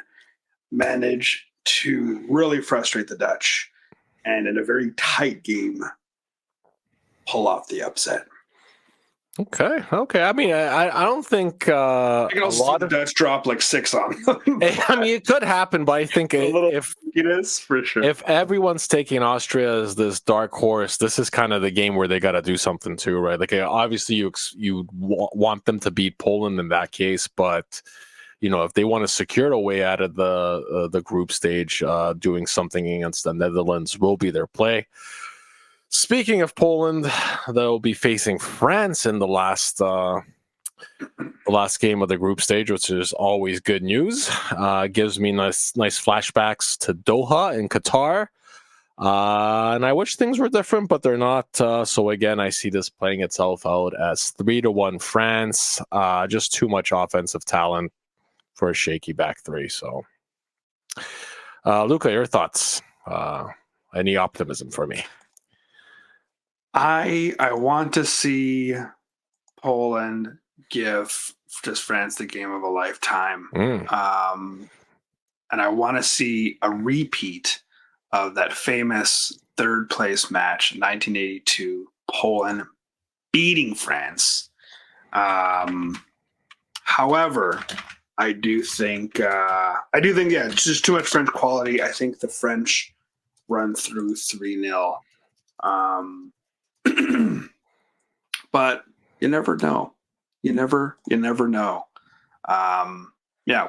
manage to really frustrate the Dutch, and in a very tight game, pull off the upset. Okay. I mean, I don't think I can also see the Dutch drop like 6 on them. I mean, it could happen, but I think if it is for sure. If everyone's taking Austria as this dark horse, this is kind of the game where they got to do something too, right? Like obviously you want them to beat Poland in that case, but if they want to secure a way out of the group stage, doing something against the Netherlands will be their play. Speaking of Poland, they'll be facing France in the last game of the group stage, which is always good news. Gives me nice flashbacks to Doha in Qatar. And I wish things were different, but they're not. So again, I see this playing itself out as 3-1 France. Just too much offensive talent for a shaky back three. So, Luca, your thoughts? Any optimism for me? I want to see Poland give just France the game of a lifetime. And I want to see a repeat of that famous third place match in 1982, Poland beating France. However, I do think, it's just too much French quality. I think the French run through 3-0. But you never know. You never know.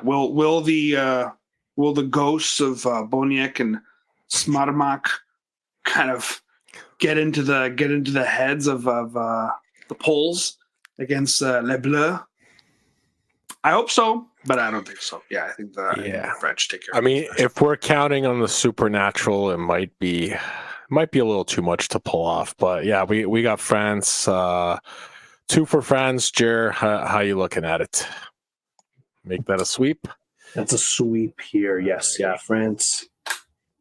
Will the ghosts of Boniek and Smarmak kind of get into the heads of the Poles against Les Bleus? I hope so, but I don't think so. Yeah, I think the French take care. I mean, if we're counting on the supernatural, it might be a little too much to pull off. But yeah, we got France. 2 for France. Jer, how you looking at it? Make that a sweep? That's a sweep here. Yes, yeah. France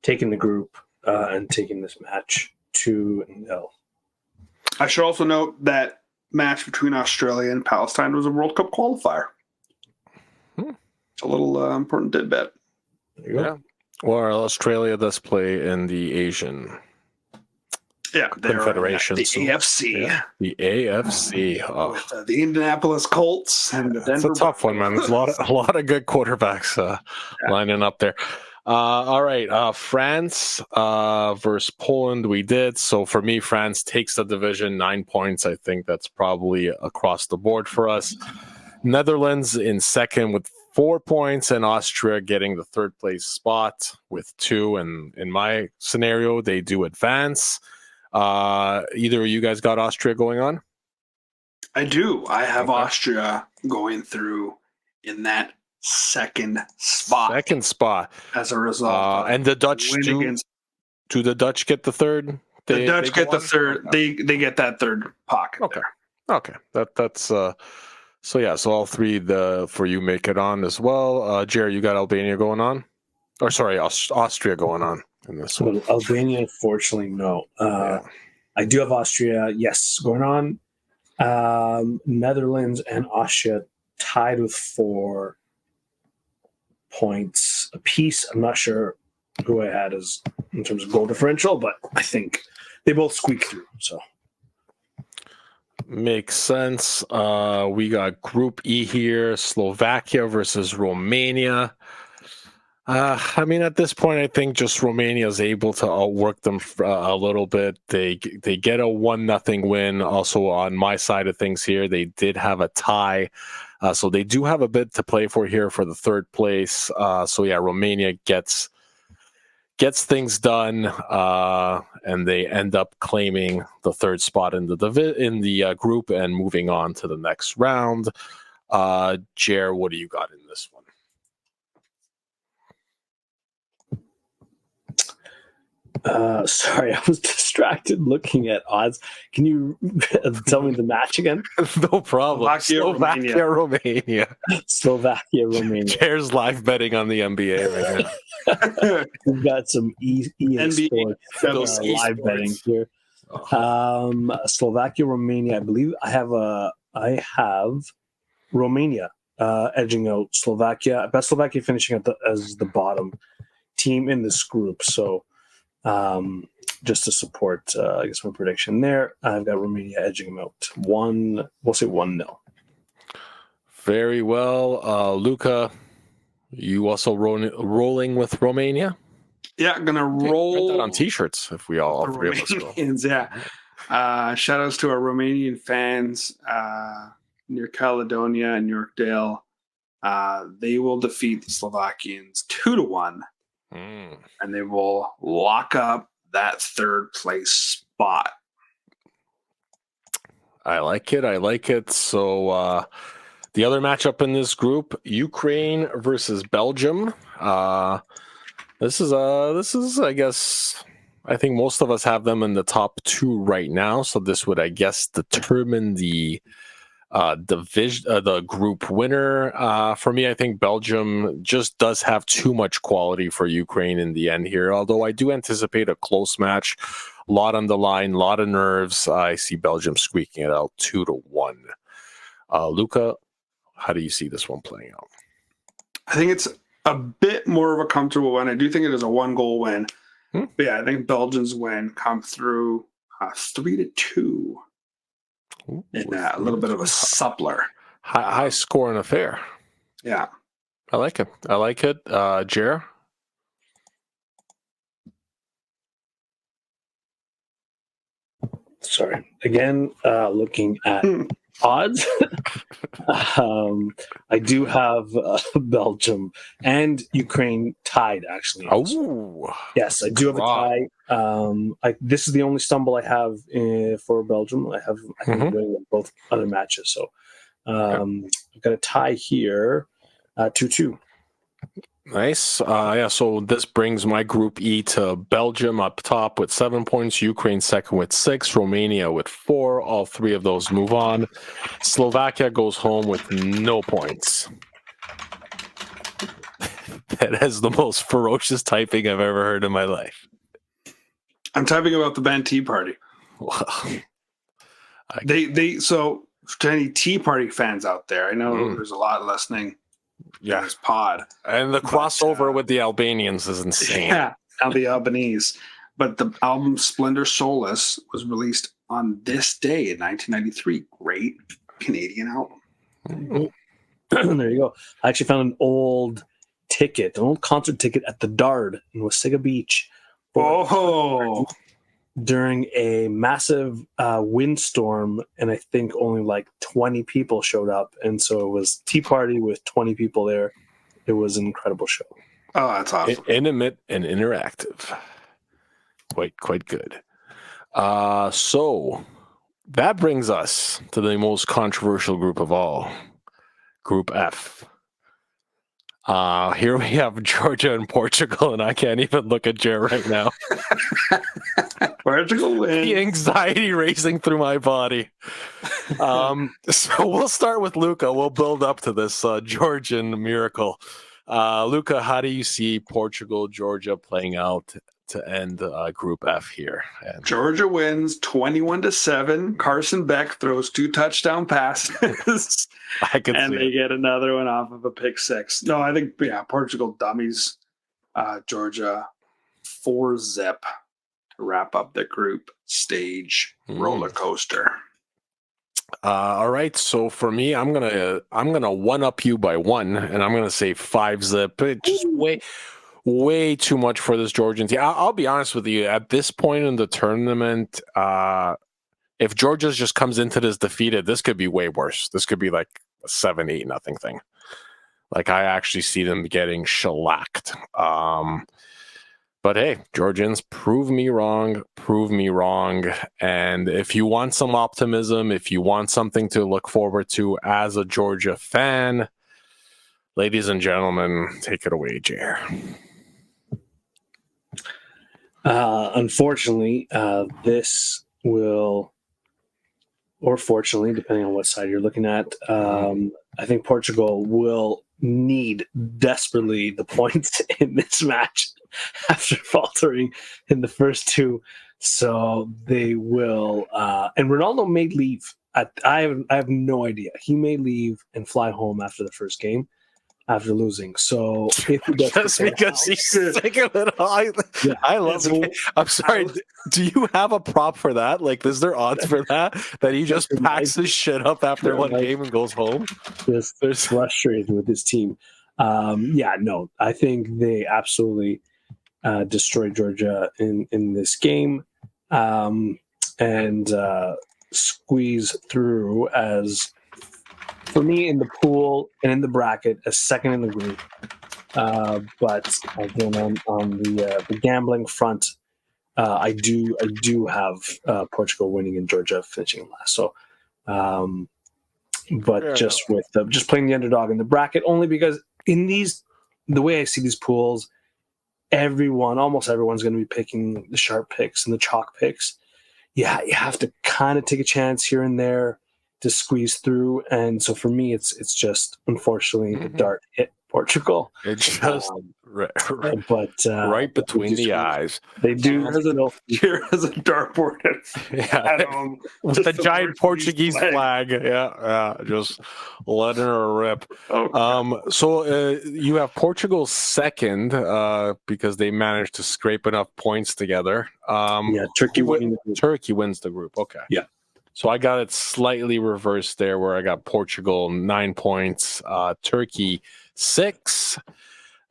taking the group and taking this match 2-0. I should also note that match between Australia and Palestine was a World Cup qualifier. It's a little important tidbit. There you go. Yeah. Well, Australia does play in the Asian Confederation. The AFC. Yeah, the AFC. Oh. With, the Indianapolis Colts and the Denver. It's a tough one, man. There's a lot of good quarterbacks lining up there. All right, France versus Poland. We did. So for me, France takes the division, 9 points. I think that's probably across the board for us. Netherlands in second with 4 points, and Austria getting the third place spot with 2. And in my scenario, they do advance. Either of you guys got Austria going on? I do. I have Okay. Austria going through in that second spot Second spot. as a result. And the Dutch win do. against Do the Dutch get the third? the Dutch go get the on? third. Okay. They get that third pocket Okay. there. Okay. That's so yeah, so all three for you make it on as well. Jerry, you got Albania going on? Or sorry, Austria going on in this one. So Albania, unfortunately, no. Yeah. I do have Austria, yes, going on. Netherlands and Austria tied with 4 points apiece. I'm not sure who I had as in terms of goal differential, but I think they both squeak through. So Makes sense. We got Group E here, Slovakia versus Romania. I mean, at this point, I think just Romania is able to outwork them a little bit. They get a 1-0 win. Also, on my side of things here, they did have a tie. So they do have a bit to play for here for the third place. So yeah, Romania gets things done, and they end up claiming the third spot in the group and moving on to the next round. Jer, what do you got in this one? sorry, I was distracted looking at odds. Can you tell me the match again? No problem. Slovakia, Romania. Slovakia, Romania. Jer's live betting on the NBA right now. We've got some EA NBA Sports live esports. betting here. Slovakia, Romania. I believe I have Romania edging out Slovakia. But Slovakia finishing as the bottom team in this group. So just to support, I guess my prediction there, I've got Romania edging them out. We'll say 1-0. Very well. Luca, you also rolling with Romania? Yeah, gonna Print roll that on t-shirts if we all the three of us go. Romanians. Yeah. Shout outs to our Romanian fans near Caledonia and Yorkdale. They will defeat the Slovakians 2-1, and they will lock up that third place spot. I like it. So the other matchup in this group, Ukraine versus Belgium. This is I guess I think most of us have them in the top 2 right now. So this would, I guess, determine the division, the group winner. For me, I think Belgium just does have too much quality for Ukraine in the end here. Although I do anticipate a close match, a lot on the line, a lot of nerves. I see Belgium squeaking it out 2-1. Luca, how do you see this one playing out? I think it's a bit more of a comfortable win. I do think it is a 1-goal win. But yeah, I think Belgium's win come through 3-2. In a little bit of a suppler. High scoring affair. Yeah. I like it. Jer? Sorry. Again, looking at odds. I do have Belgium and Ukraine tied, actually. Oh. Yes, I do have a tie. This is the only stumble I have for Belgium. I can win both other matches. So I've got a tie here, 2-2. Nice. So this brings my Group E to Belgium up top with 7 points, Ukraine second with 6, Romania with 4. All 3 of those move on. Slovakia goes home with no points. That is the most ferocious typing I've ever heard in my life. I'm typing about the band Tea Party. Wow. So to any Tea Party fans out there, I know there's a lot listening. Yeah, this pod and the crossover with the Albanians is insane. Yeah, the Albanese. But the album Splendor Solace was released on this day in 1993. Great Canadian album. There you go. I actually found an old concert ticket at the Dard in Wasaga Beach. During a massive windstorm, and I think only like 20 people showed up, and so it was Tea Party with 20 people there. It was an incredible show. Oh, that's awesome! Intimate and interactive, quite good. So that brings us to the most controversial group of all, Group F. Here we have Georgia and Portugal, and I can't even look at Jer right now. Portugal wins. The anxiety racing through my body. So we'll start with Luca. We'll build up to this Georgian miracle. Luca, how do you see Portugal, Georgia playing out to end Group F here? And Georgia wins 21-7. Carson Beck throws 2 touchdown passes. I can and see they it. get another one off of a pick 6. No, I think Portugal dummies Georgia 4-zip to wrap up the group stage roller coaster. All right, so for me, I'm gonna one up you by 1, and I'm gonna say 5-zip. It's just way too much for this Georgian team. I'll be honest with you. At this point in the tournament, if Georgia just comes into this defeated, this could be way worse. This could be like a 7-8 nothing thing. Like I actually see them getting shellacked. But hey, Georgians, prove me wrong. And if you want some optimism, if you want something to look forward to as a Georgia fan, ladies and gentlemen, take it away, Jer. Unfortunately, this will, or fortunately, depending on what side you're looking at, I think Portugal will need desperately the points in this match after faltering in the first 2. So they will, and Ronaldo may leave. I have no idea. He may leave and fly home after the first game, after losing. So if he does, Just because he's sick of it all. I love it. I'm sorry. Do you have a prop for that? Like, is there odds for that? That he just packs his shit up after one game and goes home? Just frustrated with his team. No, I think they absolutely destroyed Georgia in this game and squeeze through as, for me, in the pool and in the bracket, as second in the group. But again, on the gambling front, I do have Portugal winning and Georgia finishing last. So, but just playing the underdog in the bracket, only because the way I see these pools, almost everyone's going to be picking the sharp picks and the chalk picks. Yeah, you have to kind of take a chance here and there to squeeze through, and so for me, it's just unfortunately the dart hit Portugal. It's just right between the eyes. They do here as a dartboard at home with the giant Portuguese flag. Yeah, just letting her rip. So you have Portugal second because they managed to scrape enough points together. Turkey wins the group. Okay. Yeah. So I got it slightly reversed there, where I got Portugal 9 points, Turkey 6,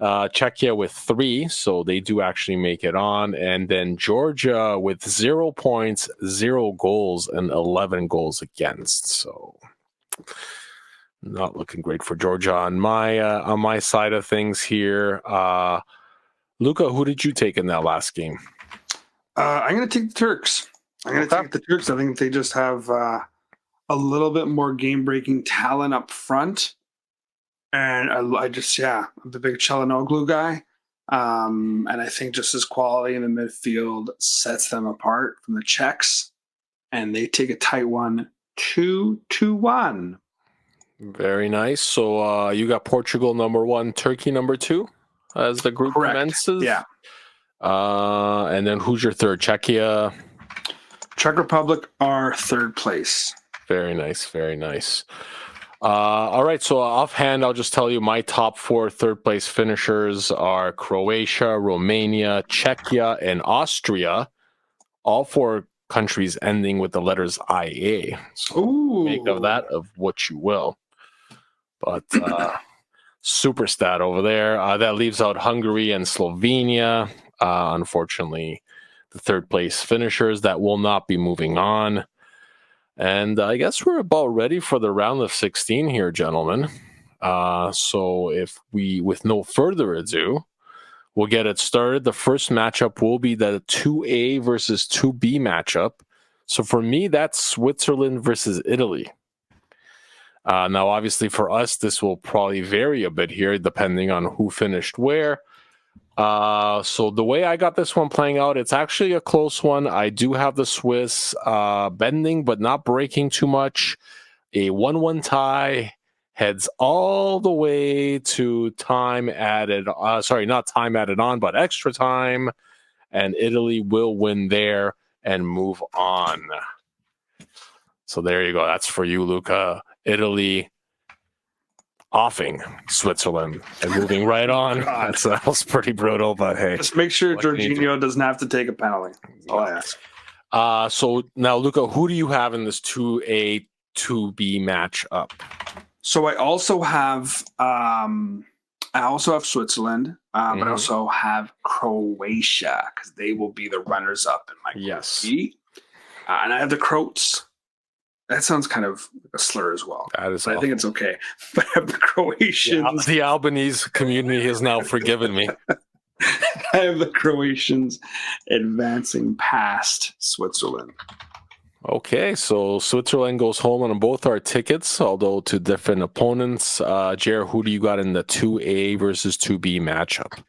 Czechia with 3, so they do actually make it on, and then Georgia with 0 points, 0 goals, and 11 goals against. So not looking great for Georgia on my side of things here. Luca, who did you take in that last game? I'm going to take the Turks. I'm going to take the Turks. I think they just have a little bit more game-breaking talent up front. And I'm the big Çalhanoğlu guy. And I think just his quality in the midfield sets them apart from the Czechs. And they take a tight one, 2-1. Very nice. So you got Portugal number 1, Turkey number 2 as the group commences? Yeah. And then who's your third? Czechia? Czech Republic are third place. Very nice. All right, so offhand, I'll just tell you my top 4 third place finishers are Croatia, Romania, Czechia, and Austria. All 4 countries ending with the letters IA. So make of that of what you will. But super stat over there. That leaves out Hungary and Slovenia. Unfortunately, the third place finishers that will not be moving on. And I guess we're about ready for the round of 16 here, gentlemen. So if we, with no further ado, we'll get it started. The first matchup will be the 2A versus 2B matchup. So for me, that's Switzerland versus Italy. Now, obviously, for us, this will probably vary a bit here, depending on who finished where. So the way I got this one playing out, it's actually a close one. I do have the Swiss bending, but not breaking too much. A 1-1 tie heads all the way to time added. Sorry, not time added on, but extra time. And Italy will win there and move on. So there you go. That's for you, Luca. Italy offing Switzerland and moving right on. That was pretty brutal, but hey. Just make sure Jorginho doesn't have to take a penalty. That's all I ask. So now, Luca, who do you have in this 2A, 2B matchup? So I also have Switzerland, but I also have Croatia because they will be the runners-up in my group B. And I have the Croats. That sounds kind of like a slur as well. That is. I think it's okay. But I have the Croatians. The Albanese community has now forgiven me. I have the Croatians advancing past Switzerland. Okay, so Switzerland goes home on both our tickets, although to different opponents. Jer, who do you got in the 2A versus 2B matchup?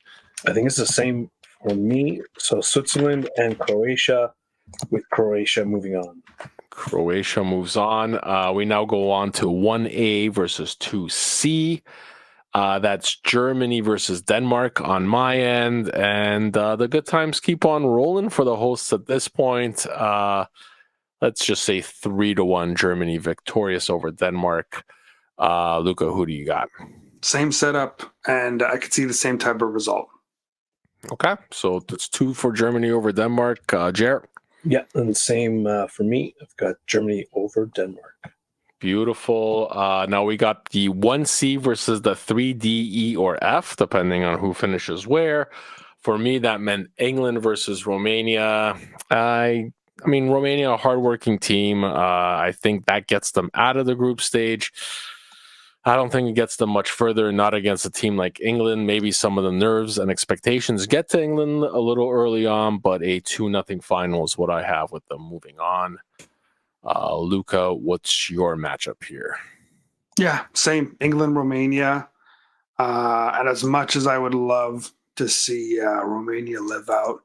I think it's the same for me. So Switzerland and Croatia, with Croatia moving on. Croatia moves on. We now go on to 1A versus 2C. That's Germany versus Denmark on my end. And the good times keep on rolling for the hosts at this point. Let's just say 3-1 Germany victorious over Denmark. Luca, who do you got? Same setup, and I could see the same type of result. Okay, so it's 2 for Germany over Denmark. Jer? Yeah, and same for me. I've got Germany over Denmark. Beautiful. Now we got the 1C versus the 3D, E, or F, depending on who finishes where. For me, that meant England versus Romania. I mean, Romania, a hardworking team. I think that gets them out of the group stage. I don't think it gets them much further, not against a team like England. Maybe some of the nerves and expectations get to England a little early on, but a 2-0 final is what I have with them moving on. Luca, what's your matchup here? Yeah, same. England, Romania. And as much as I would love to see Romania live out,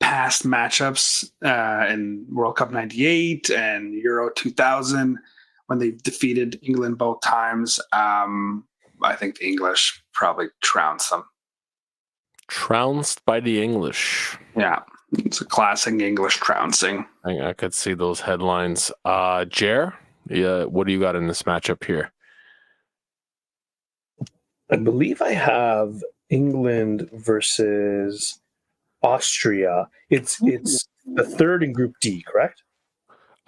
past matchups in World Cup 98 and Euro 2000, when they defeated England both times, I think the English probably trounced them. Trounced by the English. Yeah, it's a classic English trouncing. I could see those headlines. Jer, yeah, what do you got in this matchup here? I believe I have England versus Austria. It's the third in Group D, correct?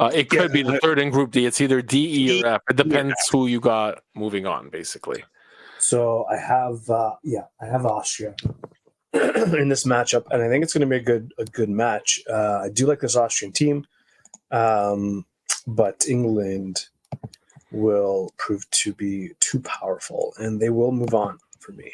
It could be the third in Group D. It's either D, E, or F. It depends who you got moving on, basically. So I have Austria in this matchup, and I think it's going to be a good match. I do like this Austrian team, but England will prove to be too powerful, and they will move on for me.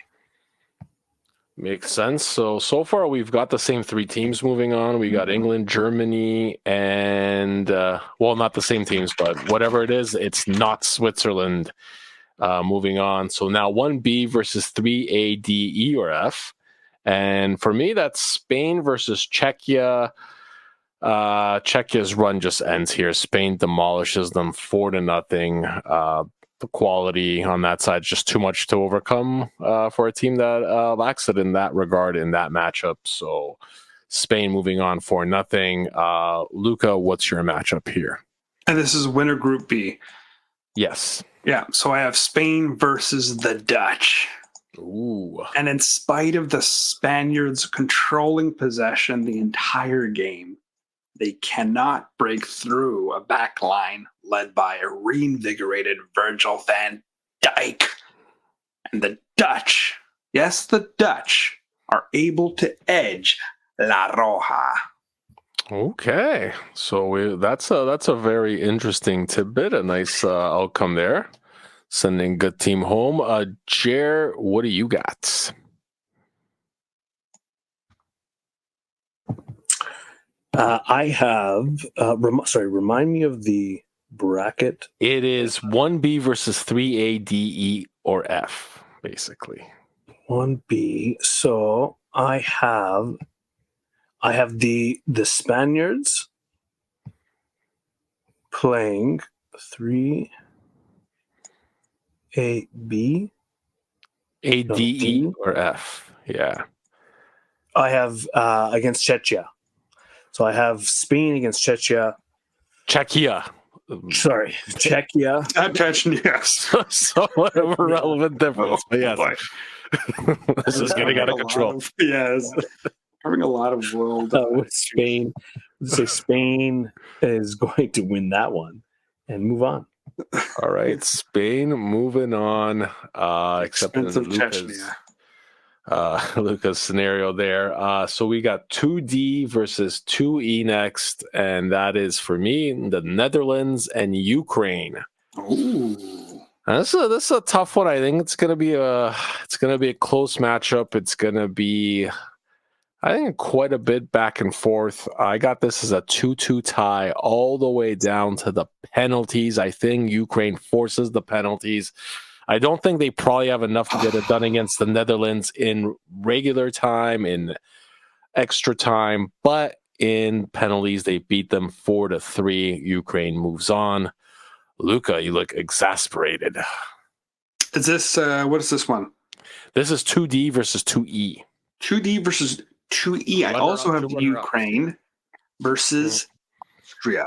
Makes sense. So far we've got the same 3 teams moving on. We got England, Germany, and not the same teams, but whatever it is, it's not Switzerland moving on. So now 1B versus 3A, D, E, or F. And for me, that's Spain versus Czechia. Czechia's run just ends here. Spain demolishes them 4-0. The quality on that side is just too much to overcome for a team that lacks it in that regard in that matchup. So Spain moving on 4-0. Luca, what's your matchup here? And this is winner Group B. Yes. Yeah, so I have Spain versus the Dutch. Ooh. And in spite of the Spaniards controlling possession the entire game, they cannot break through a back line led by a reinvigorated Virgil van Dijk. And the Dutch, yes, the Dutch, are able to edge La Roja. Okay, so that's a very interesting tidbit, a nice outcome there. Sending good team home. Jer, what do you got? I have. Remind me of the bracket. It is 1B versus 3A, D, E, or F, basically. 1B. So I have the Spaniards playing 3A, B. A, No, D, E, D. or F. Yeah. I have against Czechia. So I have Spain against Czechia. Czechia. Sorry, Czechia. Not touching, yes. Somewhat of a relevant difference, but yes. boy. This is getting out of control. Yes. Having a lot of world. With Spain. Let's say Spain is going to win that one and move on. All right, Spain moving on. Except in Expensive Lucas, Chechnya. Lucas scenario there. So we got 2D versus 2E next, and that is for me the Netherlands and Ukraine. Ooh. This is a tough one. I think it's gonna be a close matchup. It's gonna be, I think, quite a bit back and forth. I got this as a 2-2 tie all the way down to the penalties. I think Ukraine forces the penalties. I don't think they probably have enough to get it done against the Netherlands in regular time, in extra time, but in penalties, they beat them 4-3. Ukraine moves on. Luca, you look exasperated. Is this, what is this one? This is 2D versus 2E. 2D versus 2E. I also have Ukraine versus Austria.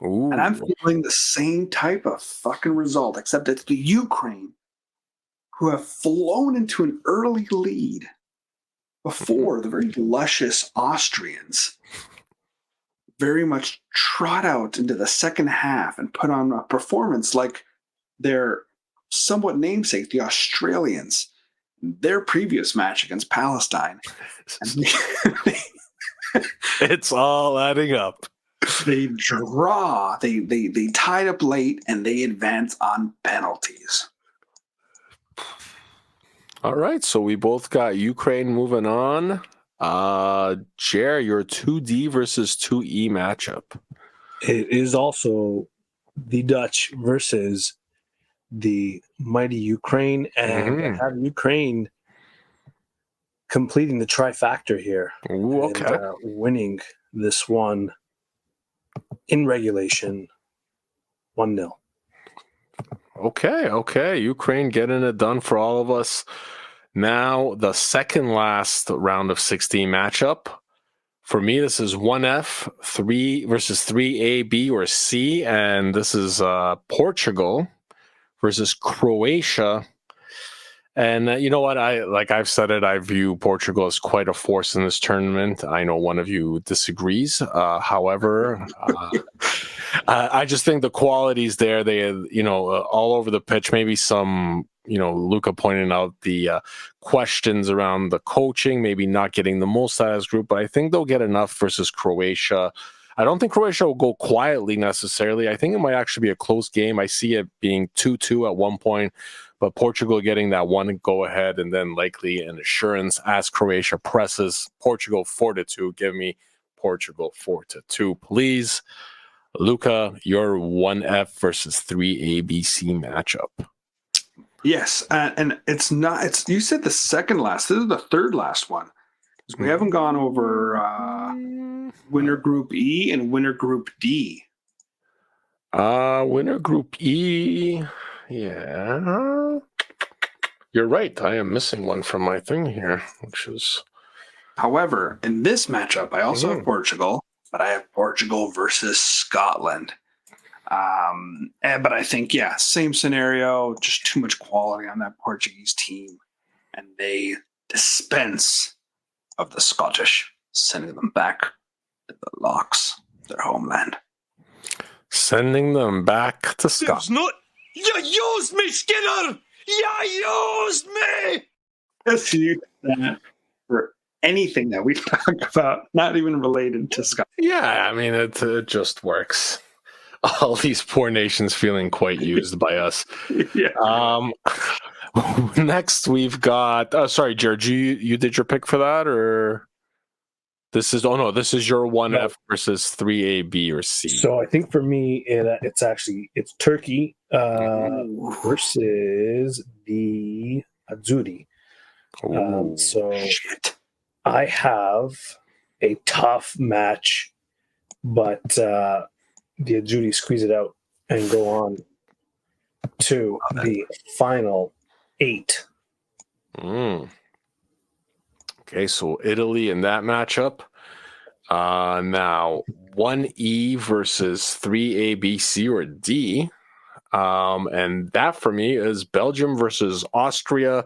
Ooh. And I'm feeling the same type of fucking result, except it's the Ukraine who have flown into an early lead before the very luscious Austrians very much trot out into the second half and put on a performance like their somewhat namesake, the Australians, their previous match against Palestine. It's all adding up. They draw. They tied up late and they advance on penalties. All right, so we both got Ukraine moving on. Jer, your 2D versus 2E matchup. It is also the Dutch versus the mighty Ukraine, and I have Ukraine completing the trifactor here. Ooh, okay. And, winning this one in regulation 1-0. Okay. Ukraine getting it done for all of us. Now, the second last round of 16 matchup. For me, this is 1F, 3 versus 3A, B, or C. And this is Portugal versus Croatia. And you know what? I've said it, I view Portugal as quite a force in this tournament. I know one of you disagrees. However, I just think the quality's there. They, all over the pitch. Maybe some, Luca pointing out the questions around the coaching, maybe not getting the most out of this group, but I think they'll get enough versus Croatia. I don't think Croatia will go quietly necessarily. I think it might actually be a close game. I see it being 2-2 at one point, but Portugal getting that one go ahead and then likely an assurance as Croatia presses Portugal 4-2. Give me Portugal 4-2, please. Luca, your 1F versus 3ABC matchup. Yes, and it's not. It's you said the second last. This is the third last one. We haven't gone over winner group E and winner group D. Winner group E. Yeah. You're right. I am missing one from my thing here, which is. However, in this matchup, I also have Portugal, but I have Portugal versus Scotland. But I think, same scenario, just too much quality on that Portuguese team. And they dispense of the Scottish, sending them back to the Locks, their homeland. Sending them back to Scotland. You used me, Skinner! You used me! Let's use that for anything that we talk about, not even related to Scotland. Yeah, I mean, it just works. All these poor nations feeling quite used by us. Yeah. Next, we've got. Oh, sorry, Jared. You did your pick for that, or this is? Oh no, this is your 1F versus 3A, B, or C. So I think for me, it's Turkey versus the Azzurri. So Shit. I have a tough match, but the Azzurri squeeze it out and go on to the final 8. Okay, so Italy in that matchup. Now 1E versus 3A, B, C, or D. And that for me is Belgium versus Austria.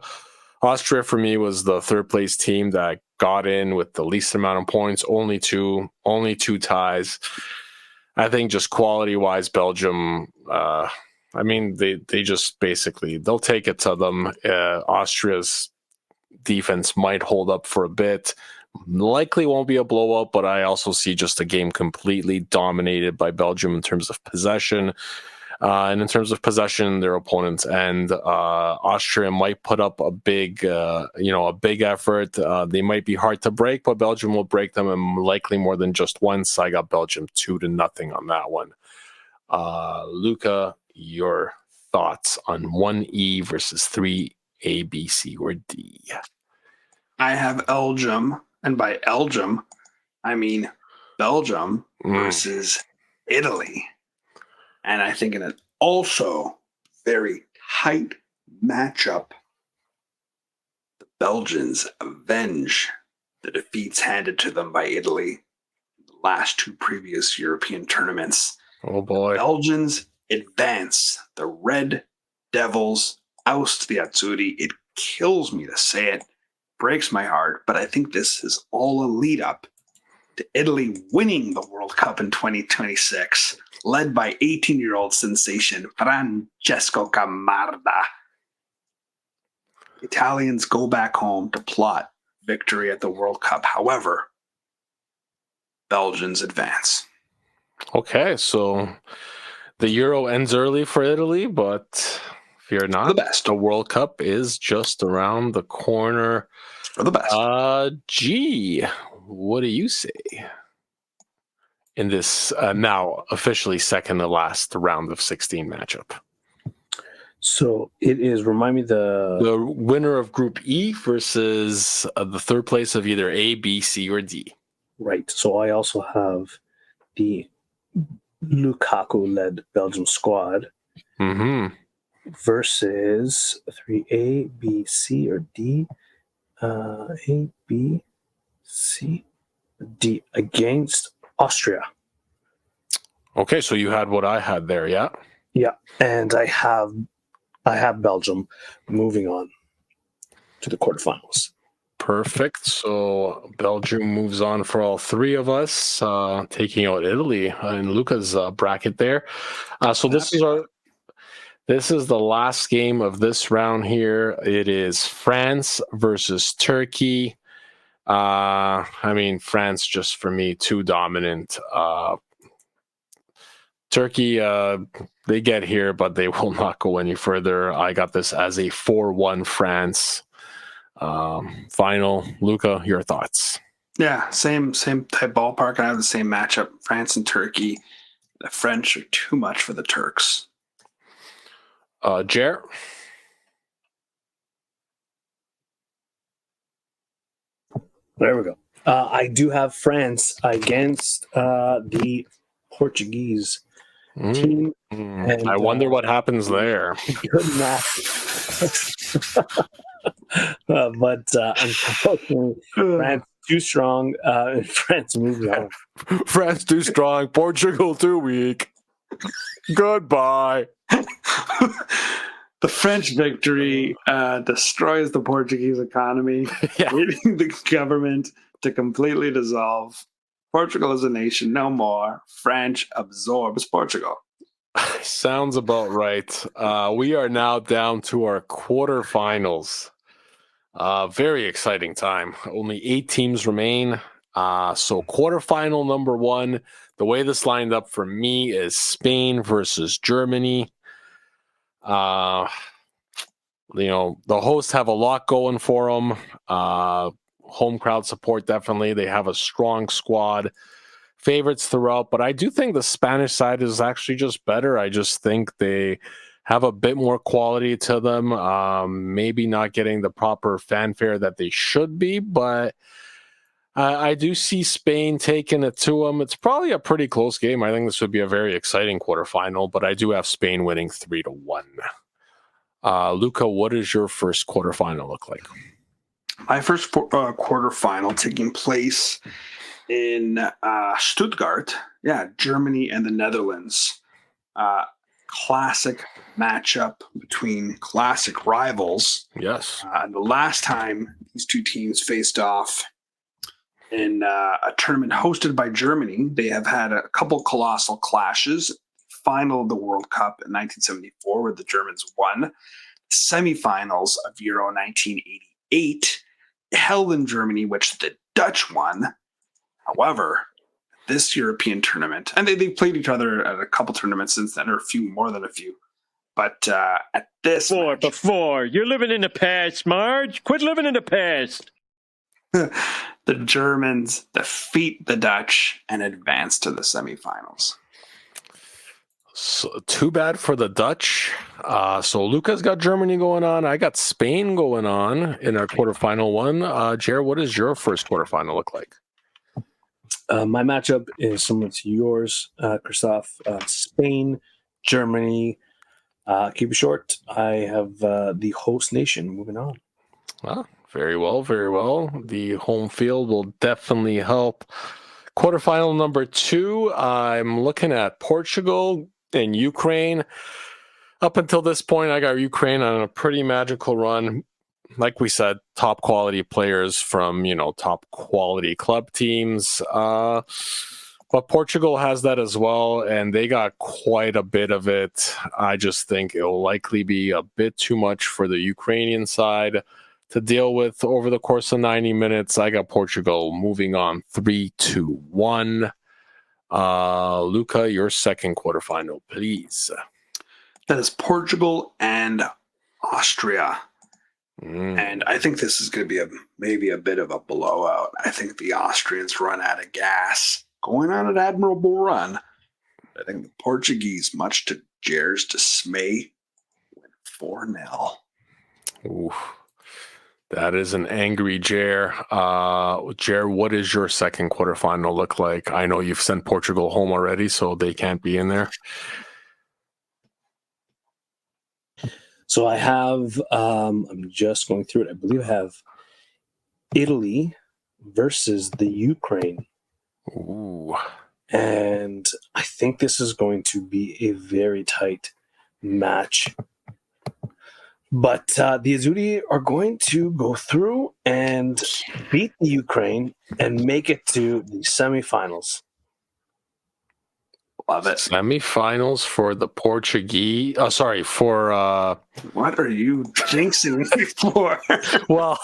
Austria for me was the third place team that got in with the least amount of points, only two ties. I think just quality wise, Belgium, I mean, they just basically, they'll take it to them. Austria's defense might hold up for a bit. Likely won't be a blowout, but I also see just a game completely dominated by Belgium in terms of possession. And in terms of possession, their opponents and Austria might put up a big effort. They might be hard to break, but Belgium will break them, and likely more than just once. I got Belgium 2-0 on that one. Luca, your thoughts on 1E versus 3A, B, C, or D? I have Belgium, and by Belgium, I mean Belgium versus Italy. And I think in an also very tight matchup, the Belgians avenge the defeats handed to them by Italy in the last 2 previous European tournaments. Oh boy. Belgians advance. The Red Devils oust the Azzurri. It kills me to say it, breaks my heart, but I think this is all a lead up to Italy winning the World Cup in 2026, led by 18-year-old sensation Francesco Camarda. Italians go back home to plot victory at the World Cup. However, Belgians advance. Okay, so the Euro ends early for Italy, but fear not. The best. The World Cup is just around the corner. For the best. G, what do you say in this now officially second to last round of 16 matchup? So it is, remind me The winner of Group E versus the third place of either A, B, C, or D. Right. So I also have the Lukaku-led Belgium squad versus 3A, B, C, or D. A, B, C, D against Austria. Okay, so you had what I had there, yeah? Yeah, and I have Belgium moving on to the quarterfinals. Perfect. So Belgium moves on for all 3 of us, taking out Italy in Luca's bracket there. So this is the last game of this round here. It is France versus Turkey. I mean, France just for me too dominant. Turkey, they get here, but they will not go any further. I got this as a 4-1 France final. Luca, your thoughts? Yeah, same type ballpark. I have the same matchup, France and Turkey. The French are too much for the Turks. Jer? There we go. I do have France against the Portuguese team. And, I wonder what happens there. Good match. But unfortunately, France too strong. France moves on. France too strong. Portugal too weak. Goodbye. The French victory destroys the Portuguese economy, leading the government to completely dissolve. Portugal is a nation no more. French absorbs Portugal. Sounds about right. We are now down to our quarterfinals. Very exciting time. Only 8 teams remain. So quarterfinal number 1, the way this lined up for me is Spain versus Germany. The hosts have a lot going for them. Home crowd support, definitely. They have a strong squad. Favorites throughout, but I do think the Spanish side is actually just better. I just think they have a bit more quality to them. Maybe not getting the proper fanfare that they should be, but I do see Spain taking it to them. It's probably a pretty close game. I think this would be a very exciting quarterfinal, but I do have Spain winning 3-1. Luca, what does your first quarterfinal look like? My first quarterfinal taking place in Stuttgart. Yeah, Germany and the Netherlands. Classic matchup between classic rivals. Yes. The last time these two teams faced off in a tournament hosted by Germany, they have had a couple colossal clashes. Final of the World Cup in 1974, where the Germans won. Semifinals of Euro 1988, held in Germany, which the Dutch won. However, this European tournament, and they've played each other at a couple tournaments since then, or a few, more than a few. But at this Before. You're living in the past, Marge. Quit living in the past. the Germans defeat the Dutch and advance to the semifinals. So, too bad for the Dutch. So Luca's got Germany going on. I got Spain going on in our quarterfinal one. Jared, what does your first quarterfinal look like? My matchup is similar to yours, Christoph. Spain, Germany. Keep it short. I have the host nation moving on. Very well, very well. The home field will definitely help. Quarterfinal number 2, I'm looking at Portugal and Ukraine. Up until this point, I got Ukraine on a pretty magical run. Like we said, top quality players from, top quality club teams. But Portugal has that as well, and they got quite a bit of it. I just think it'll likely be a bit too much for the Ukrainian side to deal with over the course of 90 minutes. I got Portugal moving on 3-1. Luca, your second quarterfinal, please. That is Portugal and Austria. And I think this is going to be maybe a bit of a blowout. I think the Austrians run out of gas, going on an admirable run. I think the Portuguese, much to Jared's dismay, win 4-0. Ooh, that is an angry Jared. Jared, what does your second quarterfinal look like? I know you've sent Portugal home already, so they can't be in there. So I have, I'm just going through it. I believe I have Italy versus the Ukraine. Ooh. And I think this is going to be a very tight match. But the Azzurri are going to go through and beat the Ukraine and make it to the semifinals. Love it. Semifinals for the Portuguese. For what are you jinxing me for? Well,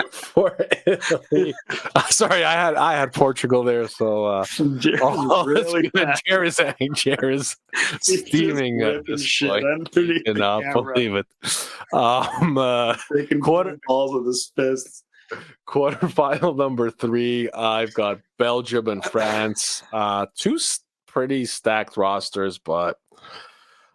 for Italy. Sorry, I had Portugal there, so Jared's steaming at this point. I cannot believe it. Balls of the fists. Quarterfinal number 3. I've got Belgium and France. Two pretty stacked rosters, but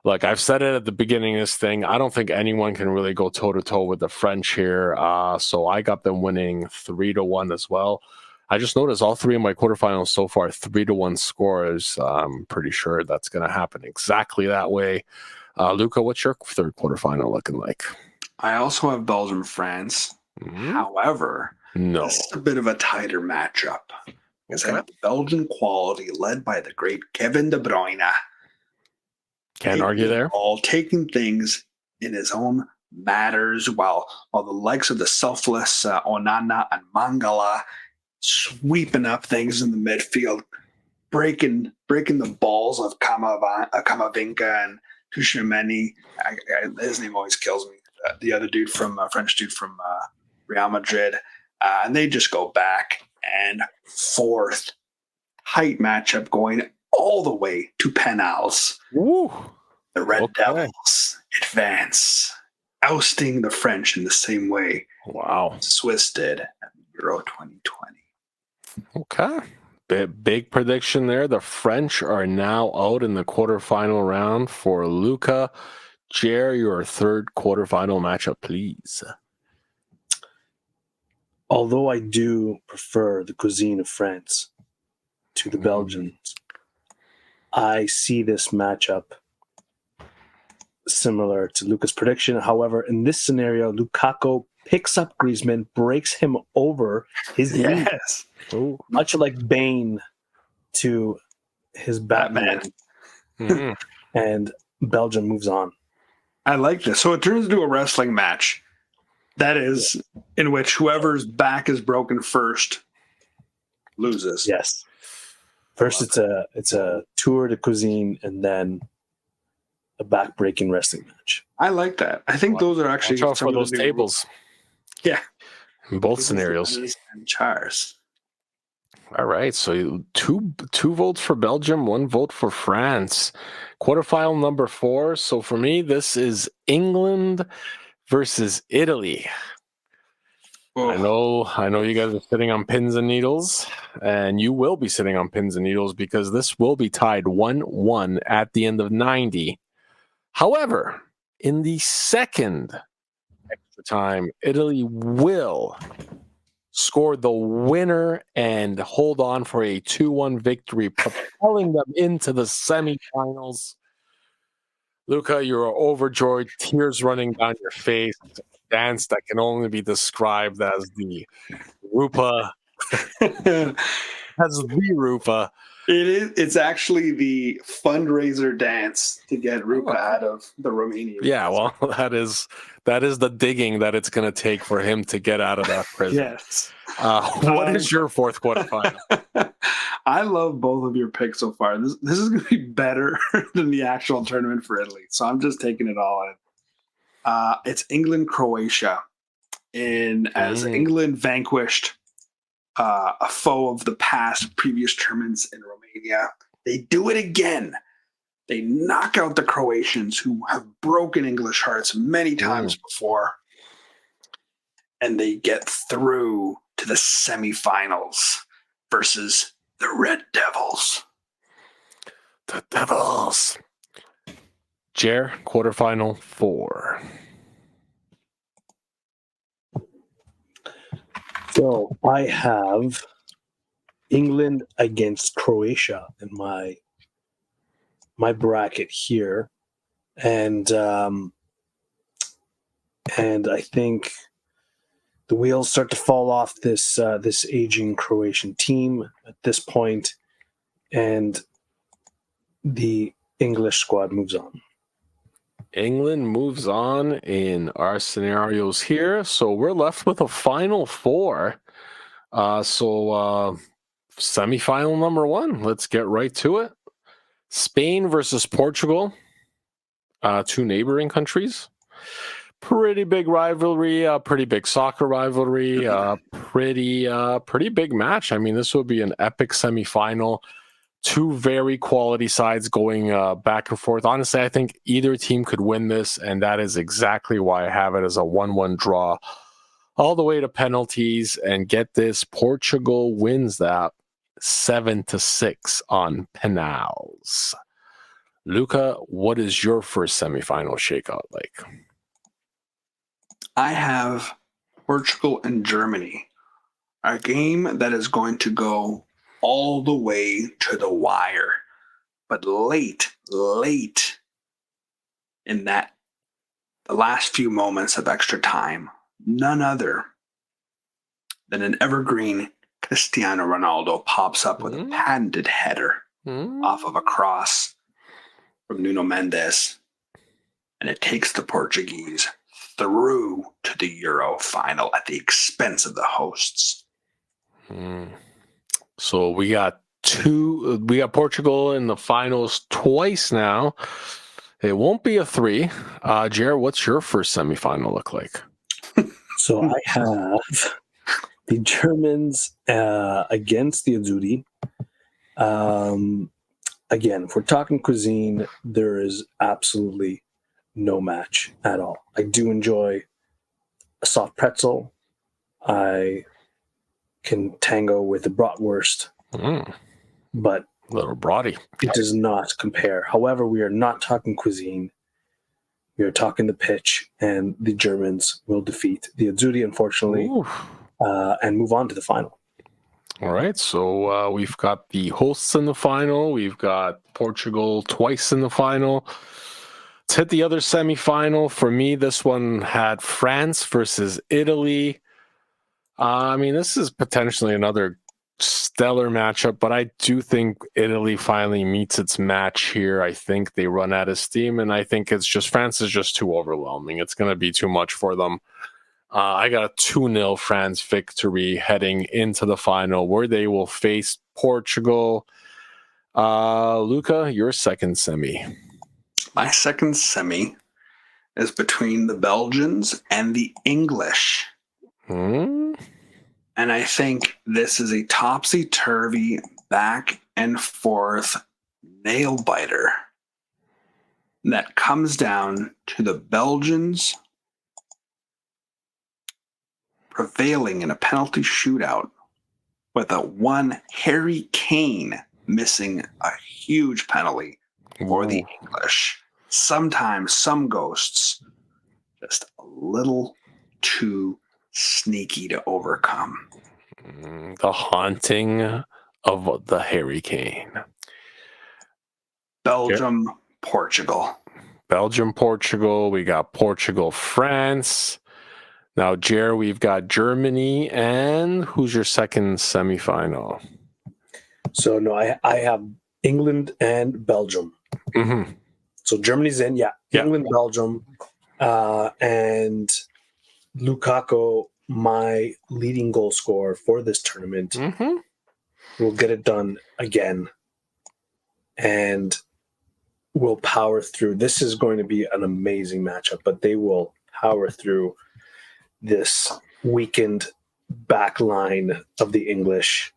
look, I've said it at the beginning of this thing. I don't think anyone can really go toe-to-toe with the French here. So I got them winning 3-1 as well. I just noticed all 3 of my quarterfinals so far, 3-1 scores. I'm pretty sure that's going to happen exactly that way. Luca, what's your third quarterfinal looking like? I also have Belgium, France. However, this is a bit of a tighter matchup. Because I have Belgian quality led by the great Kevin De Bruyne. Can't argue there. All taking things in his own matters while the likes of the selfless Onana and Mangala sweeping up things in the midfield, breaking the balls of Kamavinga and Tchouaméni. His name always kills me. The other dude French dude from Real Madrid. And they just go back and fourth tight matchup going all the way to penals. Woo. The Red Okay. Devils advance, ousting the French in the same way Wow. Swiss did at Euro 2020. Okay. Big prediction there. The French are now out in the quarterfinal round for Luca. Jer, your third quarterfinal matchup, please. Although I do prefer the cuisine of France to the Belgians, I see this matchup similar to Luca's prediction. However, in this scenario, Lukaku picks up Griezmann, breaks him over his knee, Yes. Ooh. much like Bane to his Batman. Mhm. And Belgium moves on. I like this. So it turns into a wrestling match. That is in which whoever's back is broken first loses. Yes. First, it's a tour de cuisine, and then a back-breaking wrestling match. I like that. I think those are actually Watch out some for of the those new tables. Yeah. In both scenarios. And chars. All right, so two votes for Belgium, 1 vote for France. Quarterfinal number 4. So for me, this is England versus Italy. I know you guys are sitting on pins and needles, and you will be sitting on pins and needles because this will be tied 1-1 at the end of 90. However, in the second extra time, Italy will score the winner and hold on for a 2-1 victory, propelling them into the semifinals. Luca, you are overjoyed, tears running down your face. Dance that can only be described as the Rupa, It's actually the fundraiser dance to get Rupa out of the Romanian. Yeah, well, that is the digging that it's going to take for him to get out of that prison. Yes. What is your fourth quarterfinal? I love both of your picks so far. This is going to be better than the actual tournament for Italy, so I'm just taking it all in. It's England-Croatia, as England vanquished a foe of the past, previous tournaments in Romania. They do it again. They knock out the Croatians, who have broken English hearts many times before, and they get through to the semifinals versus the Red Devils. The Devils. Jer, quarterfinal 4. So I have England against Croatia in my bracket here, and I think the wheels start to fall off this aging Croatian team at this point, and the English squad moves on. England moves on in our scenarios here. So we're left with a final 4. Semifinal number 1. Let's get right to it. Spain versus Portugal. 2 neighboring countries. Pretty big rivalry, pretty big soccer rivalry, pretty big match. I mean, this would be an epic semifinal. 2 very quality sides going back and forth. Honestly, I think either team could win this, and that is exactly why I have it as a 1-1 draw all the way to penalties. And get this, Portugal wins that 7-6 on penals. Luca, what is your first semifinal shakeout like? I have Portugal and Germany, a game that is going to go all the way to the wire, but late in the last few moments of extra time, none other than an evergreen Cristiano Ronaldo pops up with a patented header off of a cross from Nuno Mendes, and it takes the Portuguese through to the Euro final at the expense of the hosts. So we got Portugal in the finals twice now. It won't be a 3. Jared, what's your first semifinal look like? So I have The Germans against the Azzurri. Again, if we're talking cuisine, there is absolutely no match at all. I do enjoy a soft pretzel. I can tango with a bratwurst, but Little broady. it does not compare. However, we are not talking cuisine. We are talking the pitch, and the Germans will defeat the Azzurri, unfortunately, and move on to the final. All right, so we've got the hosts in the final. We've got Portugal twice in the final. Let's hit the other semifinal. For me, this one had France versus Italy. I mean, this is potentially another stellar matchup, but I do think Italy finally meets its match here. I think they run out of steam, and I think it's just France is just too overwhelming. It's going to be too much for them. I got a 2-0 France victory heading into the final where they will face Portugal. Luca, your second semi. My second semi is between the Belgians and the English. And I think this is a topsy-turvy, back and forth nail biter that comes down to the Belgians prevailing in a penalty shootout with a one Harry Kane missing a huge penalty for the English. Sometimes some ghosts just a little too sneaky to overcome. The haunting of the Harry Kane. Belgium, Portugal. Belgium, Portugal. We got Portugal, France. Now, Jer, we've got Germany, and who's your second semifinal? So, no, I have England and Belgium. Mm-hmm. So, Germany's in, England, Belgium, and Lukaku, my leading goal scorer for this tournament, will get it done again, and will power through. This is going to be an amazing matchup, but they will power through this weakened back line of the English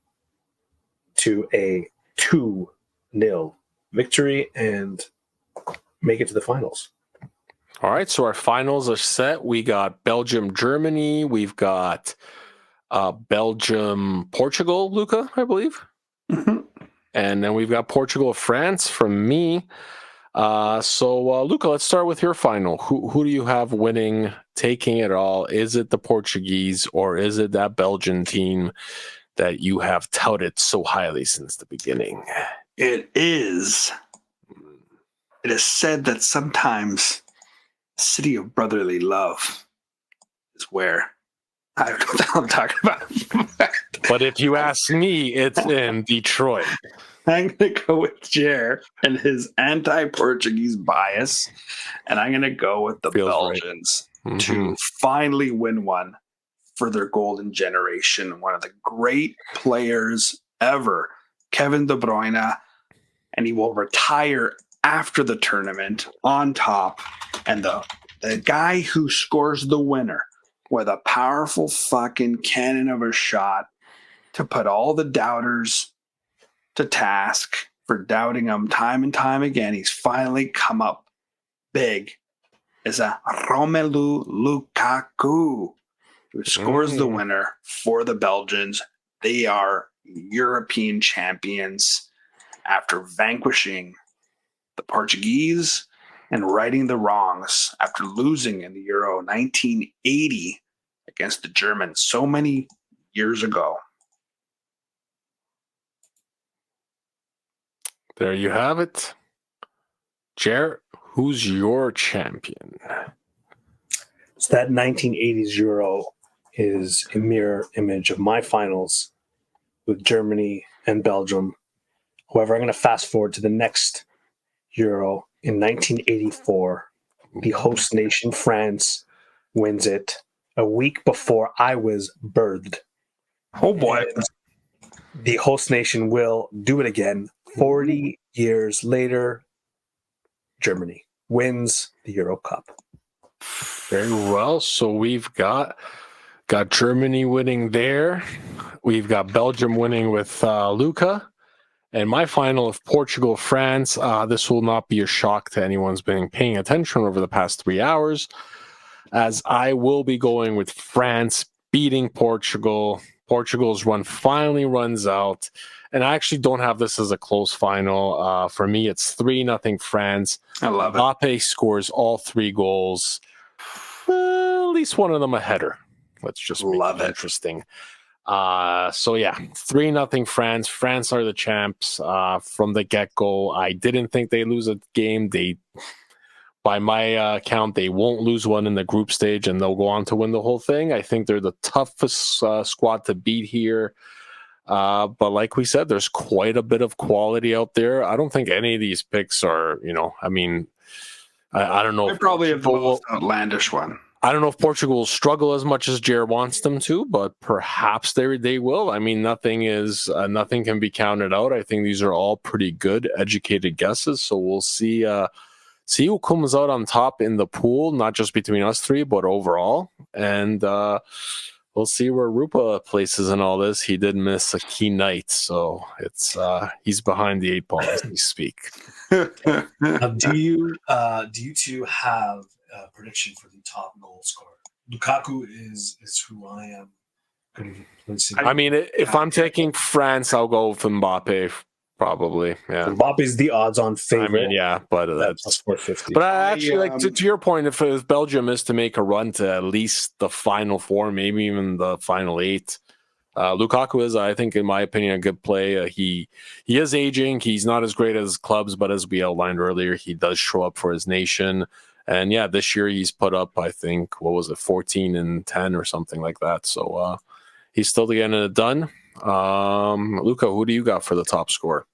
to a 2-0 victory and make it to the finals. All right, so our finals are set. We got Belgium, Germany. We've got Belgium, Portugal, Luca, I believe. And then we've got Portugal, France from me. So, Luca, let's start with your final. Who do you have winning, taking it all? Is it the Portuguese or is it that Belgian team that you have touted so highly since the beginning? It is. It is said that sometimes the city of brotherly love is where I don't know what the hell I'm talking about. But if you ask me, it's in Detroit. I'm going to go with Jer and his anti-Portuguese bias, and I'm going to go with the Belgians to finally win one for their golden generation. One of the great players ever, Kevin De Bruyne, and he will retire after the tournament on top. And the guy who scores the winner with a powerful fucking cannon of a shot to put all the doubters to task for doubting him time and time again. He's finally come up big. Is a Romelu Lukaku who scores the winner for the Belgians. They are European champions after vanquishing the Portuguese and righting the wrongs after losing in the Euro 1980 against the Germans so many years ago. There you have it. Jer, who's your champion? So that 1980s Euro is a mirror image of my finals with Germany and Belgium. However, I'm going to fast forward to the next Euro in 1984. The host nation, France, wins it a week before I was birthed. Oh boy. And the host nation will do it again 40 years later. Germany wins the Euro Cup. Very well. So we've got Got Germany winning there. We've got Belgium winning with Luca. And my final of Portugal, France. This will not be a shock to anyone who's been paying attention over the past 3 hours, as I will be going with France beating Portugal. Portugal's run finally runs out. And I actually don't have this as a close final. For me, it's 3-0 France. I love it. Mbappe scores all 3 goals. At least one of them a header. Let's just make Love it it. interesting. So yeah, 3-0 France. France are the champs from the get-go. I didn't think they lose a game. By my count, they won't lose one in the group stage, and they'll go on to win the whole thing. I think they're the toughest squad to beat here. But like we said, there's quite a bit of quality out there. I don't think any of these picks are, I mean, I don't know. I probably have the most outlandish one. I don't know if Portugal will struggle as much as Jared wants them to, but perhaps they will. I mean, nothing can be counted out. I think these are all pretty good, educated guesses. So we'll see who comes out on top in the pool, not just between us 3, but overall. And we'll see where Rupa places in all this. He did miss a key night, so it's he's behind the 8 ball as we speak. Do you two have a prediction for the top goal scorer? Lukaku is who I am going to be placing. I mean, if I'm taking France, I'll go with Mbappe, probably. Yeah, Mbappe's the odds-on favorite. I mean, yeah, but that's plus 450. But I actually like to your point. If Belgium is to make a run to at least the final 4, maybe even the final 8, Lukaku is, I think, in my opinion, a good play. He is aging. He's not as great as clubs, but as we outlined earlier, he does show up for his nation. And yeah, this year he's put up, I think, 14 and 10 or something like that. So he's still getting it done. Luca, who do you got for the top scorer?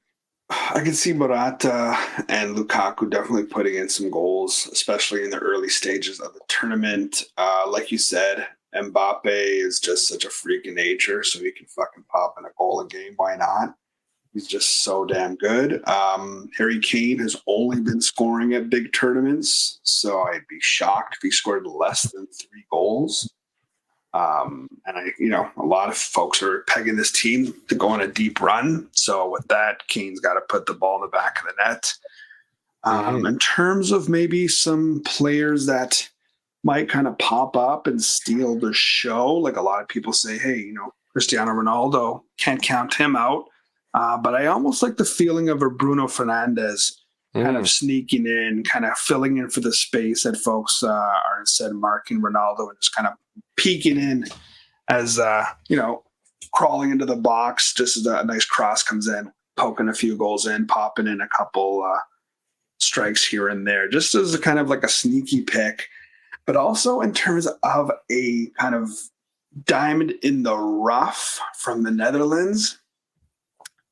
I can see Morata and Lukaku definitely putting in some goals, especially in the early stages of the tournament. Like you said, Mbappe is just such a freak in nature, so he can fucking pop in a goal a game. Why not? He's just so damn good. Harry Kane has only been scoring at big tournaments, so I'd be shocked if he scored less than 3 goals. And a lot of folks are pegging this team to go on a deep run. So with that, Kane's got to put the ball in the back of the net. In terms of maybe some players that might kind of pop up and steal the show, like a lot of people say, hey, Cristiano Ronaldo, can't count him out. But I almost like the feeling of a Bruno Fernandes kind of sneaking in, kind of filling in for the space that folks are instead marking Ronaldo and just kind of peeking in as, crawling into the box just as a nice cross comes in, poking a few goals in, popping in a couple strikes here and there, just as a kind of like a sneaky pick. But also in terms of a kind of diamond in the rough from the Netherlands,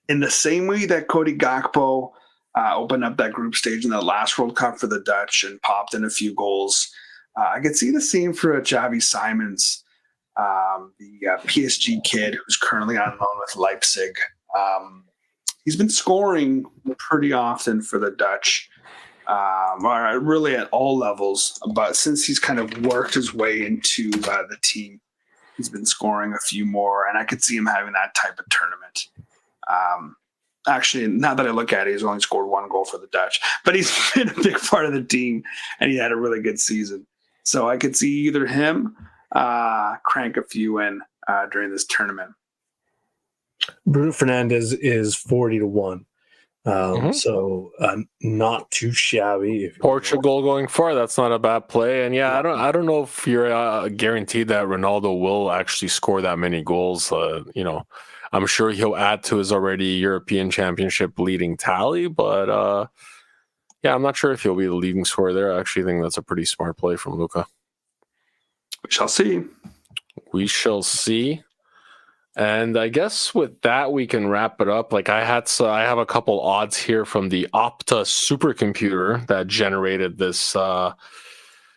in the same way that Cody Gakpo opened up that group stage in the last World Cup for the Dutch and popped in a few goals, I could see the same for Xavi Simons, the PSG kid who's currently on loan with Leipzig. He's been scoring pretty often for the Dutch, really at all levels. But since he's kind of worked his way into the team, he's been scoring a few more, and I could see him having that type of tournament. Actually, now that I look at it, he's only scored 1 goal for the Dutch, but he's been a big part of the team, and he had a really good season. So I could see either him crank a few in during this tournament. Bruno Fernandes is 40-1. So not too shabby. Portugal going far, that's not a bad play. And yeah, I don't know if you're guaranteed that Ronaldo will actually score that many goals. I'm sure he'll add to his already European Championship leading tally, but yeah, I'm not sure if he'll be the leading scorer there. I actually think that's a pretty smart play from Luka. We shall see. We shall see. And I guess with that, we can wrap it up. Like I have a couple odds here from the Opta supercomputer that generated this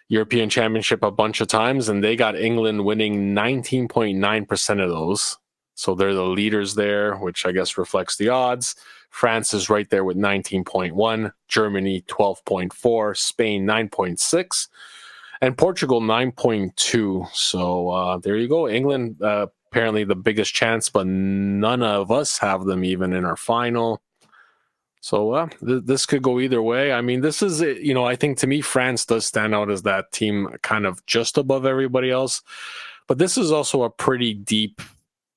European Championship a bunch of times, and they got England winning 19.9% of those. So they're the leaders there, which I guess reflects the odds. France is right there with 19.1, Germany 12.4, Spain 9.6. and Portugal 9.2. So there you go. England apparently the biggest chance, but none of us have them even in our final. So this could go either way. I mean, this is, I think to me, France does stand out as that team kind of just above everybody else. But this is also a pretty deep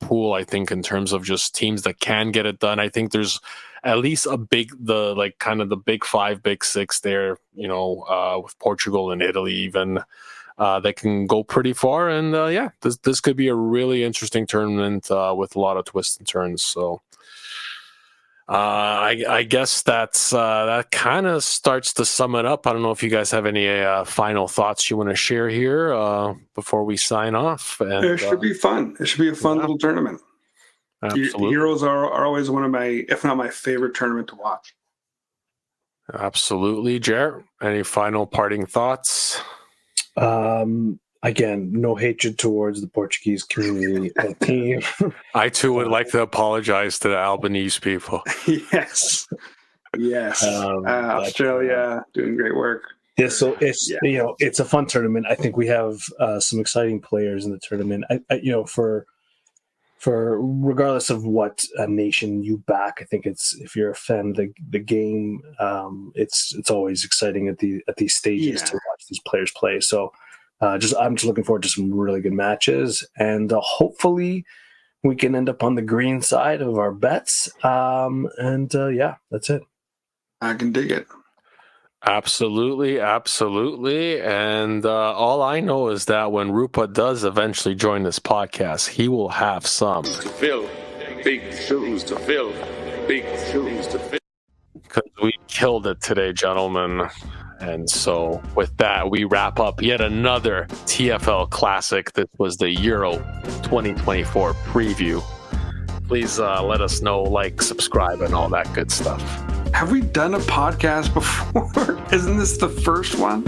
pool, I think, in terms of just teams that can get it done. I think there's at least the big five, big six there, with Portugal and Italy even. That can go pretty far, and this could be a really interesting tournament with a lot of twists and turns. So, I guess that kind of starts to sum it up. I don't know if you guys have any final thoughts you want to share here before we sign off. And, it should be fun. It should be a fun little tournament. Absolutely. Euros are always one of my, if not my favorite tournament to watch. Absolutely, Jer. Any final parting thoughts? Again, no hatred towards the Portuguese community and team. I too would like to apologize to the Albanese people. Yes. Australia doing great work. Yeah, so it's it's a fun tournament. I think we have some exciting players in the tournament. For regardless of what nation you back, I think if you're a fan of the game, it's always exciting at these stages to watch these players play. So I'm just looking forward to some really good matches, and hopefully we can end up on the green side of our bets. That's it. I can dig it. Absolutely. And all I know is that when Rupa does eventually join this podcast, he will have some. To fill. Big shoes to fill. Big shoes to fill. Because we killed it today, gentlemen. And so with that, we wrap up yet another TFL Classic. This was the Euro 2024 preview. Please let us know, subscribe, and all that good stuff. Have we done a podcast before? Isn't this the first one?